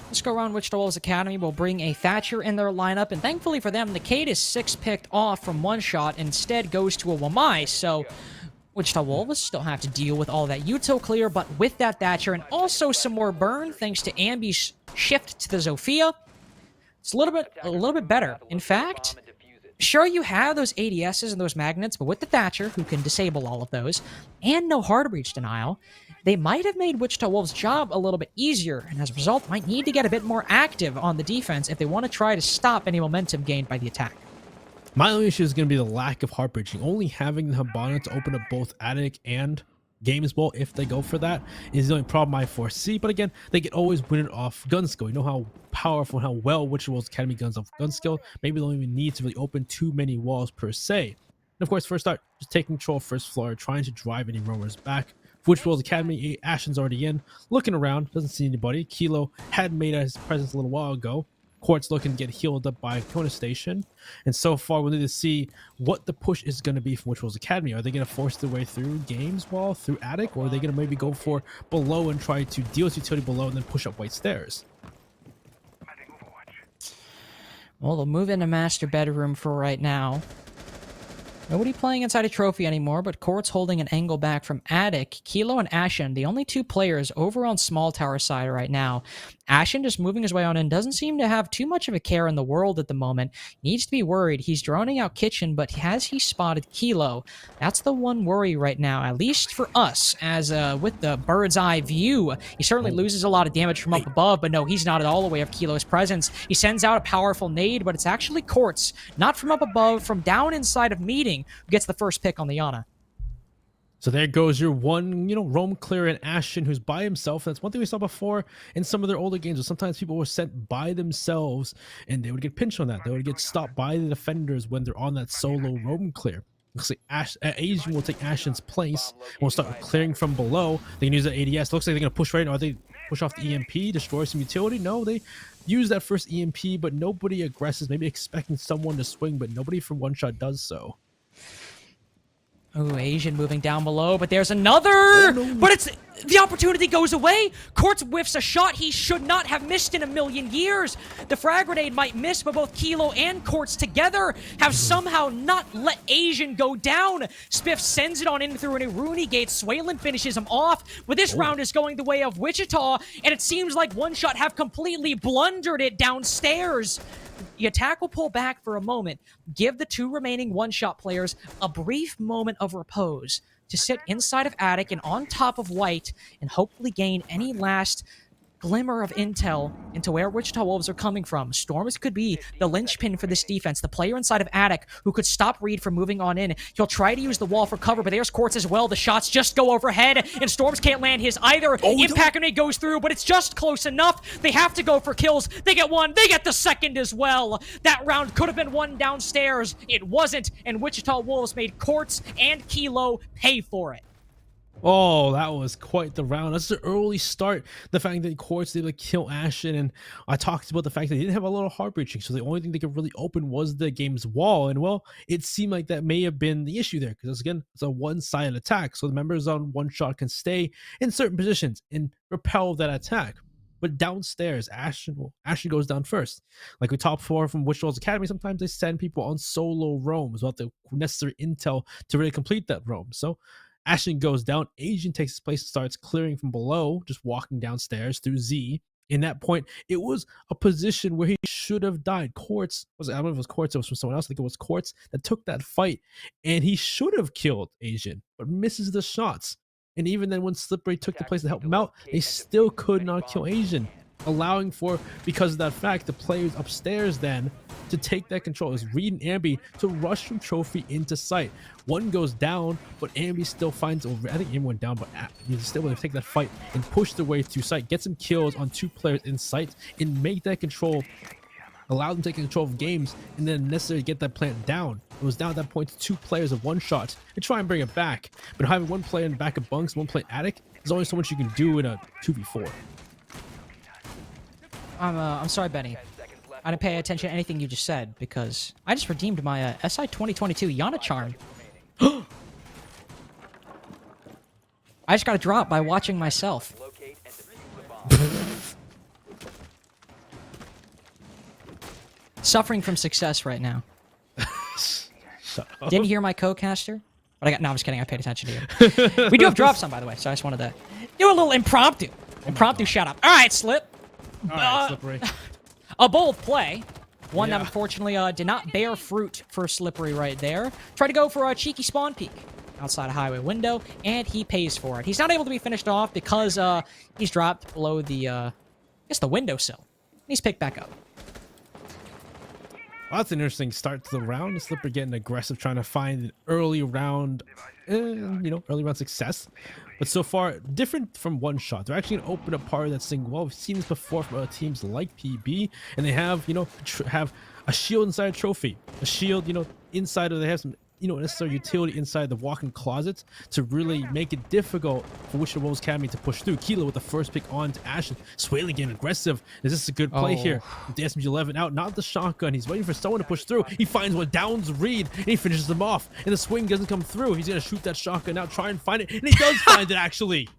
Let's go around. Wichita Wolves Academy will bring a Thatcher in their lineup, and thankfully for them, the Cade is 6 picked off from one shot, instead goes to a Wamai, so Wichita Wolves still have to deal with all that util clear, but with that Thatcher and also some more burn thanks to Ambi's shift to the Zofia, it's a little bit better. In fact, sure, you have those ADSs and those magnets, but with the Thatcher, who can disable all of those, and no hard breach denial, they might have made Wichita Wolves' job a little bit easier, and as a result, might need to get a bit more active on the defense if they want to try to stop any momentum gained by the attack. My only issue is going to be the lack of hard breaching. Only having the Habana to open up both Attic and Games Ball, if they go for that, is the only problem I foresee. But again, they can always win it off gun skill. You know how powerful and how well Wichita Wolves Academy guns off gun skill. Maybe they don't even need to really open too many walls per se. And of course, first start, just taking control first floor, trying to drive any roamers back. Wichita Wolves Academy, Ashen's already in, looking around, doesn't see anybody. Kilo had made his presence a little while ago. Quartz looking to get healed up by Kona Station. And so far, we need to see what the push is going to be from Wichita Wolves Academy. Are they going to force their way through Games Wall, through Attic, or are they going to maybe go for below and try to deal with utility below and then push up White Stairs? Well, they'll move into master bedroom for right now. Nobody playing inside a trophy anymore, but Quartz holding an angle back from Attic. Kilo and Ashen, the only 2 players over on small tower side right now. Ashen just moving his way on in, doesn't seem to have too much of a care in the world at the moment. Needs to be worried. He's droning out Kitchen, but has he spotted Kilo? That's the one worry right now, at least for us, as with the bird's eye view. He certainly loses a lot of damage from up above, but no, he's not at all aware of Kilo's presence. He sends out a powerful nade, but it's actually Quartz, not from up above, from down inside of Meeting, who gets the first pick on the Yana. So there goes your one, roam clear in Ashen, who's by himself. That's one thing we saw before in some of their older games, where sometimes people were sent by themselves and they would get pinched on that. They would get stopped by the defenders when they're on that solo roam clear. Looks like Asian will take Ashen's place and will start clearing from below. They can use that ADS. Looks like they're going to push right now. Are they push off the EMP, destroy some utility? No, they use that first EMP, but nobody aggresses, maybe expecting someone to swing, but nobody from one shot does so. Oh, Asian moving down below, but there's another! But it's... The opportunity goes away! Quartz whiffs a shot he should not have missed in a million years! The frag grenade might miss, but both Kilo and Quartz together have somehow not let Asian go down! Spiff sends it on in through an Iruni gate. Swalen finishes him off, but this round is going the way of Wichita, and it seems like One Shot have completely blundered it downstairs! The attack will pull back for a moment, give the 2 remaining one-shot players a brief moment of repose to sit inside of Attic and on top of White and hopefully gain any last glimmer of intel into where Wichita Wolves are coming from. Storms could be the linchpin for this defense, the player inside of Attic who could stop Reed from moving on in. He'll try to use the wall for cover, but there's Quartz as well. The shots just go overhead, and Storms can't land his either. Impact grenade goes through, but it's just close enough. They have to go for kills. They get one. They get the second as well. That round could have been won downstairs. It wasn't, and Wichita Wolves made Quartz and Kilo pay for it. Oh, that was quite the round. That's the early start. The fact that Quartz did kill Ashen, and I talked about the fact that they didn't have a lot of heart breaching, so the only thing they could really open was the game's wall. And well, it seemed like that may have been the issue there, because again, it's a one-sided attack, so the members on one shot can stay in certain positions and repel that attack. But downstairs, Ashen goes down first. Like with top 4 from Wichita's Academy, sometimes they send people on solo roams without the necessary intel to really complete that roam. So Ashen goes down. Asian takes his place and starts clearing from below, just walking downstairs through Z. In that point, it was a position where he should have died. Quartz I don't know if it was Quartz, it was from someone else. I think it was Quartz that took that fight, and he should have killed Asian, but misses the shots. And even then, when Slippery took the place to help him out, they still could not kill Asian, allowing for, because of that fact, the players upstairs then to take that control. It was Reed and Ambi to rush from Trophy into sight. One goes down, but Ambi still finds over. I think Ambi went down, but he's still able to take that fight and push their way through sight, get some kills on 2 players in sight, and make that control, allow them to take control of games, and then necessarily get that plant down. It was down at that point to 2 players of one shot and try and bring it back. But having one player in the back of bunks, one player attic, there's only so much you can do in a 2v4. I'm sorry, Benny. I didn't pay attention to anything you just said because I just redeemed my SI 2022 Yana charm. I just got a drop by watching myself. Locate and defuse the bomb. Suffering from success right now. Shut up. Didn't hear my co-caster? But I got. No, I'm just kidding. I paid attention to you. We do have drops on, by the way, so I just wanted to do a little impromptu shout out. All right, Slip. All right, Slippery. A bold play. One that Yeah. unfortunately did not bear fruit for Slippery right there. Tried to go for a cheeky spawn peek outside a highway window, and he pays for it. He's not able to be finished off because he's dropped below the, I guess the windowsill. He's picked back up. Well, that's an interesting start to the round. Slipper getting aggressive, trying to find an early round, early round success. But so far, different from one shot. They're actually going to open up part of that single wall. We've seen this before from other teams like PB, and they have, have a shield inside a trophy. A shield, inside of, they have some, necessary utility inside the walk-in closets to really make it difficult for Wichita Wolves Academy to push through. Kilo with the first pick on to Ashen. Swaley getting aggressive. Is this a good play here? With the SMG-11 out, not the shotgun. He's waiting for someone to push through. He finds one, downs Reed, and he finishes him off. And the swing doesn't come through. He's going to shoot that shotgun out, try and find it, and he does find it, actually.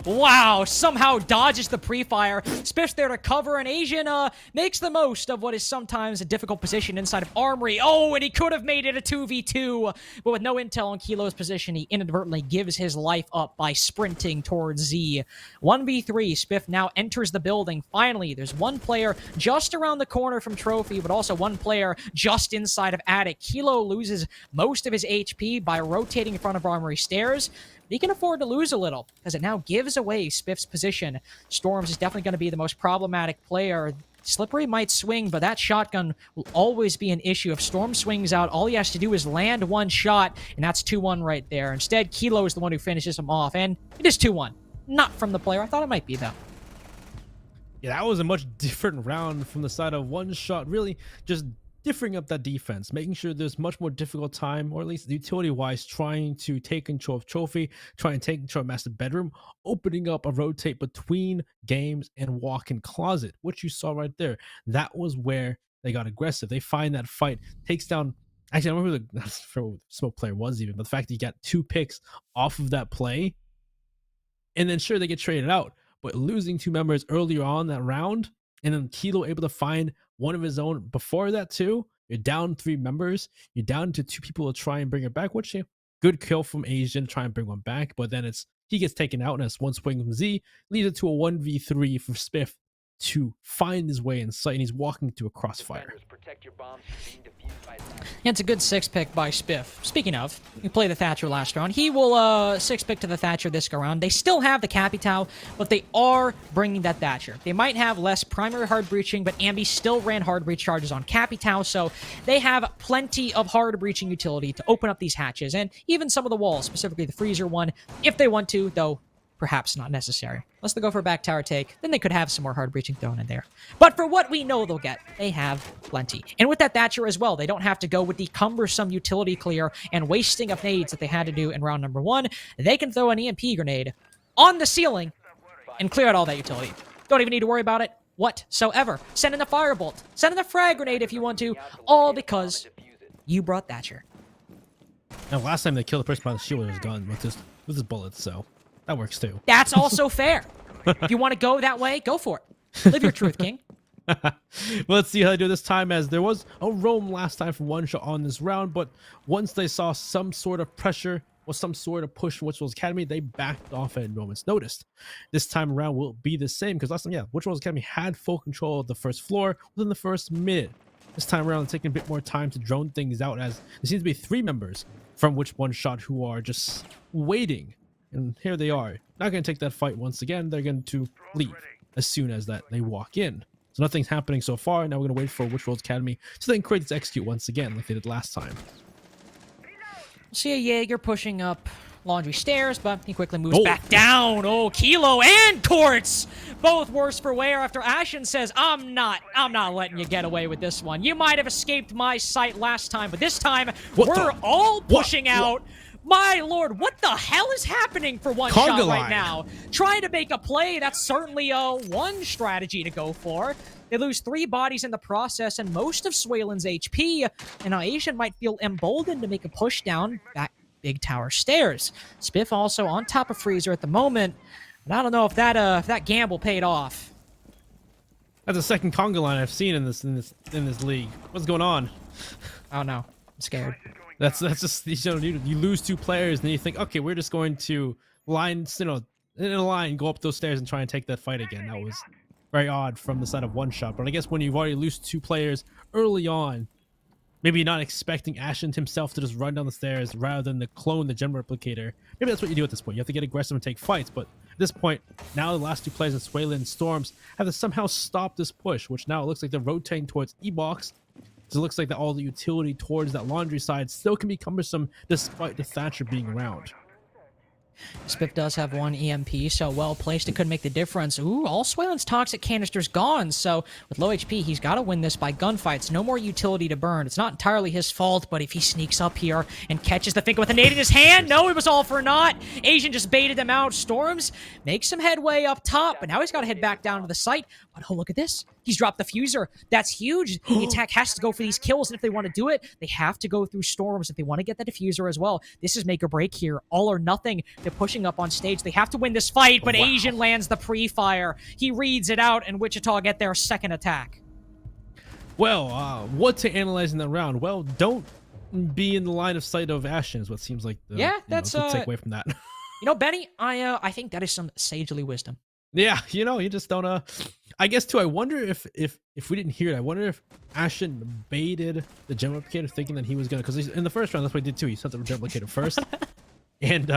Wow, somehow dodges the pre-fire. Spiff's there to cover, and Asian makes the most of what is sometimes a difficult position inside of Armory. Oh, and he could have made it a 2v2, but with no intel on Kilo's position, he inadvertently gives his life up by sprinting towards Z. 1v3, Spiff now enters the building. Finally, there's one player just around the corner from Trophy, but also one player just inside of Attic. Kilo loses most of his HP by rotating in front of Armory stairs. He can afford to lose a little, because it now gives away Spiff's position. Storms is definitely going to be the most problematic player. Slippery might swing, but that shotgun will always be an issue. If Storm swings out, all he has to do is land one shot, and that's 2-1 right there. Instead, Kilo is the one who finishes him off, and it is 2-1. Not from the player. I thought it might be, though. Yeah, that was a much different round from the side of one shot. Really just differing up that defense, making sure there's much more difficult time, or at least utility-wise, trying to take control of Trophy, trying to take control of Master Bedroom, opening up a rotate between games and walk-in closet, which you saw right there. That was where they got aggressive. They find that fight, takes down. Actually, I don't remember who the smoke player was even, but the fact that he got 2 picks off of that play, and then sure, they get traded out, but losing 2 members earlier on that round, and then Kilo able to find one of his own before that too. You're down 3 members. You're down to 2 people to try and bring it back, which good kill from Asian to try and bring one back, but then he gets taken out, and it's one swing from Z, leads it to a 1v3 for Spiff to find his way in sight, and he's walking to a crossfire. Defenders, protect your bombs being defused by attackers. Yeah, it's a good 6 pick by Spiff. Speaking of, you play the Thatcher last round. He will 6 pick to the Thatcher this go round. They still have the Capitao, but they are bringing that Thatcher. They might have less primary hard breaching, but Ambi still ran hard breach charges on Capitao, so they have plenty of hard breaching utility to open up these hatches, and even some of the walls, specifically the freezer one, if they want to, though perhaps not necessary. Unless they go for a back tower take, then they could have some more hard breaching thrown in there. But for what we know they'll get, they have plenty. And with that Thatcher as well, they don't have to go with the cumbersome utility clear and wasting of nades that they had to do in round number 1. They can throw an EMP grenade on the ceiling and clear out all that utility. Don't even need to worry about it whatsoever. Send in a firebolt. Send in a frag grenade if you want to. All because you brought Thatcher. Now, last time they killed the person by the shield was gun with his bullets, so that works too. That's also fair. If you want to go that way, go for it. Live your truth, King. Well, let's see how they do this time, as there was a roam last time for one shot on this round, but once they saw some sort of pressure or some sort of push from Witchwell's Academy, they backed off at a moment's notice. This time around will be the same, because last time, yeah, Witchwell's Academy had full control of the first floor within the first minute. This time around, it's taking a bit more time to drone things out, as there seems to be 3 members from Witch One Shot who are just waiting. And here they are. Not going to take that fight once again. They're going to leave as soon as that they walk in. So nothing's happening so far. Now we're going to wait for Witchwell's Academy so they can create this execute once again like they did last time. See a Jaeger pushing up Laundry stairs, but he quickly moves back down. Oh, Kilo and Quartz! Both worse for wear after Ashen says, I'm not letting you get away with this one. You might have escaped my sight last time, but this time, we're all pushing out. My lord, what the hell is happening for one shot right now? Trying to make a play, that's certainly one strategy to go for. They lose 3 bodies in the process and most of Swalin's HP, and now Asian might feel emboldened to make a push down that big tower stairs. Spiff also on top of Freezer at the moment, and I don't know if that gamble paid off. That's the second conga line I've seen in this league. What's going on? Oh no, I'm scared. That's just, you lose 2 players and then you think, okay, we're just going to line, in a line, go up those stairs and try and take that fight again. That was very odd from the side of One Shot. But I guess when you've already lost 2 players early on, maybe not expecting Ashen himself to just run down the stairs rather than to clone the gem replicator. Maybe that's what you do at this point. You have to get aggressive and take fights. But at this point, now the last 2 players in Swalen and Storms have to somehow stop this push, which now it looks like they're rotating towards E-Box. So it looks like that all the utility towards that laundry side still can be cumbersome despite the Thatcher being around. Spiff does have 1 EMP, so well placed. It could make the difference. Ooh, all Swalin's toxic canisters gone. So with low HP, he's got to win this by gunfights. No more utility to burn. It's not entirely his fault, but if he sneaks up here and catches the Finka with a nade in his hand, no, it was all for naught. Asian just baited them out. Storms makes some headway up top, but now he's got to head back down to the site. But oh, look at this. He's dropped the fuser. That's huge. The attack has to go for these kills, and if they want to do it, they have to go through Storms if they want to get that diffuser as well. This is make or break here. All or nothing. They're pushing up on stage. They have to win this fight, but Asian lands the pre-fire. He reads it out, and Wichita get their second attack. Well, what to analyze in that round? Well, don't be in the line of sight of Ashen is what seems like the that's good takeaway from that. Benny, I think that is some sagely wisdom. Yeah, you just don't I guess too, I wonder if we didn't hear it, I wonder if Ashen baited the gem replicator thinking that he was gonna, because in the first round that's what he did too. He sent the gem replicator first. And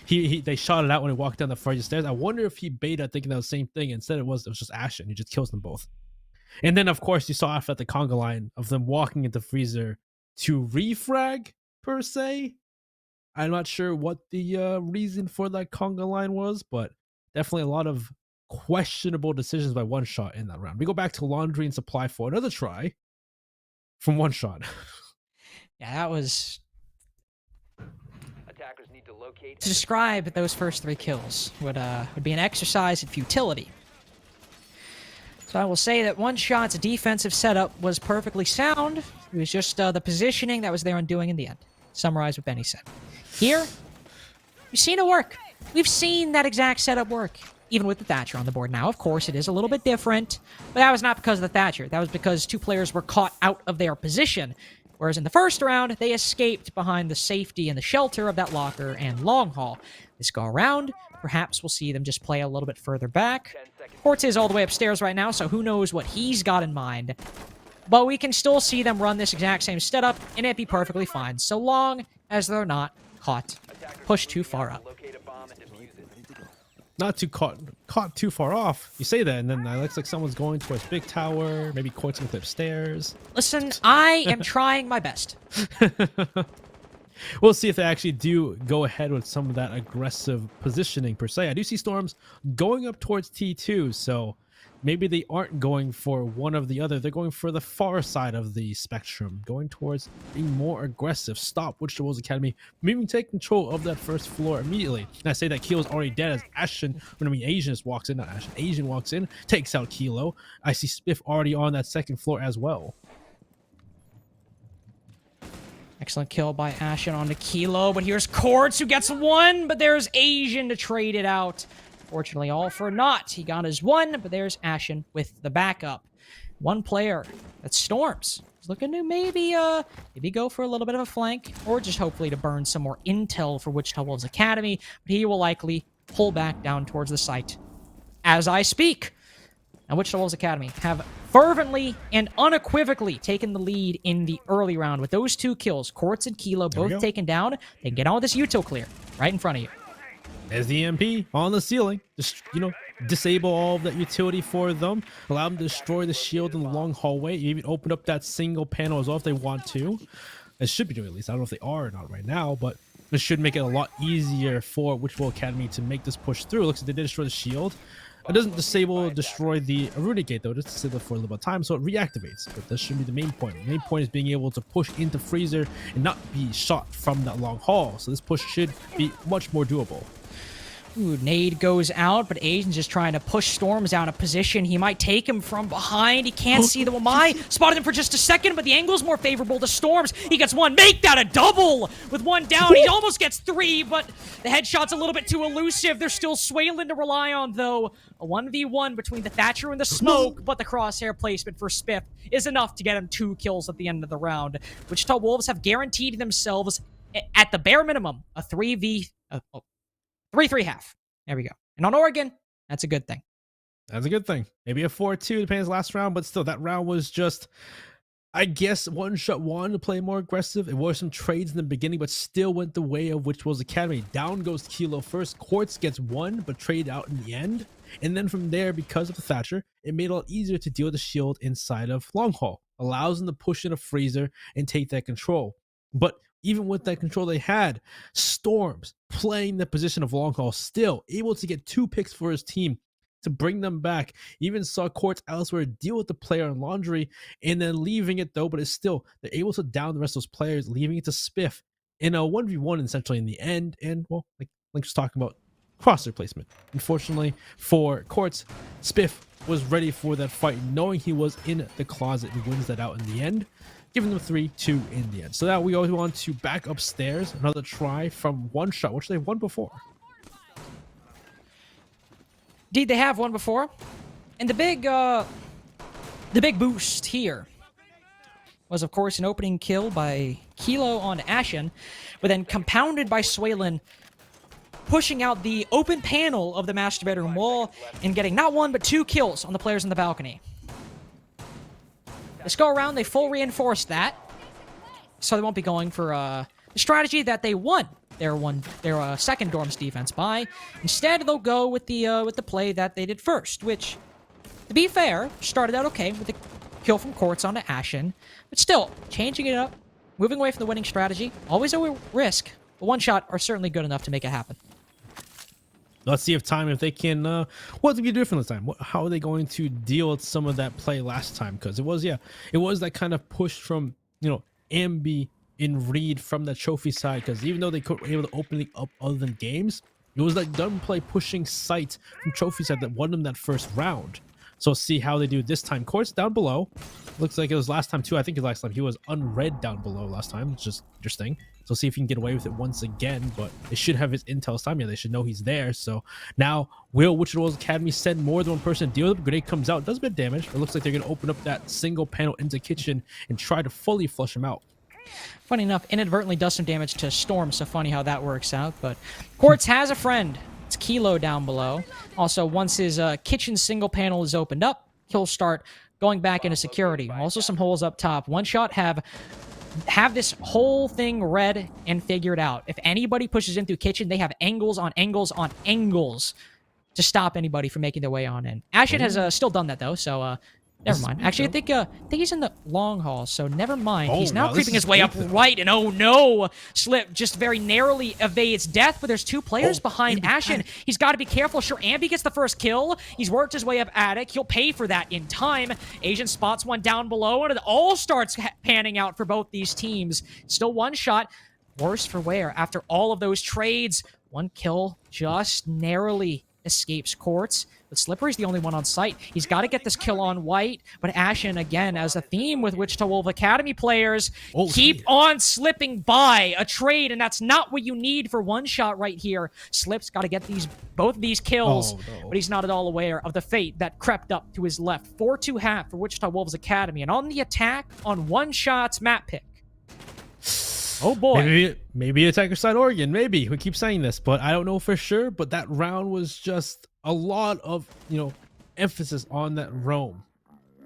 they shot it out when he walked down the flight of stairs. I wonder if he baited thinking that was the same thing. Instead it was just Ashen. He just kills them both. And then of course you saw after the conga line of them walking into freezer to refrag per se. I'm not sure what the reason for that conga line was, but definitely a lot of questionable decisions by One Shot in that round. We go back to laundry and supply for another try from One Shot. Yeah, that was... Attackers need to locate. To describe those first 3 kills would be an exercise in futility. So I will say that One Shot's defensive setup was perfectly sound. It was just the positioning that was there undoing in the end. Summarize what Benny said. Here, we've seen it work. We've seen that exact setup work. Even with the Thatcher on the board now. Of course, it is a little bit different, but that was not because of the Thatcher. That was because 2 players were caught out of their position. Whereas in the first round, they escaped behind the safety and the shelter of that locker and long haul. This go around, perhaps we'll see them just play a little bit further back. Quartz is all the way upstairs right now, so who knows what he's got in mind. but we can still see them run this exact same setup, and it'd be perfectly fine, so long as they're not caught pushed too far up. Locate a bomb and defuse it. Not too caught too far off. You say that, and then it looks like someone's going towards big tower, maybe Quartz with upstairs. Listen, I am trying my best. We'll see if they actually do go ahead with some of that aggressive positioning per se. I do see Storms going up towards T2, so maybe they aren't going for one of the other. They're going for the far side of the spectrum, going towards being more aggressive. Stop Wichita Wolves Academy from even take control of that first floor immediately. And I say that Kilo's already dead as Asian just walks in. Not Asian, Asian walks in, takes out Kilo. I see Spiff already on that second floor as well. Excellent kill by Ashen onto Kilo, but here's Quartz who gets one, but there's Asian to trade it out. Fortunately, all for naught. He got his one, but there's Ashen with the backup. One player, that's Storms. He's looking to maybe go for a little bit of a flank, or just hopefully to burn some more intel for Wichita Wolves Academy, but he will likely pull back down towards the site as I speak. Now, Wichita Wolves Academy have fervently and unequivocally taken the lead in the early round with those two kills. Quartz and Kilo both taken down. They can get on with this util clear right in front of you. As the EMP on the ceiling, just, disable all of that utility for them, allow them to destroy the shield in the long hallway, even open up that single panel as well if they want to. It should be doing, at least. I don't know if they are or not right now, but this should make it a lot easier for Wichita Wolves Academy to make this push through. It looks like they did destroy the shield. It doesn't destroy the Runegate though, just disable it for a little bit of time, so it reactivates. But this should be the main point. The main point is being able to push into Freezer and not be shot from that long hall. So this push should be much more doable. Ooh, nade goes out, but Asian's just trying to push Storms out of position. He might take him from behind. He can't see the Wamai. Spotted him for just a second, but the angle's more favorable to Storms. He gets one. Make that a double! With one down, he almost gets three, but the headshot's a little bit too elusive. There's still Swaylin to rely on, though. A 1v1 between the Thatcher and the smoke, but the crosshair placement for Spiff is enough to get him 2 kills at the end of the round. Wichita Wolves have guaranteed themselves, at the bare minimum, a 3v... 3-3-half. There we go. And on Oregon, that's a good thing. That's a good thing. Maybe a 4-2 depending on the last round, but still, that round was just, I guess, one shot wanted to play more aggressive. It was some trades in the beginning, but still went the way of Wichita Wolves Academy. Down goes Kilo first. Quartz gets one, but traded out in the end. And then from there, because of the Thatcher, it made it a lot easier to deal with the shield inside of Long Haul. Allows them to push in a Freezer and take that control. But even with that control they had, Storms playing the position of Long Haul, still able to get 2 picks for his team to bring them back. Even saw Quartz elsewhere deal with the player on Laundry and then leaving it though, but it's still, they're able to down the rest of those players, leaving it to Spiff in a 1v1 essentially in the end. And well, like just talking about crosshair placement. Unfortunately for Quartz, Spiff was ready for that fight, knowing he was in the closet and wins that out in the end, giving them 3-2 in the end. So now we go on to back upstairs. Another try from one shot, which they won before. Indeed, they have won before. And the big boost here was, of course, an opening kill by Kilo on Ashen, but then compounded by Swaylin pushing out the open panel of the master bedroom wall and getting not 1, but 2 kills on the players on the balcony. This go around, they full reinforced that, so they won't be going for the strategy that they won their second Dorm's defense by. Instead, they'll go with the play that they did first, which, to be fair, started out okay with the kill from Quartz onto Ashen, but still changing it up, moving away from the winning strategy. Always a risk, but one shot are certainly good enough to make it happen. Let's see if they can, what did we do different this time? How are they going to deal with some of that play last time? Because it was that kind of push from, Ambi and Reed from the trophy side. Because even though they were able to open it up other than games, it was that gunplay pushing sight from trophy side that won them that first round. So see how they do this time. Quartz down below. Looks like it was last time too. I think last time he was unread down below last time. It's just interesting. So see if he can get away with it once again. But they should have his intel this time. Yeah, they should know he's there. So now will Wichita Wolves Academy send more than one person to deal with it? Grenade comes out, does a bit of damage. It looks like they're going to open up that single panel into kitchen and try to fully flush him out. Funny enough, inadvertently does some damage to Storm, so funny how that works out. But Quartz has a friend. It's Kilo down below. Also, once his kitchen single panel is opened up, he'll start going back into security. Also some holes up top. One Shot have this whole thing read and figured out. If anybody pushes in through kitchen, they have angles on angles on angles to stop anybody from making their way on in. Ashen has still done that though, so never mind. Actually, I think he's in the long hall, so never mind. He's now creeping his way up right, and oh no! Slip just very narrowly evades death, but there's two players behind Ashen. He's got to be careful. Sure, Ambi gets the first kill. He's worked his way up Attic. He'll pay for that in time. Asian spots one down below, and it all starts panning out for both these teams. Still one shot. Worse for wear. After all of those trades, one kill just narrowly escapes Quartz, but Slippery's the only one on site. He's got to get this kill on White, but Ashen, again, as a theme with Wichita Wolves Academy players, keep on slipping by a trade, and that's not what you need for one shot right here. Slip's got to get both of these kills, but he's not at all aware of the fate that crept up to his left. 4-2 half for Wichita Wolves Academy, and on the attack, on one shot's map pick. Oh boy. Maybe attacker side Oregon. Maybe. We keep saying this, but I don't know for sure. But that round was just a lot of, emphasis on that roam.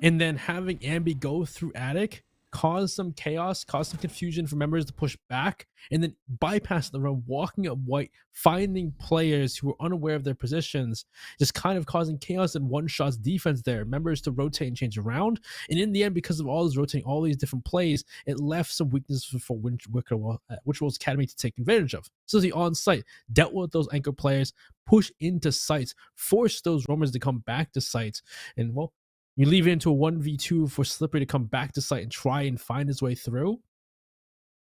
And then having Ambi go through Attic caused some chaos, caused some confusion for members to push back, and then bypass the roam, walking up White, finding players who were unaware of their positions, just kind of causing chaos in one shot's defense there. Members to rotate and change around. And in the end, because of all this rotating, all these different plays, it left some weaknesses for Wichita Wolves Academy to take advantage of. So the on-site dealt with those anchor players, push into sites, force those roamers to come back to sites, and well, you leave it into a 1v2 for Slippery to come back to site and try and find his way through.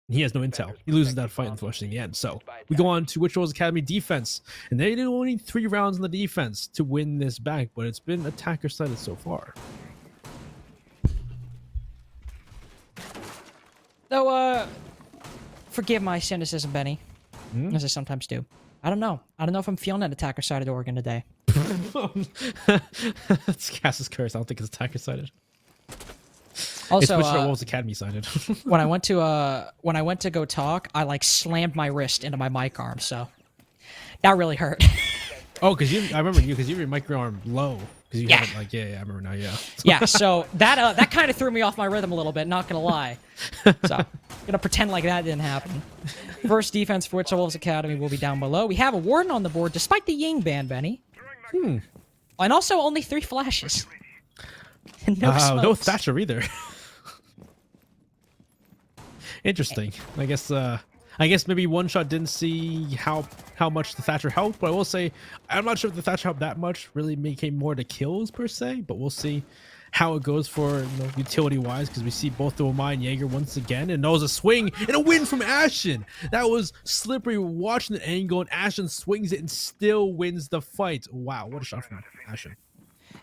He has no intel. He loses that fight, unfortunately, in the end. So we go on to Wichita Wolves Academy defense. And they did only 3 rounds on the defense to win this back, but it's been attacker-sided so far. So, forgive my cynicism, Benny, as I sometimes do. I don't know. I don't know if I'm feeling that attacker-sided Oregon today. It's Cass's curse. I don't think it's attacker-sided. Also, it's Wichita Wolves Academy sided. when I went to go talk, I slammed my wrist into my mic arm, so that really hurt. Oh, I remember you have your mic arm low because you have it I remember now. Yeah, so that kind of threw me off my rhythm a little bit. Not gonna lie. So I'm gonna pretend like that didn't happen. First defense for Wichita Wolves Academy will be down below. We have a Warden on the board, despite the Ying ban, Benny. And also only 3 flashes. No Thatcher either. Interesting. I guess maybe one shot didn't see how much the Thatcher helped, but I will say I'm not sure if the Thatcher helped that much. Really came more to kills per se, but we'll see how it goes for utility wise, because we see both the Omai and Jaeger once again, and that was a swing and a win from Ashen. That was Slippery watching the angle, and Ashen swings it and still wins the fight. Wow, what a shot from Ashen.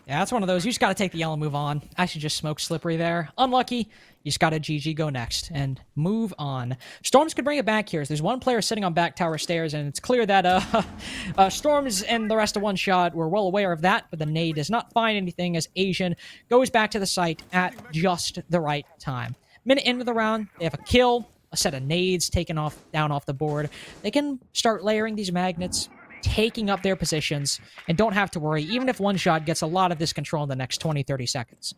Yeah, that's one of those. You just got to take the yellow and move on. I should just smoke Slippery there. Unlucky. You just got to GG go next and move on. Storms could bring it back here. There's one player sitting on back tower stairs, and it's clear that Storms and the rest of one shot were well aware of that, but the nade does not find anything as Asian goes back to the site at just the right time. Minute into the round, they have a kill, a set of nades taken down off the board. They can start layering these magnets, taking up their positions, and don't have to worry, even if one shot gets a lot of this control in the next 20-30 seconds.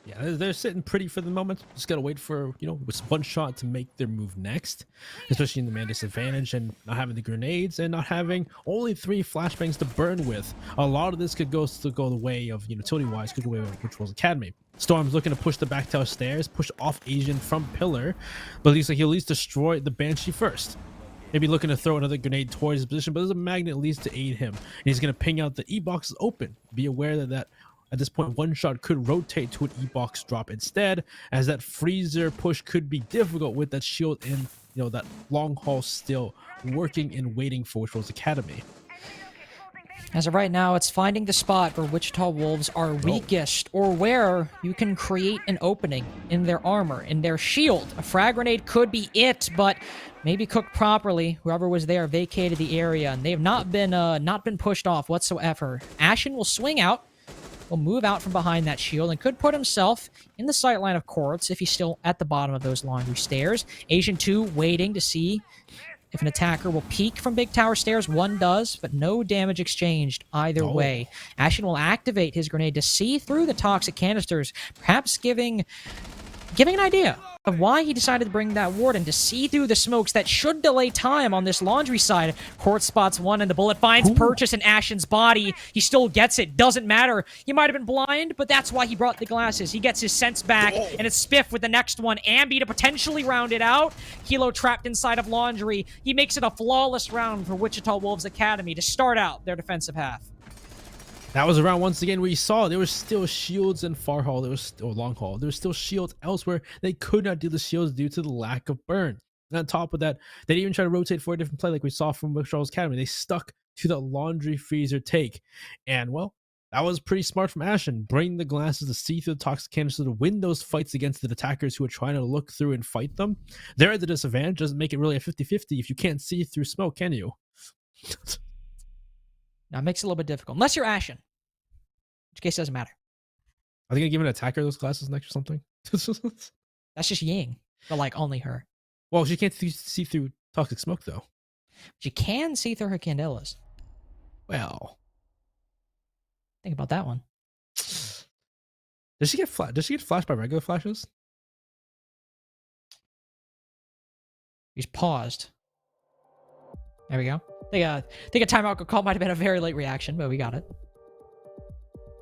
Yeah, they're sitting pretty for the moment. Just gotta wait for, with one shot to make their move next, especially in the man disadvantage and not having the grenades and not having only 3 flashbangs to burn with. A lot of this could go the way of, utility-wise, could go the way of Wichita Wolves Academy. Storm's looking to push the back tower stairs, push off Asian from pillar, but it looks like he'll at least destroy the Banshee first. Maybe looking to throw another grenade towards his position, but there's a magnet at least to aid him. And he's going to ping out the E-box is open. Be aware that at this point, one shot could rotate to an E-box drop instead, as that freezer push could be difficult with that shield and, that long haul still working and waiting for Wichita Wolves Academy. As of right now, it's finding the spot where Wichita Wolves are weakest, or where you can create an opening in their armor, in their shield. A frag grenade could be it, but maybe cooked properly. Whoever was there vacated the area, and they have not been pushed off whatsoever. Ashen will swing out, will move out from behind that shield, and could put himself in the sightline of Quartz if he's still at the bottom of those laundry stairs. Asian 2 waiting to see if an attacker will peek from big tower stairs. One does, but no damage exchanged either way. Ashen will activate his grenade to see through the toxic canisters, perhaps giving an idea of why he decided to bring that ward and to see through the smokes that should delay time on this laundry side. Quartz spots one, and the bullet finds Purchase in Ashen's body. He still gets it. Doesn't matter. He might have been blind, but that's why he brought the glasses. He gets his sense back, and it's Spiff with the next one. Ambi to potentially round it out. Kilo trapped inside of laundry. He makes it a flawless round for Wichita Wolves Academy to start out their defensive half. That was a round once again where you saw there was still shields in far hall, there was still long hall. There was still shields elsewhere. They could not do the shields due to the lack of burn. And on top of that, they didn't even try to rotate for a different play like we saw from Wichita's Academy. They stuck to the laundry freezer take. And well, that was pretty smart from Ashen. Bring the glasses to see through the toxic canister to win those fights against the attackers who are trying to look through and fight them. They're at the disadvantage. Doesn't make it really a 50-50 if you can't see through smoke, can you? Now, it makes it a little bit difficult. Unless you're Ashen. In which case, it doesn't matter. Are they going to give an attacker those glasses next or something? That's just Ying. But, like, only her. Well, she can't see through toxic smoke, though. She can see through her candelas. Well. Think about that one. Does she get flashed by regular flashes? He's paused. There we go. I think a timeout call might have been a very late reaction, but we got it.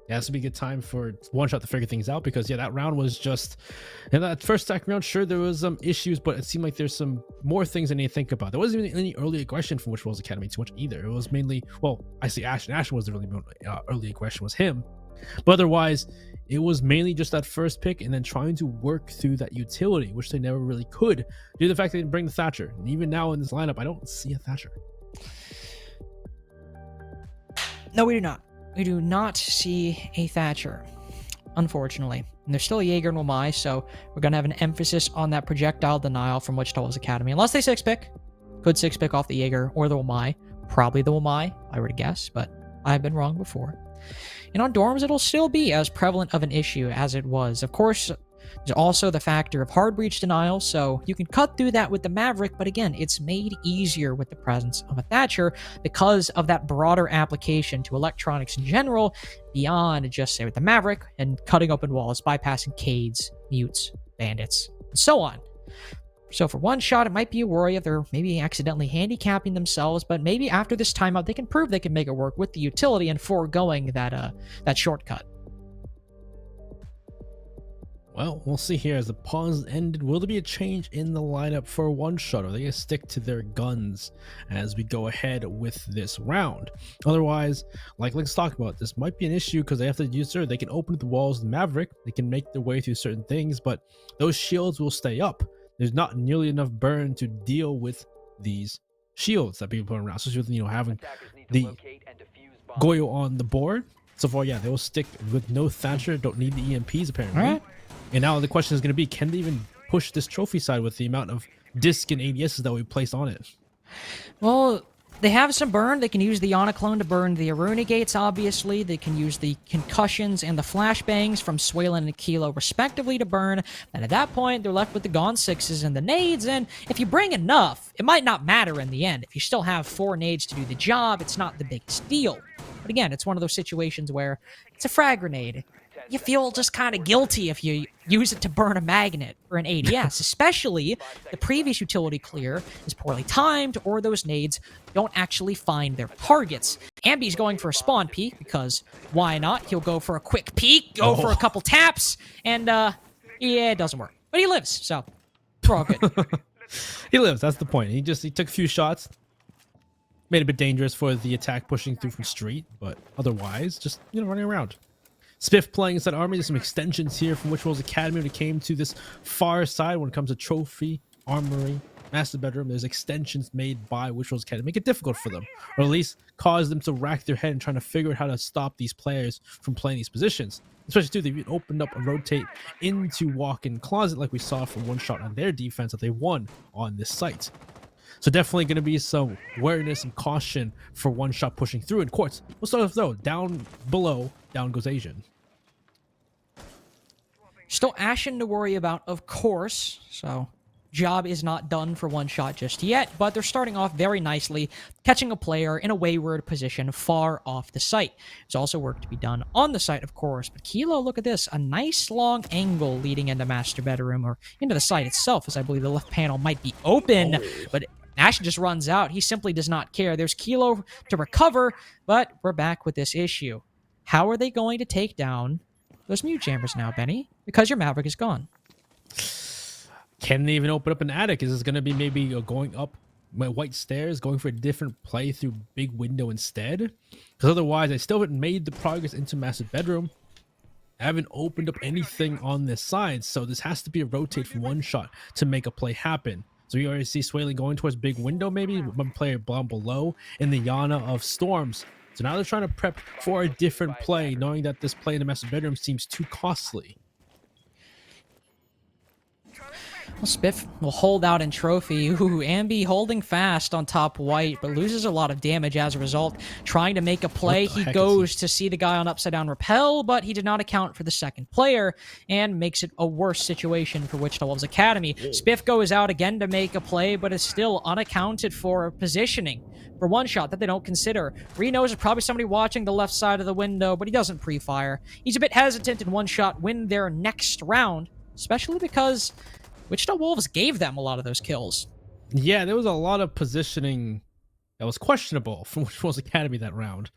Yeah, this would be a good time for one shot to figure things out because yeah, that round was just in that first second round. Sure, there was some issues, but it seemed like there's some more things I need to think about. There wasn't even any early aggression from Wichita Academy too much either. It was mainly, well, I see Ashen. Ashen was the really early aggression was him, but otherwise it was mainly just that first pick and then trying to work through that utility, which they never really could due to the fact they didn't bring the Thatcher. And even now in this lineup, I don't see a Thatcher. No, we do not. We do not see a Thatcher, unfortunately. And there's still a Jaeger and Wamai, so we're going to have an emphasis on that projectile denial from Wichita Academy. Unless they 6-pick. Could 6-pick off the Jaeger or the Wamai. Probably the Wamai, I would guess, but I've been wrong before. And on dorms, it'll still be as prevalent of an issue as it was. Of course, there's also the factor of hard breach denial, so you can cut through that with the Maverick, but again, it's made easier with the presence of a Thatcher because of that broader application to electronics in general, beyond just, say, with the Maverick and cutting open walls, bypassing Cades, Mutes, Bandits, and so on. So for one shot, it might be a worry if they're maybe accidentally handicapping themselves, but maybe after this timeout, they can prove they can make it work with the utility and foregoing that shortcut. Well, we'll see here as the pause ended. Will there be a change in the lineup for one shot? Are they going to stick to their guns as we go ahead with this round? Otherwise, like let's talk about, this might be an issue because they have to use they can open the walls of the Maverick. They can make their way through certain things, but those shields will stay up. There's not nearly enough burn to deal with these shields that people put around, especially with, having the Goyo on the board. So far, yeah, they will stick with no Thatcher. Don't need the EMPs apparently. All right. And now the question is going to be, can they even push this trophy side with the amount of disc and ADSs that we placed on it? Well, they have some burn. They can use the Iona clone to burn the Aruna gates, obviously. They can use the concussions and the flashbangs from Swalen and Kilo, respectively, to burn. And at that point, they're left with the Gaunt 6s and the nades. And if you bring enough, it might not matter in the end. If you still have 4 nades to do the job, it's not the biggest deal. But again, it's one of those situations where it's a frag grenade. You feel just kind of guilty if you use it to burn a magnet or an ADS, especially the previous utility clear is poorly timed or those nades don't actually find their targets. Ambi's going for a spawn peek because why not? He'll go for a quick peek, go for a couple taps, and yeah, it doesn't work. But he lives, so we're all good. He lives, that's the point. He took a few shots, made it a bit dangerous for the attack pushing through from street, but otherwise, just, running around. Spiff playing inside army. There's some extensions here from Wichita Academy when it came to this far side when it comes to trophy, armory, master bedroom. There's extensions made by Wichita Academy. Make it difficult for them, or at least cause them to rack their head and trying to figure out how to stop these players from playing these positions. Especially too, they've even opened up a rotate into walk-in closet like we saw from one shot on their defense that they won on this site. So definitely going to be some awareness and caution for one shot pushing through. And Quartz, we'll start off though, down below, down goes Asian. Still Ashen to worry about, of course. So job is not done for one shot just yet, but they're starting off very nicely, catching a player in a wayward position far off the site. There's also work to be done on the site, of course, but Kilo, look at this, a nice long angle leading into master bedroom, or into the site itself, as I believe the left panel might be open, but Ashen just runs out. He simply does not care. There's Kilo to recover, but we're back with this issue. How are they going to take down those mute jammers now, Benny? Because your Maverick is gone. Can they even open up an attic? Is this going to be maybe going up my white stairs, going for a different play through big window instead? Because otherwise, I still haven't made the progress into master bedroom. I haven't opened up anything on this side, so this has to be a rotate from one shot to make a play happen. So you already see Swaley going towards big window, maybe one player down below in the Yana of Storms. So now they're trying to prep for a different play, knowing that this play in the master bedroom seems too costly. Well, Spiff will hold out in trophy. Ooh, Ambi holding fast on top white, but loses a lot of damage as a result. Trying to make a play, he goes to see the guy on upside down repel, but he did not account for the second player, and makes it a worse situation for Wichita Wolves Academy. Spiff goes out again to make a play, but is still unaccounted for positioning for one shot that they don't consider. Reno is probably somebody watching the left side of the window, but he doesn't pre-fire. He's a bit hesitant in one shot, win their next round, especially because Wichita Wolves gave them a lot of those kills. Yeah, there was a lot of positioning that was questionable from Wichita Wolves Academy that round.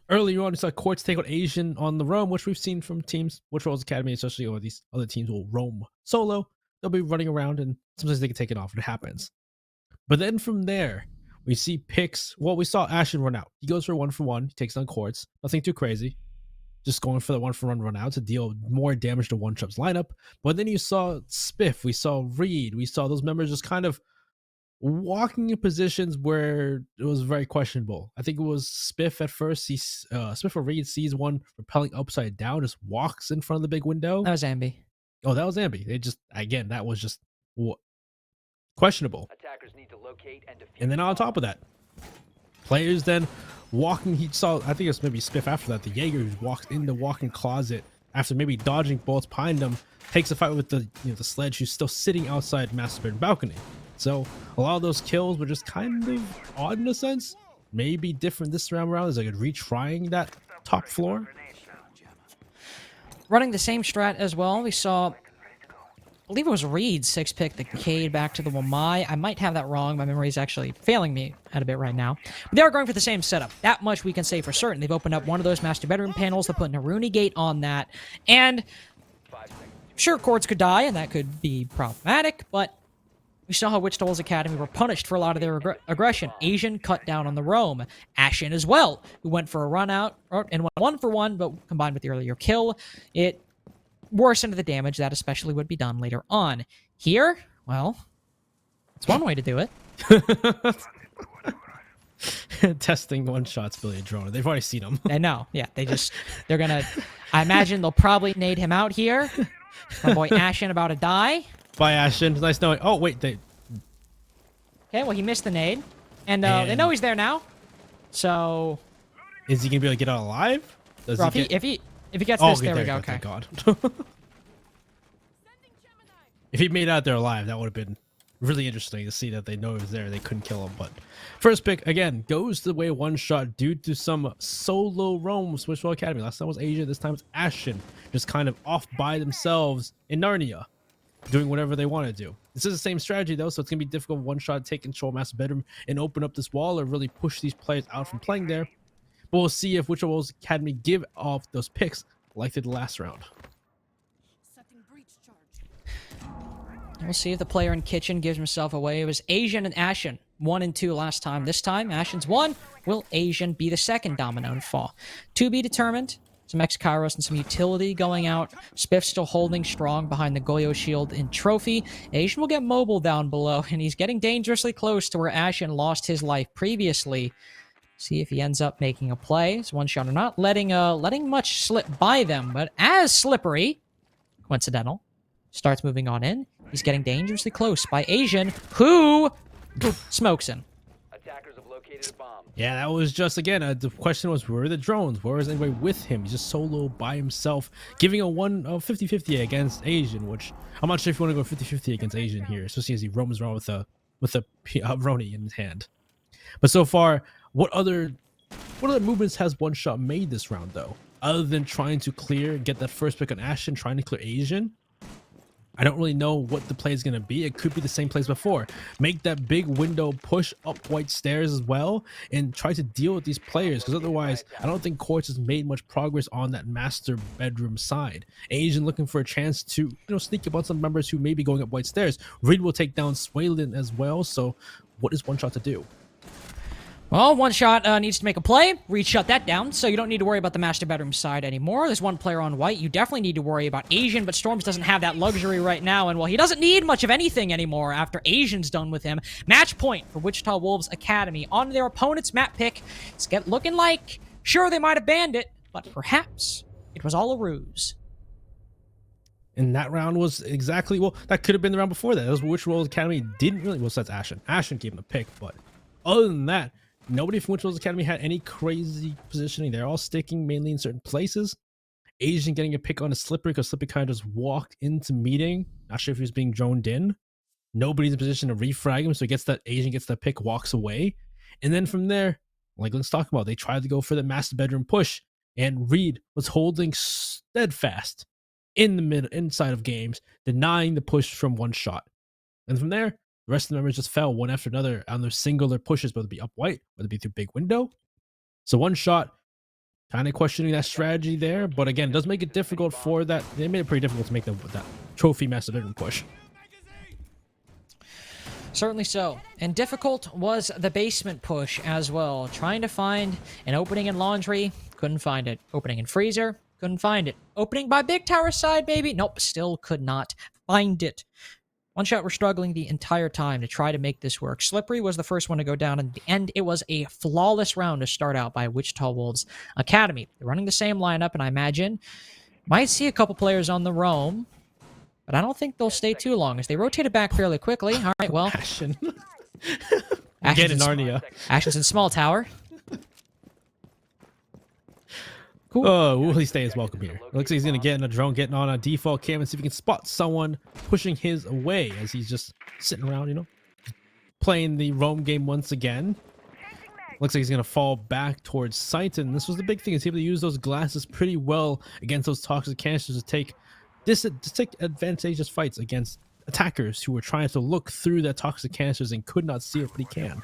Earlier on, we saw Quartz take out Asian on the roam, which we've seen from teams, Wichita Wolves Academy, especially, or these other teams will roam solo. They'll be running around, and sometimes they can take it off. It happens. But then from there, we see picks. Well, we saw Ashen run out. He goes for 1-for-1. He takes down Quartz. Nothing too crazy. Just going for the 1-for-1 run out to deal more damage to One Shop's lineup. But then you saw Spiff, we saw Reed, we saw those members just kind of walking in positions where it was very questionable. I think it was Spiff at first. Spiff or Reed sees one repelling upside down, just walks in front of the big window. That was Ambi. Oh, that was Ambi. It just, again, that was just questionable. Attackers need to locate and defuse. And then on top of that, players then walking, he saw, I think it was maybe Spiff after that, the Jaeger who walks in the walk-in closet after maybe dodging bullets behind him, takes a fight with the the sledge who's still sitting outside master bedroom balcony. So a lot of those kills were just kind of odd in a sense. Maybe different this round around as I could retrying that top floor. Running the same strat as well, we saw, I believe it was Reed 6-pick the Cade back to the Wamai. I might have that wrong. My memory is actually failing me a bit right now. But they are going for the same setup. That much we can say for certain. They've opened up one of those master bedroom panels. They're putting a Rooney gate on that. And sure, Quartz could die, and that could be problematic, but we saw how Wichita Wolves Academy were punished for a lot of their aggression. Asian cut down on the roam. Ashen as well, who went for a run out and went 1-for-1, but combined with the earlier kill, it worsened the damage that especially would be done later on. Here, well, it's one way to do it. Testing one shots, Billy and Drone. They've already seen them. I know. Yeah, they're gonna, I imagine they'll probably nade him out here. My boy Ashen about to die. Bye, Ashen. Nice knowing. Oh, wait. Okay, well, he missed the nade. And they know he's there now. So is he going to be able to get out alive? Does bro, he if he gets this, there we go. Okay. Thank God. If he made it out there alive, that would have been really interesting to see that they know he was there. They couldn't kill him. But first pick, again, goes the way one shot due to some solo roams. Wichita Academy. Last time was Asia. This time it's Ashen. Just kind of off by themselves in Narnia, doing whatever they want to do. This is the same strategy, though, so it's going to be difficult one shot, take control of master bedroom and open up this wall or really push these players out from playing there. But we'll see if Wichita Wolves Academy give off those picks like they did last round. We'll see if the player in kitchen gives himself away. It was Asian and Ashen, 1 and 2 last time. This time, Ashen's 1. Will Asian be the second domino to fall? To be determined. Some X-Kairos and some utility going out. Spiff still holding strong behind the Goyo shield in trophy. Asian will get mobile down below, and he's getting dangerously close to where Ashen lost his life previously. See if he ends up making a play. It's one shot or not. Letting much slip by them, but as Slippery, coincidental, starts moving on in. He's getting dangerously close by Asian, who smokes him. located a bomb. Yeah, that was just, again, the question was, where are the drones? Where is anybody with him? He's just solo by himself, giving a 50-50 against Asian, which I'm not sure if you want to go 50-50 against Asian here, especially as he roams around with a Roni in his hand. But so far, what other movements has One Shot made this round, though? Other than trying to get that first pick on Ashton, trying to clear Asian, I don't really know what the play is going to be. It could be the same plays before. Make that big window, push up white stairs as well, and try to deal with these players, because otherwise, I don't think Quartz has made much progress on that master bedroom side. Asian looking for a chance to, sneak up on some members who may be going up white stairs. Reed will take down Swaylin as well, so what is One Shot to do? Well, One Shot needs to make a play. Reed shut that down, so you don't need to worry about the master bedroom side anymore. There's one player on white. You definitely need to worry about Asian, but Storms doesn't have that luxury right now, and well, he doesn't need much of anything anymore after Asian's done with him. Match point for Wichita Wolves Academy on their opponent's map pick. It's looking like, sure, they might have banned it, but perhaps it was all a ruse. And that round was exactly, well, that could have been the round before that. That was Wichita Wolves Academy didn't really, well, so that's Ashen. Ashen gave him a pick, but other than that, nobody from Wichita Wolves Academy had any crazy positioning. They're all sticking mainly in certain places. Asian getting a pick on a Slippery because Slippery kind of just walked into meeting. Not sure if he was being droned in. Nobody's in position to refrag him, so Asian gets that pick, walks away. And then from there, like let's talk about, they tried to go for the master bedroom push, and Reed was holding steadfast in the inside of games, denying the push from One Shot. And from there, the rest of the members just fell one after another on their singular pushes, whether it be up white, whether it be through big window. So One Shot kind of questioning that strategy there, but again, it does make it difficult for that. They made it pretty difficult to make that trophy master bedroom push. Certainly so. And difficult was the basement push as well. Trying to find an opening in laundry, couldn't find it. Opening in freezer, couldn't find it. Opening by big tower side, maybe? Nope, still could not find it. One Shot were struggling the entire time to try to make this work. Slippery was the first one to go down, and at the end, it was a flawless round to start out by Wichita Wolves Academy. They're running the same lineup, and I imagine might see a couple players on the roam, but I don't think they'll stay too long as they rotated back fairly quickly. All right, well, Ashen. Action's Get in Narnia. Action's in small tower. Cool. Oh, will he stay as welcome here? It looks like he's going to get in a drone, getting on a default cam and see if he can spot someone pushing his away as he's just sitting around, playing the roam game once again. Looks like he's going to fall back towards Saiton. This was the big thing, is able to use those glasses pretty well against those toxic cancers to take advantageous fights against attackers who were trying to look through that toxic cancers and could not see it, but he can.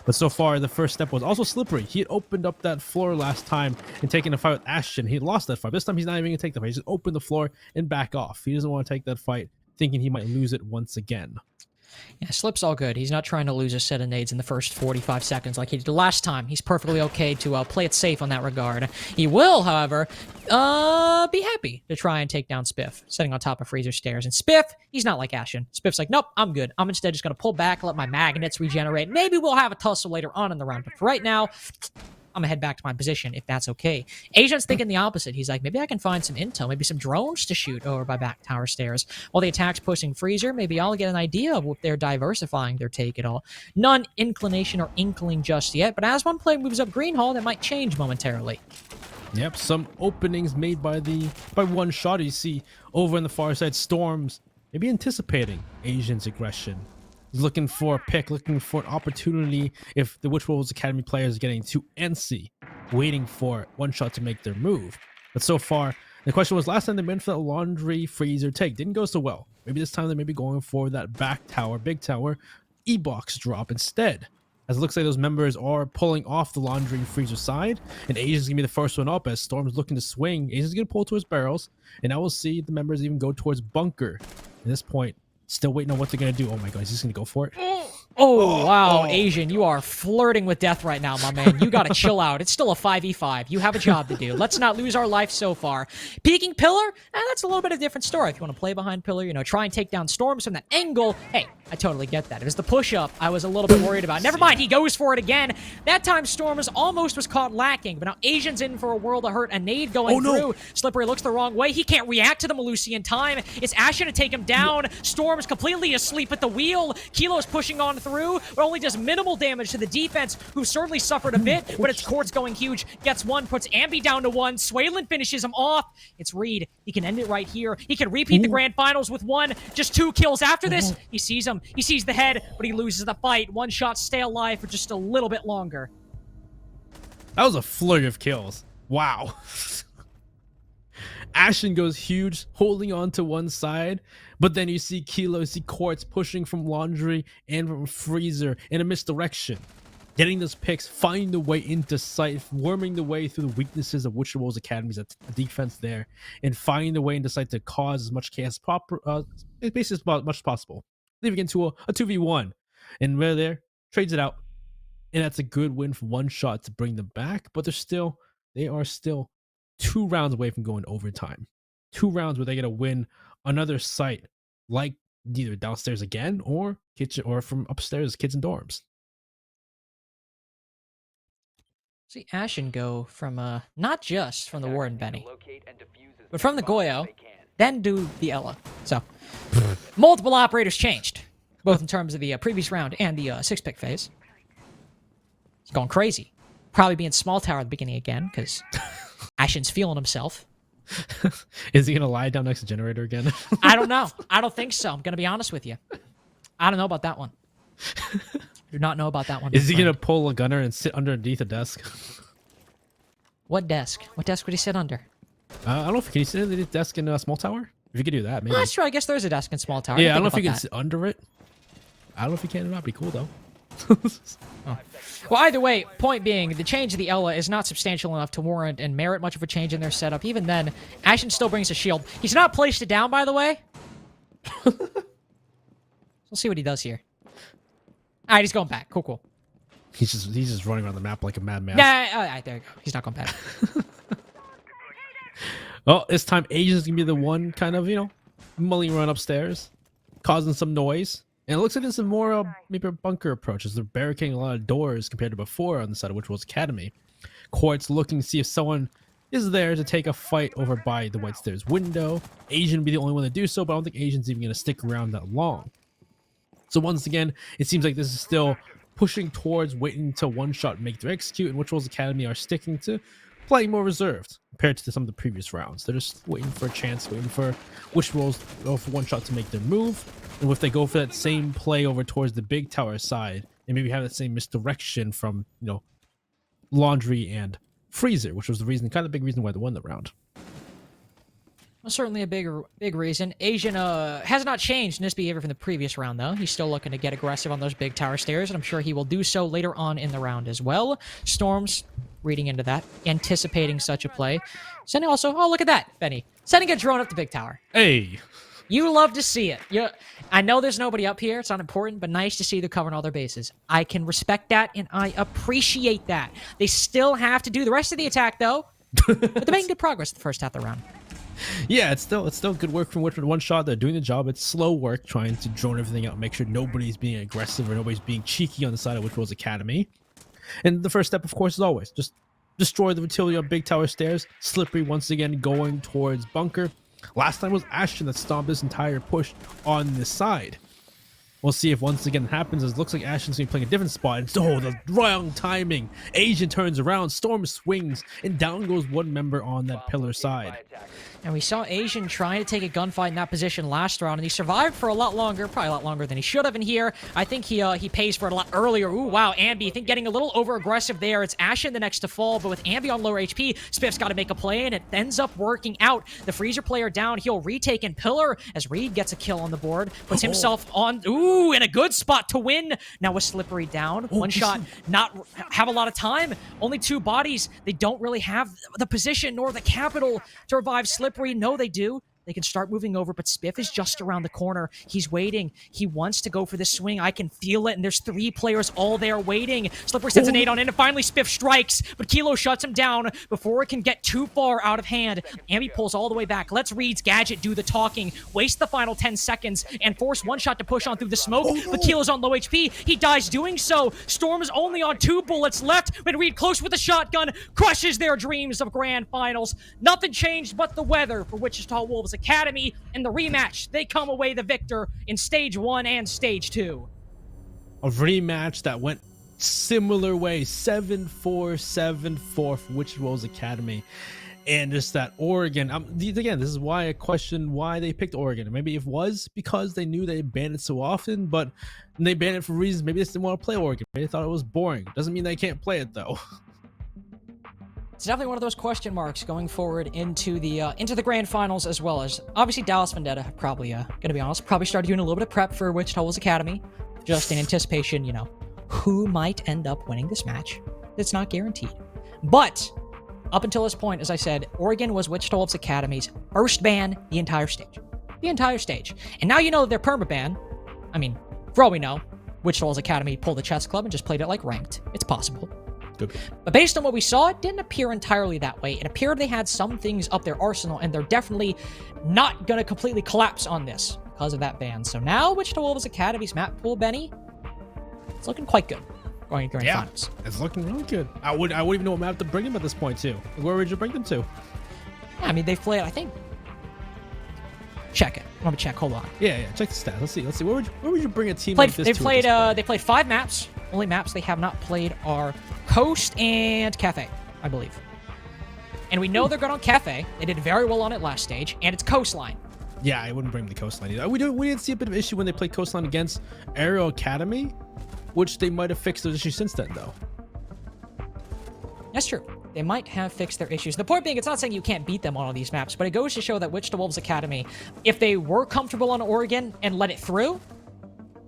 But so far, the first step was also Slippery. He had opened up that floor last time and taken a fight with Ashton. He had lost that fight. This time, he's not even going to take the fight. He just opened the floor and back off. He doesn't want to take that fight, thinking he might lose it once again. Yeah, Slip's all good. He's not trying to lose a set of nades in the first 45 seconds like he did last time. He's perfectly okay to play it safe on that regard. He will, however, be happy to try and take down Spiff, sitting on top of Freezer Stairs. And Spiff, he's not like Ashen. Spiff's like, nope, I'm good. I'm instead just going to pull back, let my magnets regenerate. Maybe we'll have a tussle later on in the round. But for right now, I'm gonna head back to my position if that's okay. Asian's thinking the opposite. He's like, maybe I can find some intel, maybe some drones to shoot over by back tower stairs. While the attack's pushing Freezer, maybe I'll get an idea of if they're diversifying their take at all. None inclination or inkling just yet, but as one player moves up Green Hall, that might change momentarily. Yep, some openings made by One Shot. You see over on the far side, Storms maybe anticipating Asian's aggression. He's looking for a pick, looking for an opportunity if the Wichita Wolves Academy players are getting too antsy, waiting for One Shot to make their move. But so far, the question was, last time they went for that laundry freezer take, didn't go so well. Maybe this time they may be going for that back tower, big tower, E-box drop instead. As it looks like those members are pulling off the laundry freezer side, and Asian's gonna be the first one up as Storm's looking to swing. Asian's gonna pull towards barrels, and now we'll see the members even go towards bunker. At this point, still waiting on what they're gonna do. Oh my god, he's just gonna go for it. Oh, wow, Asian, you are flirting with death right now, my man. You gotta chill out. It's still a 5v5. You have a job to do. Let's not lose our life so far. Peeking Pillar? That's a little bit of a different story. If you want to play behind Pillar, try and take down Storms from that angle, hey, I totally get that. It was the push-up I was a little bit worried about. Never mind, he goes for it again. That time, Storms almost was caught lacking, but now Asian's in for a world of hurt. A nade going through. Slippery looks the wrong way. He can't react to the Malusi in time. It's Ashen to take him down. Storm's completely asleep at the wheel. Kilo's pushing on through, but only does minimal damage to the defense, who certainly suffered a bit, but it's Quartz going huge. Gets one, puts Ambi down to one. Swaylin finishes him off. It's Reed. He can end it right here. He can repeat the grand finals with one. Just 2 kills after this. He sees him. He sees the head, but he loses the fight. One shot, stay alive for just a little bit longer. That was a flurry of kills. Wow. Ashen goes huge, holding on to one side, but then you see Kilo, you see Quartz pushing from Laundry and from Freezer in a misdirection. Getting those picks, finding the way into sight, worming the way through the weaknesses of Wichita Wolves Academy's defense there, and finding the way into sight to cause as much chaos basically as much as possible. Leaving into a 2v1. And right there, trades it out. And that's a good win for one shot to bring them back, but they are still 2 rounds away from going overtime. 2 rounds where they get to win another site, like either downstairs again or kitchen or from upstairs, kids and dorms. See Ashen go from not just from the Warden Benny, but from the Goyo, then do the Ella. So multiple operators changed, both in terms of the previous round and the 6-pick phase. He's going crazy. Probably being small tower at the beginning again, because Ashen's feeling himself. Is he gonna lie down next to generator again? I don't know. I don't think so. I'm gonna be honest with you. I don't know about that one. Do not know about that one. Is he gonna pull a gunner and sit underneath a desk? What desk? What desk would he sit under? I don't know if can you sit under the desk in a small tower. If you could do that, maybe. Oh, that's true. I guess there's a desk in small tower. Yeah, I don't know if you can sit under it. I don't know if you can or not. Be cool though. Oh. Well, either way, point being, the change of the Ella is not substantial enough to warrant and merit much of a change in their setup. Even then, Ashen still brings a shield. He's not placed it down, by the way. We'll see what he does here. All right, he's going back. Cool. He's just running around the map like a madman. Yeah, all right, there you go. He's not going back. Well, this time Asian's gonna be the one kind of, mulling around upstairs, causing some noise. And it looks like this is more maybe a bunker approach, as they're barricading a lot of doors compared to before on the side of Wichita Wolves Academy. Quartz looking to see if someone is there to take a fight over by the White Stairs window. Asian would be the only one to do so, but I don't think Asian's even going to stick around that long. So once again, it seems like this is still pushing towards waiting until one shot make their execute, and Wichita Wolves Academy are sticking to playing more reserved compared to some of the previous rounds. They're just waiting for a chance, waiting for Wichita Wolves for one shot to make their move. And if they go for that same play over towards the big tower side, and maybe have that same misdirection from, Laundry and Freezer, which was the big reason why they won the round. Well, certainly a big reason. Asian has not changed in his behavior from the previous round, though. He's still looking to get aggressive on those big tower stairs, and I'm sure he will do so later on in the round as well. Storm's reading into that, anticipating such a play. Sending also, oh, look at that, Benny. Sending a drone up the big tower. Hey! You love to see it. I know there's nobody up here. It's not important, but nice to see they're covering all their bases. I can respect that, and I appreciate that. They still have to do the rest of the attack, though. But they're making good progress the first half of the round. Yeah, it's still good work from one shot. They're doing the job. It's slow work trying to drone everything out, make sure nobody's being aggressive or nobody's being cheeky on the side of Wichita Wolves Academy. And the first step, of course, is always just destroy the utility on big tower stairs. Slippery once again going towards bunker. Last time was Ashton that stomped this entire push on this side. We'll see if once again it happens, as it looks like Ashton's going to be playing a different spot. And so the wrong timing. Asian turns around, Storm swings, and down goes one member on that pillar side. And we saw Asian trying to take a gunfight in that position last round, and he survived for a lot longer, probably a lot longer than he should have in here. I think he pays for it a lot earlier. Ooh, wow, Ambi, I think getting a little over-aggressive there. It's Ashen the next to fall, but with Ambi on lower HP, Spiff's got to make a play, and it ends up working out. The Freezer player down, he'll retake in pillar as Reed gets a kill on the board, puts himself on, ooh, in a good spot to win. Now with Slippery down, one shot, not have a lot of time, only 2 bodies. They don't really have the position nor the capital to revive Slippery. No, they do. They can start moving over, but Spiff is just around the corner. He's waiting. He wants to go for the swing. I can feel it, and there's 3 players all there waiting. Slippery sends an 8 on in, and finally Spiff strikes, but Kilo shuts him down before it can get too far out of hand. Ambi pulls all the way back. Lets Reed's gadget do the talking, waste the final 10 seconds, and force one shot to push on through the smoke, but Kilo's on low HP. He dies doing so. Storm is only on 2 bullets left when Reed, close with a shotgun, crushes their dreams of grand finals. Nothing changed but the weather for Wichita Wolves Academy. In the rematch, they come away the victor in stage 1 and stage 2. a rematch that went similar way, 7-4, 7-4 for Wichita Wolves Academy. And just that Oregon, again, this is why I question why they picked Oregon. Maybe it was because they knew they banned it so often, but they banned it for reasons. Maybe they just didn't want to play Oregon. Maybe they thought it was boring. Doesn't mean they can't play it though. It's definitely one of those question marks going forward into the grand finals, as well as obviously Dallas Vendetta. Probably gonna be honest, probably started doing a little bit of prep for Wichita Wolves Academy, just in anticipation, who might end up winning this match. It's not guaranteed, but up until this point, as I said, Oregon was Wichita Wolves Academy's first ban the entire stage. The entire stage. And now you know they're permaban. I mean, for all we know, Wichita Wolves Academy pulled the chess club and just played it like ranked. It's possible. Good. But based on what we saw, it didn't appear entirely that way. It appeared they had some things up their arsenal, and they're definitely not going to completely collapse on this because of that ban. So now Wichita Wolves Academy's map pool, Benny, it's looking quite good. Going to grand finals. It's looking really good. I wouldn't even know what map to bring them at this point too. Where would you bring them to? Yeah, I mean, they've played, I think. Check it. Let me check. Hold on. Yeah. Check the stats. Let's see. Where would you bring a team like this They to? played 5 maps. Only maps they have not played are Coast and Cafe, I believe. And we know they're good on Cafe. They did very well on it last stage, and it's Coastline. Yeah, I wouldn't bring them to Coastline either. We did see a bit of issue when they played Coastline against Aero Academy, which they might have fixed those issues since then, though. That's true. They might have fixed their issues. The point being, it's not saying you can't beat them on all these maps, but it goes to show that Wichita Wolves Academy, if they were comfortable on Oregon and let it through,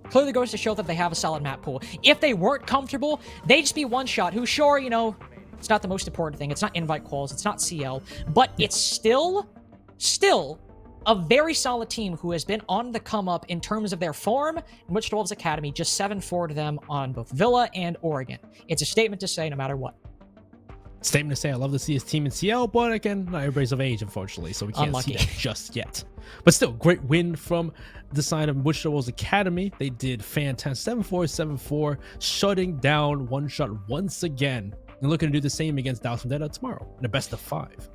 clearly goes to show that they have a solid map pool. If they weren't comfortable, they'd just be one shot, who sure, it's not the most important thing. It's not invite quals. It's not CL, but it's still a very solid team who has been on the come up in terms of their form, and Wichita Wolves Academy just 7-4 to them on both Villa and Oregon. It's a statement to say no matter what. Statement to say I love to see his team in CL, but again, not everybody's of age, unfortunately, so we can't Unlucky. see that just yet. But still, great win from the side of Wichita Wolves Academy. They did fantastic. 7-4, 7-4, shutting down One Shot once again, and looking to do the same against Dallas Vendetta tomorrow in a best of 5.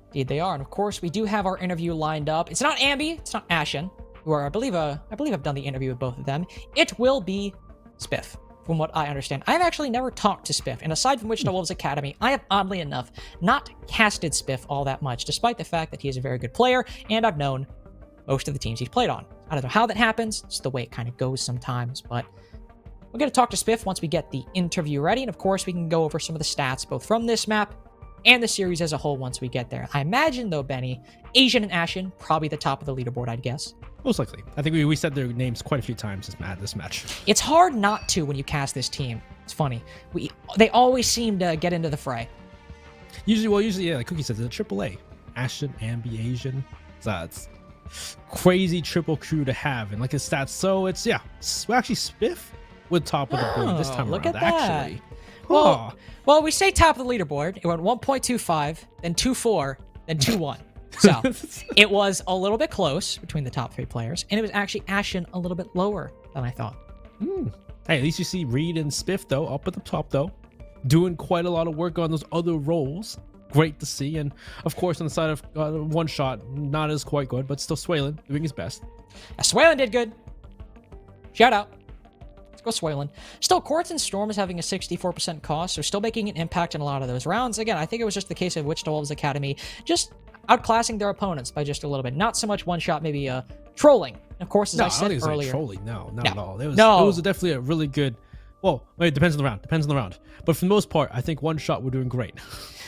Indeed, they are. And of course, we do have our interview lined up. It's not Ambi, it's not Ashen, who are, I believe I've done the interview with both of them. It will be Spiff, from what I understand. I've actually never talked to Spiff, and aside from Wichita Wolves Academy, I have oddly enough not casted Spiff all that much, despite the fact that he is a very good player, and I've known most of the teams he's played on. I don't know how that happens. It's the way it kind of goes sometimes, but we're going to talk to Spiff once we get the interview ready, and of course, we can go over some of the stats, both from this map and the series as a whole once we get there. I imagine, though, Benny, Asian and Ashen, probably the top of the leaderboard, I'd guess. Most likely. I think we said their names quite a few times this match. It's hard not to when you cast this team. It's funny. They always seem to get into the fray. Usually, yeah, like Cookie says, it's a AAA. Ashen, Ambi, Asian. So it's crazy triple crew to have. And like his stats, so it's, yeah. Actually, Spiff with top of the board this time look around, at that. actually. Well, we say top of the leaderboard. It went 1.25, then 2.4, then 2.1. So it was a little bit close between the top 3 players, and it was actually Ashen a little bit lower than I thought. Hey, at least you see Reed and Spiff, though, up at the top, though, doing quite a lot of work on those other roles. Great to see. And, of course, on the side of One Shot, not as quite good, but still Swalen doing his best. Swalen did good. Shout out. Let's go Swalen. Still, Quartz and Storm is having a 64% cost, so still making an impact in a lot of those rounds. Again, I think it was just the case of Wichita Wolves Academy just outclassing their opponents by just a little bit. Not so much One Shot, maybe trolling. Of course, as I said don't think earlier. Like trolling. No, not at all. It was definitely a really good. Well, it depends on the round. But for the most part, I think One Shot were doing great.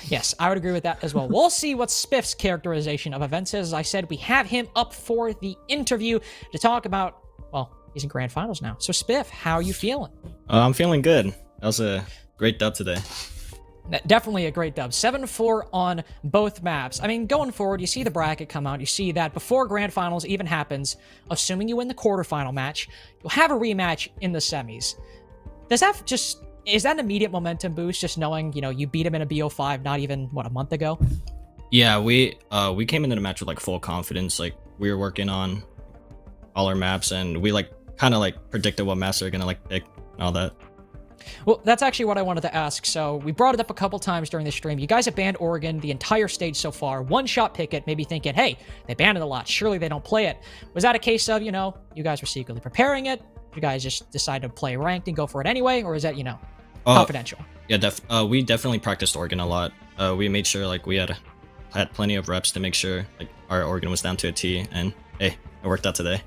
Yes, I would agree with that as well. We'll see what Spiff's characterization of events is. As I said, we have him up for the interview to talk about, well, he's in grand finals now. So Spiff, how are you feeling? I'm feeling good. That was a great dub today. Definitely a great dub. 7-4 on both maps. I mean, going forward, you see the bracket come out. You see that before grand finals even happens, assuming you win the quarterfinal match, you'll have a rematch in the semis. Is that an immediate momentum boost, just knowing, you beat him in a BO5 not even, a month ago? Yeah, we came into the match with like full confidence. Like we were working on all our maps, and we kind of predicted what maps they were gonna pick and all that. Well, that's actually what I wanted to ask. So we brought it up a couple times during the stream. You guys have banned Oregon the entire stage so far. One Shot Picket maybe thinking, hey, they banned it a lot. Surely they don't play it. Was that a case of, you guys were secretly preparing it? You guys just decide to play ranked and go for it anyway, or is that, Oh, confidential? Yeah, we definitely practiced organ a lot. We made sure like we had plenty of reps to make sure like our organ was down to a T, and hey, it worked out today.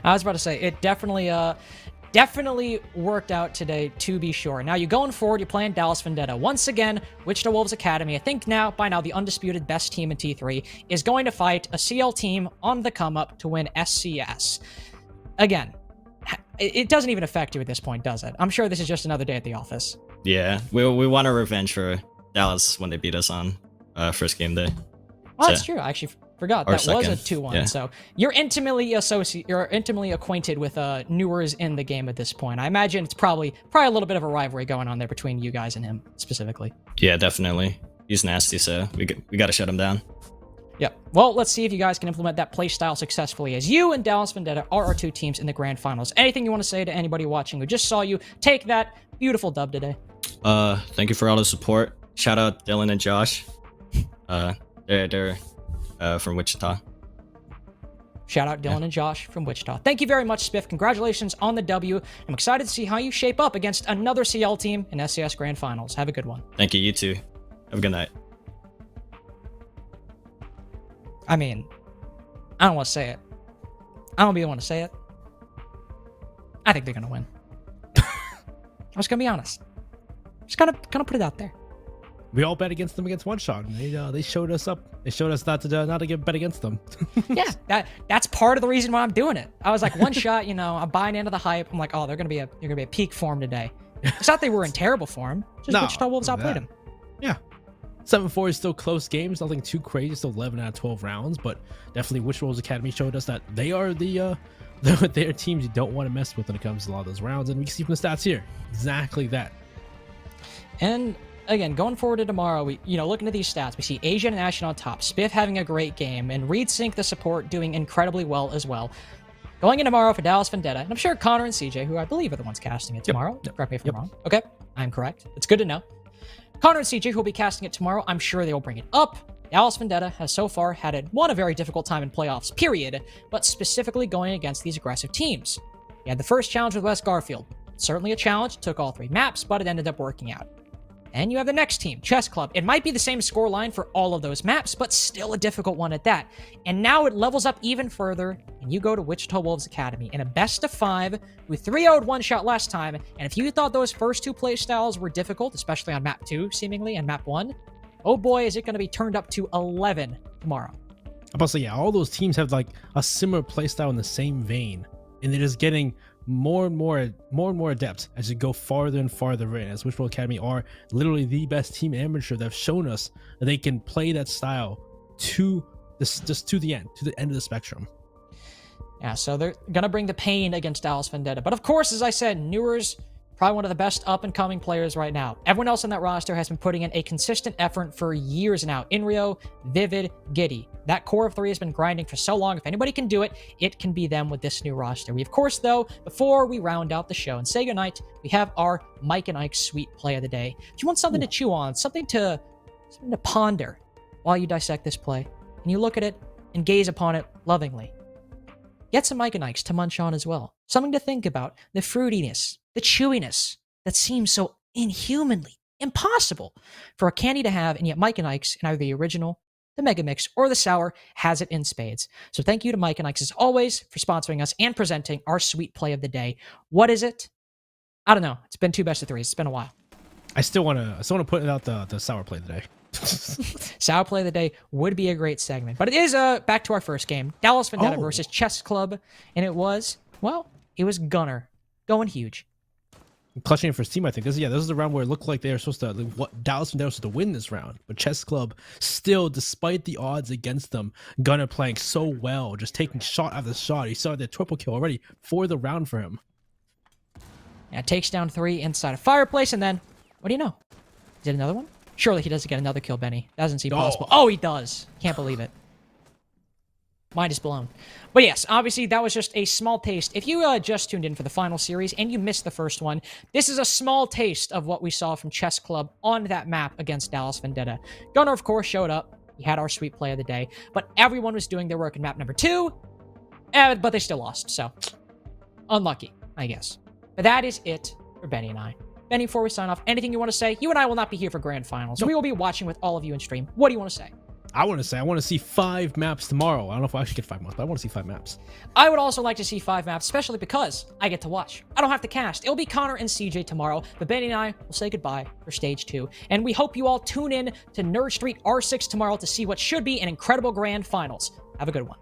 I was about to say, it definitely worked out today, to be sure. Now, you going forward, you're playing Dallas Vendetta. Once again, Wichita Wolves Academy, I think by now, the undisputed best team in T3, is going to fight a CL team on the come-up to win SCS. Again, it doesn't even affect you at this point, does it? I'm sure this is just another day at the office. Yeah, we want a revenge for Dallas when they beat us on first game day. Well, that's true. I actually forgot that second. was a 2-1. Yeah. So you're intimately acquainted with Newers in the game at this point. I imagine it's probably a little bit of a rivalry going on there between you guys and him specifically. Yeah, definitely. He's nasty, so we got to shut him down. Yep. Well, let's see if you guys can implement that playstyle successfully, as you and Dallas Vendetta are our two teams in the grand finals. Anything you want to say to anybody watching who just saw you take that beautiful dub today? Thank you for all the support. Shout out Dylan and Josh. They're from Wichita. Shout out Dylan and Josh from Wichita. Thank you very much, Spiff. Congratulations on the W. I'm excited to see how you shape up against another CL team in SCS Grand Finals. Have a good one. Thank you. You too. Have a good night. I mean, I don't want to say it. I don't really want to say it. I think they're going to win. I'm just going to be honest. Just gonna put it out there. We all bet against them against One Shot. And they showed us up. They showed us not to get bet against them. Yeah, that's part of the reason why I'm doing it. I was like, One Shot, I'm buying into the hype. I'm like, oh, they're gonna be a peak form today. It's not they were in terrible form. Just Wichita Wolves outplayed them. Yeah. 7-4 is still close games. Nothing too crazy. Still 11 out of 12 rounds. But definitely Wichita Wolves Academy showed us that they are their teams you don't want to mess with when it comes to a lot of those rounds. And we can see from the stats here exactly that. And again, going forward to tomorrow, we looking at these stats, we see Asian and Ashen on top, Spiff having a great game, and ReedSync the support doing incredibly well as well. Going in tomorrow for Dallas Vendetta, and I'm sure Connor and CJ, who I believe are the ones casting it tomorrow. Yep. Correct me if I'm wrong. Okay, I'm correct. It's good to know. Connor and CJ, who will be casting it tomorrow, I'm sure they will bring it up. Dallas Vendetta has so far had a very difficult time in playoffs, period, but specifically going against these aggressive teams. You had the first challenge with West Garfield. Certainly a challenge, took all 3 maps, but it ended up working out. And you have the next team, Chess Club. It might be the same scoreline for all of those maps, but still a difficult one at that. And now it levels up even further, and you go to Wichita Wolves Academy in a best of 5 who 3-0'd One Shot last time. And if you thought those first 2 playstyles were difficult, especially on map 2, seemingly, and map 1, oh boy, is it going to be turned up to 11 tomorrow. I'm about to say, yeah, all those teams have like a similar playstyle in the same vein, and they're just getting more and more adept as you go farther and farther in, as Wichita Academy are literally the best team amateur that have shown us that they can play that style to the end of the spectrum. Yeah, so they're gonna bring the pain against Dallas Vendetta. But of course, as I said, Newers, probably one of the best up-and-coming players right now. Everyone else on that roster has been putting in a consistent effort for years now. Inrio, Vivid, Giddy. That core of 3 has been grinding for so long. If anybody can do it, it can be them with this new roster. We, of course, though, before we round out the show and say goodnight, we have our Mike and Ike sweet play of the day. If you want something to chew on, something to ponder while you dissect this play, and you look at it and gaze upon it lovingly, get some Mike and Ikes to munch on as well. Something to think about, the fruitiness, the chewiness that seems so inhumanly impossible for a candy to have, and yet Mike and Ike's, in either the original, the Mega Mix, or the Sour, has it in spades. So thank you to Mike and Ike's as always for sponsoring us and presenting our sweet play of the day. What is it? I don't know. It's been 2 best of 3s. It's been a while. I still want to put out the sour play today. Sour play of the day would be a great segment, but it is back to our first game, Dallas Vendetta versus Chess Club, and it was Gunner going huge. Clutching it for his team, I think. This is the round where it looked like they were supposed to, Dallas Vendetta was supposed to win this round. But Chess Club, still, despite the odds against them, Gunner playing so well, just taking shot after shot. He saw the triple kill already for the round for him. Yeah, takes down 3 inside a fireplace, and then, what do you know? Is it another one? Surely he doesn't get another kill, Benny. Doesn't seem possible. Oh, he does. Can't believe it. Mind is blown. But yes, obviously that was just a small taste. If you just tuned in for the final series and you missed the first one, this is a small taste of what we saw from Chess Club on that map against Dallas Vendetta. Gunner, of course, showed up. He had our sweet play of the day, but everyone was doing their work in map number 2, but they still lost, so unlucky. I guess. But that is it for Benny and I. Benny, before we sign off, anything you want to say? You and I will not be here for grand finals. Nope. We will be watching with all of you in stream. What do you want to say? I want to see 5 maps tomorrow. I don't know if I should get 5 maps, but I want to see 5 maps. I would also like to see 5 maps, especially because I get to watch. I don't have to cast. It'll be Connor and CJ tomorrow, but Benny and I will say goodbye for stage 2. And we hope you all tune in to NerdStreet R6 tomorrow to see what should be an incredible grand finals. Have a good one.